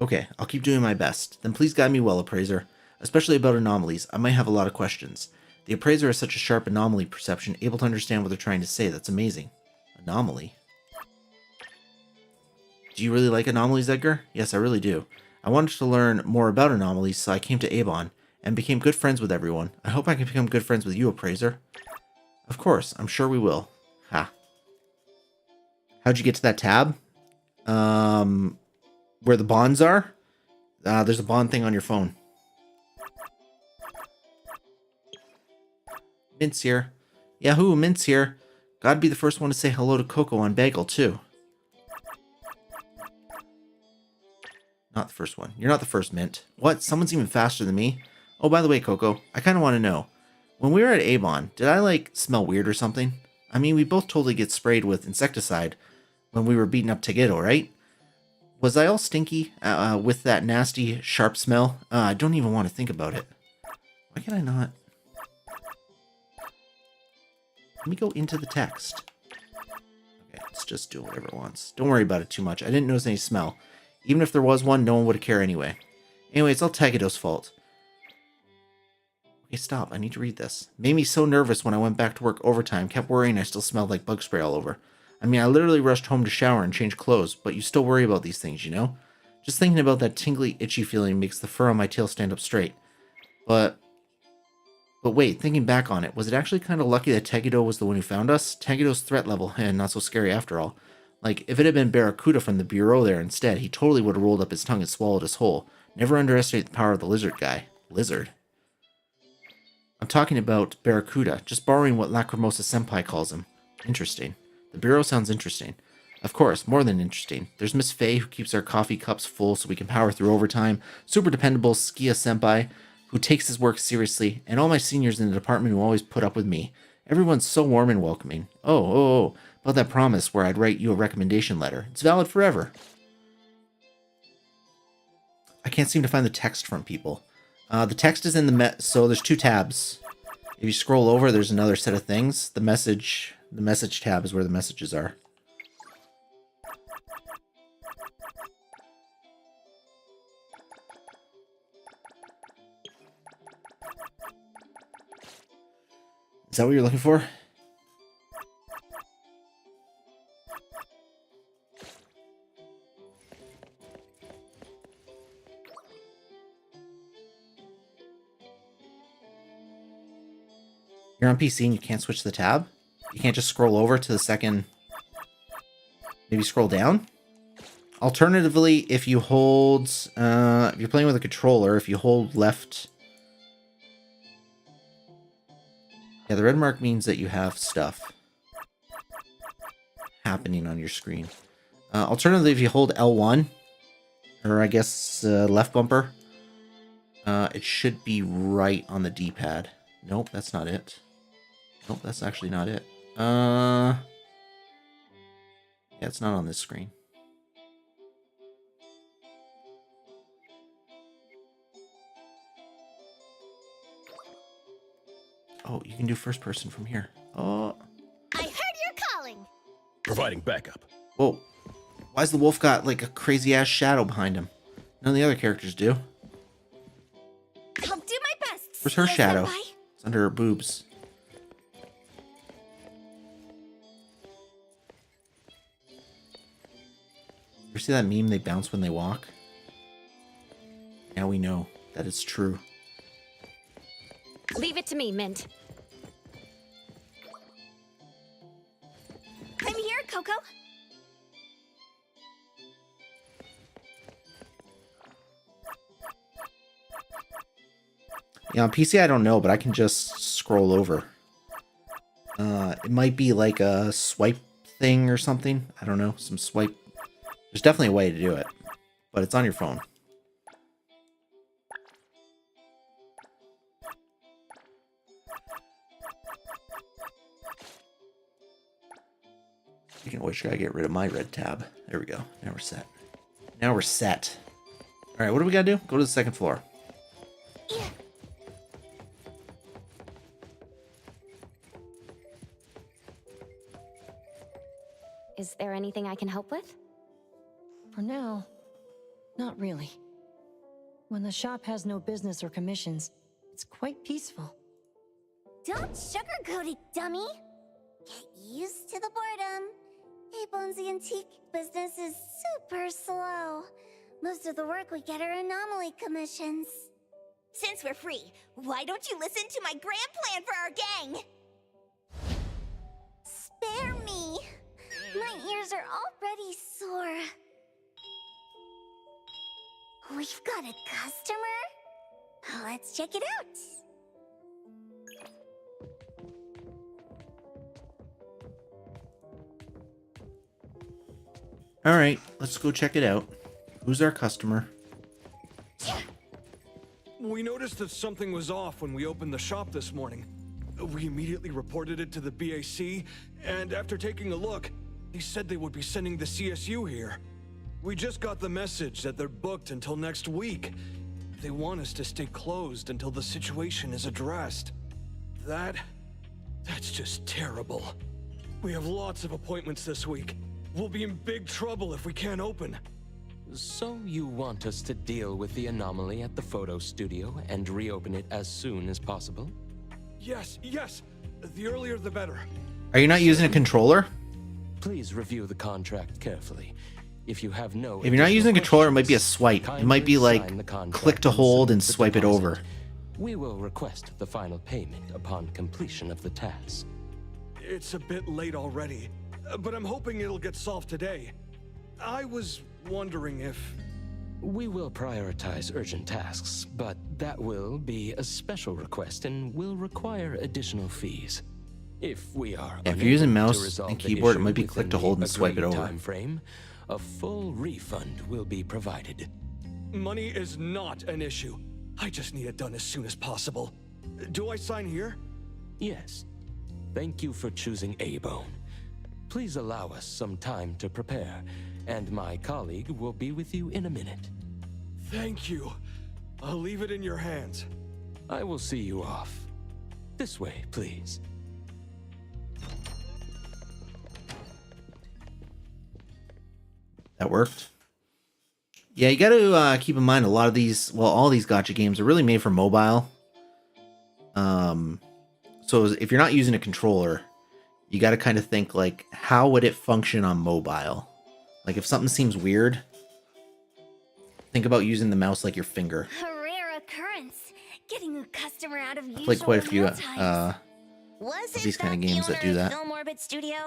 Okay, I'll keep doing my best. Then please guide me well, Appraiser. Especially about anomalies. I might have a lot of questions. The Appraiser has such a sharp anomaly perception, able to understand what they're trying to say. That's amazing. Anomaly? Do you really like anomalies, Edgar? Yes, I really do. I wanted to learn more about anomalies, so I came to Avon, and became good friends with everyone. I hope I can become good friends with you, Appraiser. Of course, I'm sure we will. Ha. How'd you get to that tab? Where the bonds are? There's a bond thing on your phone. Mint's here. Yahoo, Mint's here. Gotta be the first one to say hello to Coco on Bagel, too. Not the first one. You're not the first, Mint. What? Someone's even faster than me? Oh, by the way, Coco, I kind of want to know. When we were at Avon, did I, like, smell weird or something? I mean, we both totally get sprayed with insecticide when we were beating up Tageto, right? Was I all stinky with that nasty, sharp smell? I don't even want to think about it. Why can I not? Let me go into the text. Okay, let's just do whatever it wants. Don't worry about it too much. I didn't notice any smell. Even if there was one, no one would care anyway. Anyway, it's all Tageto's fault. Okay, stop. I need to read this. Made me so nervous when I went back to work overtime. Kept worrying I still smelled like bug spray all over. I mean, I literally rushed home to shower and change clothes, but you still worry about these things, you know? Just thinking about that tingly, itchy feeling makes the fur on my tail stand up straight. But wait, thinking back on it, was it actually kind of lucky that Tageto was the one who found us? Tageto's threat level, and not so scary after all. Like, if it had been Barracuda from the Bureau there instead, he totally would have rolled up his tongue and swallowed us whole. Never underestimate the power of the lizard guy. Lizard? I'm talking about Barracuda, just borrowing what Lacrimosa Senpai calls him. Interesting. The Bureau sounds interesting. Of course, more than interesting. There's Miss Faye, who keeps our coffee cups full so we can power through overtime. Super dependable Skia Senpai, who takes his work seriously. And all my seniors in the department who always put up with me. Everyone's so warm and welcoming. Oh, about that promise where I'd write you a recommendation letter. It's valid forever. I can't seem to find the text from people. The text is in the so there's two tabs. If you scroll over, there's another set of things. The message tab is where the messages are. Is that what you're looking for? You're on PC and you can't switch the tab? You can't just scroll over to the second... Maybe scroll down? Alternatively, if you hold... if you're playing with a controller, if you hold left... Yeah, the red mark means that you have stuff happening on your screen. Alternatively, if you hold L1, or I guess left bumper, it should be right on the D-pad. Nope, that's not it. Nope, that's actually not it. Yeah, it's not on this screen. Oh, you can do first person from here. Oh. I heard you're calling. Providing backup. Whoa. Why's the wolf got like a crazy ass shadow behind him? None of the other characters do. I'll do my best. Where's her shadow? Senpai. It's under her boobs. You see that meme? They bounce when they walk. Now we know that it's true. Leave it to me, Mint. I'm here, Coco. Yeah, on PC I don't know, but I can just scroll over. It might be like a swipe thing or something. I don't know, some swipe. There's definitely a way to do it, but it's on your phone. Speaking of which, I gotta get rid of my red tab. There we go. Now we're set. Now we're set. All right, what do we gotta do? Go to the second floor. Is there anything I can help with? For now, not really. When the shop has no business or commissions, it's quite peaceful. Don't sugarcoat it, dummy. Get used to the boredom. A-Bone's antique business is super slow. Most of the work we get are anomaly commissions. Since we're free, why don't you listen to my grand plan for our gang? Spare me. My ears are already sore. We've got a customer? Let's check it out. All right, let's go check it out. Who's our customer? We noticed that something was off when we opened the shop this morning. We immediately reported it to the BAC, and after taking a look, they said they would be sending the CSU here. We just got the message that they're booked until next week. They want us to stay closed until the situation is addressed. That's just terrible. We have lots of appointments this week. We'll be in big trouble if we can't open. So you want us to deal with the anomaly at the photo studio and reopen it as soon as possible? Yes. The earlier the better. Are you not using a controller? Please review the contract carefully. If you have no If you're not using a controller, it might be a swipe. It might be like click to hold and swipe it over. We will request the final payment upon completion of the task. It's a bit late already, but I'm hoping it'll get solved today. I was wondering if... We will prioritize urgent tasks, but that will be a special request and will require additional fees. If we are if you're using unable to mouse resolve and the keyboard, it issue might be within click to the hold and swipe it agreed over. time frame, a full refund will be provided. Money is not an issue. I just need it done as soon as possible. Do I sign here? Yes. Thank you for choosing A-Bone. Please allow us some time to prepare, and my colleague will be with you in a minute. Thank you. I'll leave it in your hands. I will see you off. This way, please. That worked. Yeah, you got to keep in mind a lot of these, well, all these gacha games are really made for mobile. So if you're not using a controller, you got to kind of think like, how would it function on mobile? Like if something seems weird, think about using the mouse like your finger. A rare occurrence. Getting a customer out of usual Played quite a few meal times. of these kind of games that do that. Film Orbit Studio?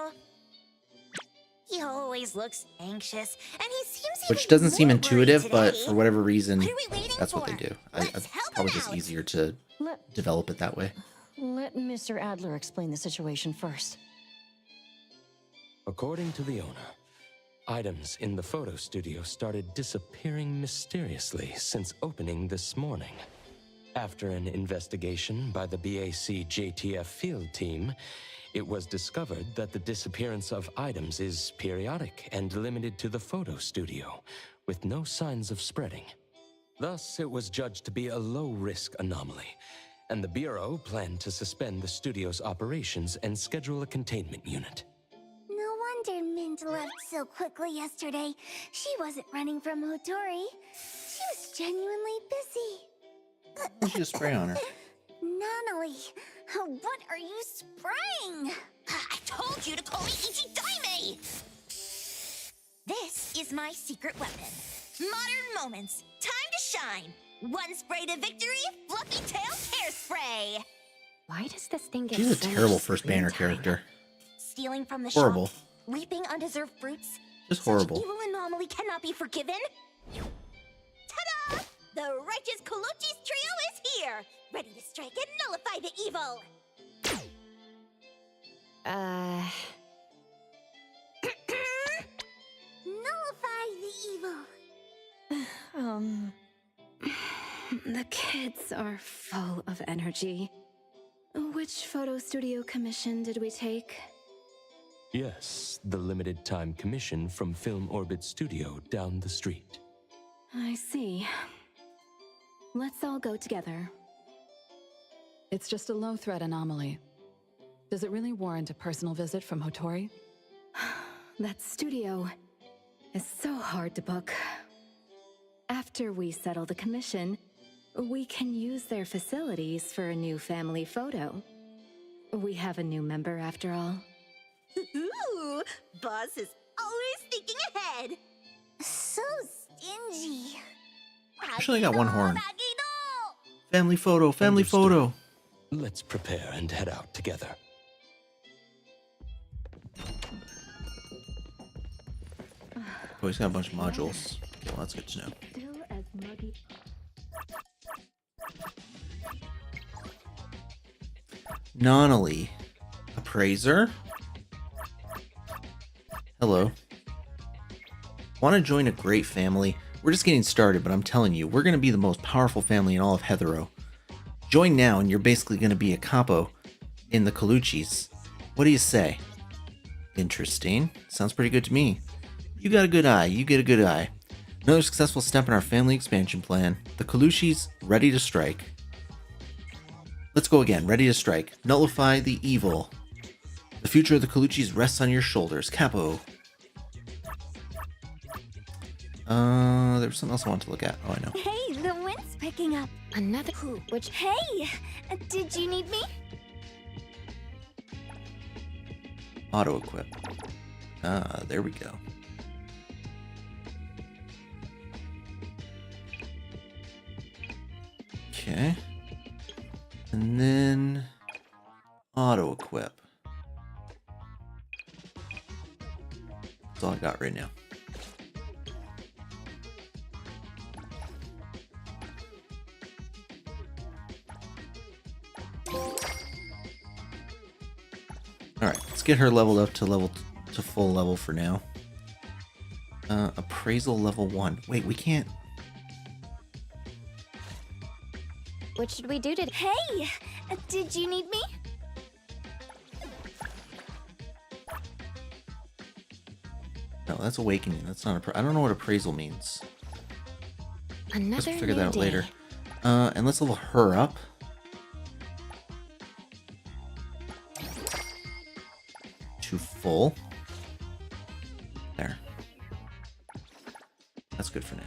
He always looks anxious, and he seems Which even doesn't seem more intuitive, worried but today. for whatever reason, What are we waiting that's what they for? do. It's help probably him just out. easier to develop it that way. Let Mr. Adler explain the situation first. According to the owner, items in the photo studio started disappearing mysteriously since opening this morning. After an investigation by the BAC JTF field team, it was discovered that the disappearance of items is periodic and limited to the photo studio, with no signs of spreading. Thus, it was judged to be a low-risk anomaly, and the Bureau planned to suspend the studio's operations and schedule a containment unit. No wonder Mint left so quickly yesterday. She wasn't running from Hotori. She was genuinely busy. Why don't you just spray on her? Natalie, what are you spraying? I told you to call me Ichidaime! This is my secret weapon. Modern Moments. Time to shine. One spray to victory, Fluffy Tail Hairspray. Why does this thing get She's a so much terrible first screen banner time? character. Stealing from the Horrible. shop, reaping undeserved fruits. Just Such horrible. evil anomaly cannot be forgiven. Ta-da! The righteous Colucci's trio is here, ready to strike and nullify the evil. Nullify the evil. The kids are full of energy. Which photo studio commission did we take? Yes, the limited time commission from Film Orbit Studio down the street. I see. Let's all go together. It's just a low-threat anomaly. Does it really warrant a personal visit from Hotori? That studio is so hard to book. After we settle the commission, we can use their facilities for a new family photo. We have a new member after all. Ooh, boss is always thinking ahead. So stingy. Actually, I got one horn. Family photo, family photo. Let's prepare and head out together. Oh, he's got a bunch of modules. Okay, well, that's good to know. Still as muggy. Nonally. Appraiser? Hello. Want to join a great family? We're just getting started, but I'm telling you, we're going to be the most powerful family in all of Heathero. Join now, and you're basically going to be a capo in the Colucci's. What do you say? Interesting. Sounds pretty good to me. You got a good eye. You get a good eye. Another successful step in our family expansion plan. The Colucci's ready to strike. Let's go again. Ready to strike. Nullify the evil. The future of the Colucci's rests on your shoulders. Capo. There was something else I wanted to look at. Oh, I know. Hey, the wind's picking up. Another who? Which? Hey, did you need me? Auto equip. Ah, there we go. Okay. And then auto equip. That's all I got right now. Alright, let's get her leveled up to full level for now. Appraisal level 1. Wait, we can't. What should we do today? Hey, did you need me? No, that's awakening. That's not I don't know what appraisal means. Another Let's figure that out day. later. And let's level her up. To full. There. That's good for now.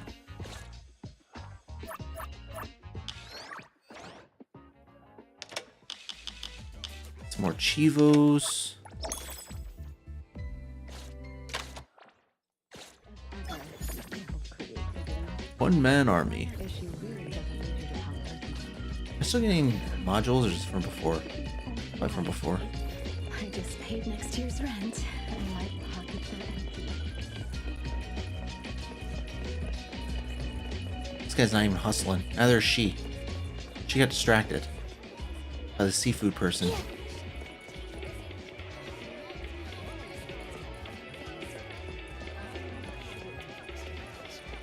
Some more Chivos. One-man army. Am I still getting modules or just from before? Probably from before. I just paid next year's rent, and my pockets are empty. This guy's not even hustling. Neither is she. She got distracted by the seafood person.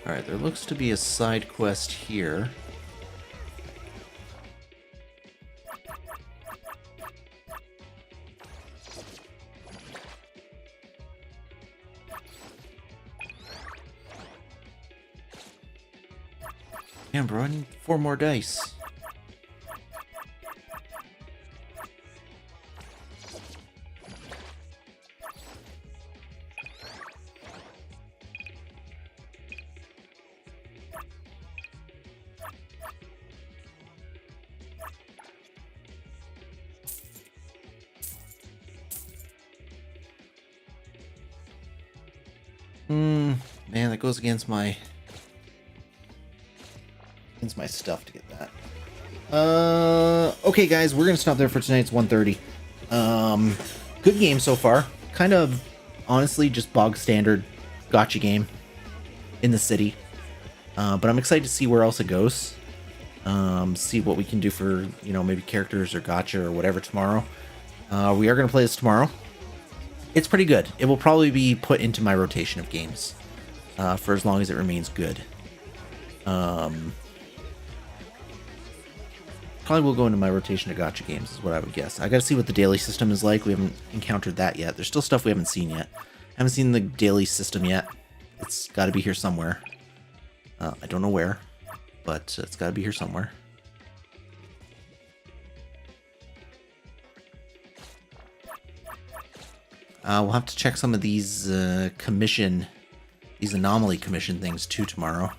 Alright, there looks to be a side quest here. Damn, bro, I need 4 more dice. Man, that goes against my stuff to get that. Okay, guys, we're gonna stop there for tonight. It's 1:30. Good game so far. Kind of, honestly, just bog standard gacha game in the city. But I'm excited to see where else it goes. See what we can do for, you know, maybe characters or gacha or whatever tomorrow. We are gonna play this tomorrow. It's pretty good. It will probably be put into my rotation of games for as long as it remains good. probably will go into my rotation of gacha games, is what I would guess. I gotta see what the daily system is like. We haven't encountered that yet. There's still stuff we haven't seen yet. Haven't seen the daily system yet. It's got to be here somewhere. I don't know where, but it's got to be here somewhere. We'll have to check some of these these anomaly commission things too tomorrow.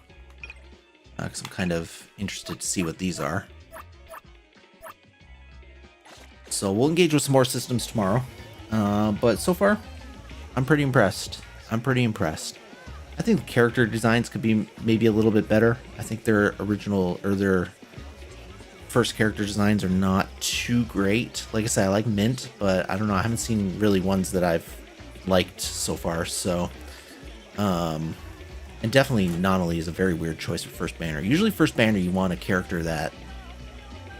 Because I'm kind of interested to see what these are. So we'll engage with some more systems tomorrow. But so far, I'm pretty impressed. I think the character designs could be maybe a little bit better. I think their original, or their first character designs are not too great. Like I said, I like Mint, but I don't know. I haven't seen really ones that I've liked so far. So, and definitely Nonali is a very weird choice for first banner. Usually first banner, you want a character that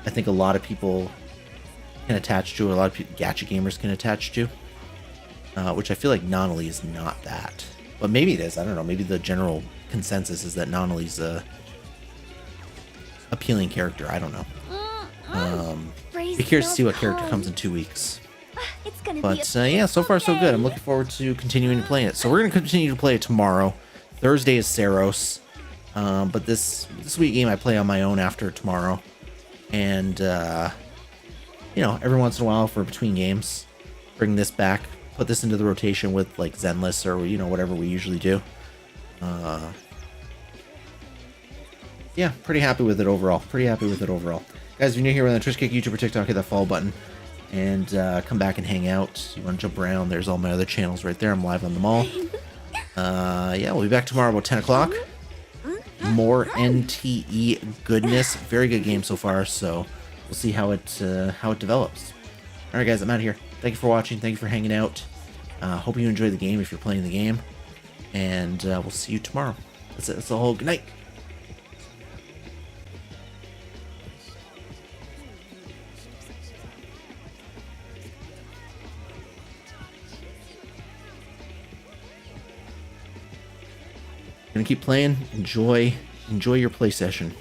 I think a lot of people can attach to, a lot of people, gacha gamers can attach to, which I feel like Nonali is not that. But maybe it is. I don't know. Maybe the general consensus is that Nonali's a appealing character. I don't know. Be curious to see what character comes in 2 weeks. But yeah, so far so good. I'm looking forward to continuing to play it. So we're going to continue to play it tomorrow. Thursday is Saros. But this week game I play on my own after tomorrow. And, you know, every once in a while for between games, bring this back. Put this into the rotation with like Zenless or, you know, whatever we usually do. Yeah, pretty happy with it overall. Guys, if you're new here on the Twitch Kick, YouTube, or TikTok, hit that follow button and come back and hang out. You want to jump around, there's all my other channels right there. I'm live on them all. Yeah, we'll be back tomorrow about 10 o'clock. More NTE goodness. Very good game so far, so we'll see how it develops. Alright guys, I'm out of here. Thank you for watching. Thank you for hanging out. Hope you enjoy the game if you're playing the game. And we'll see you tomorrow. That's it. That's the whole good night. Gonna keep playing. Enjoy your play session.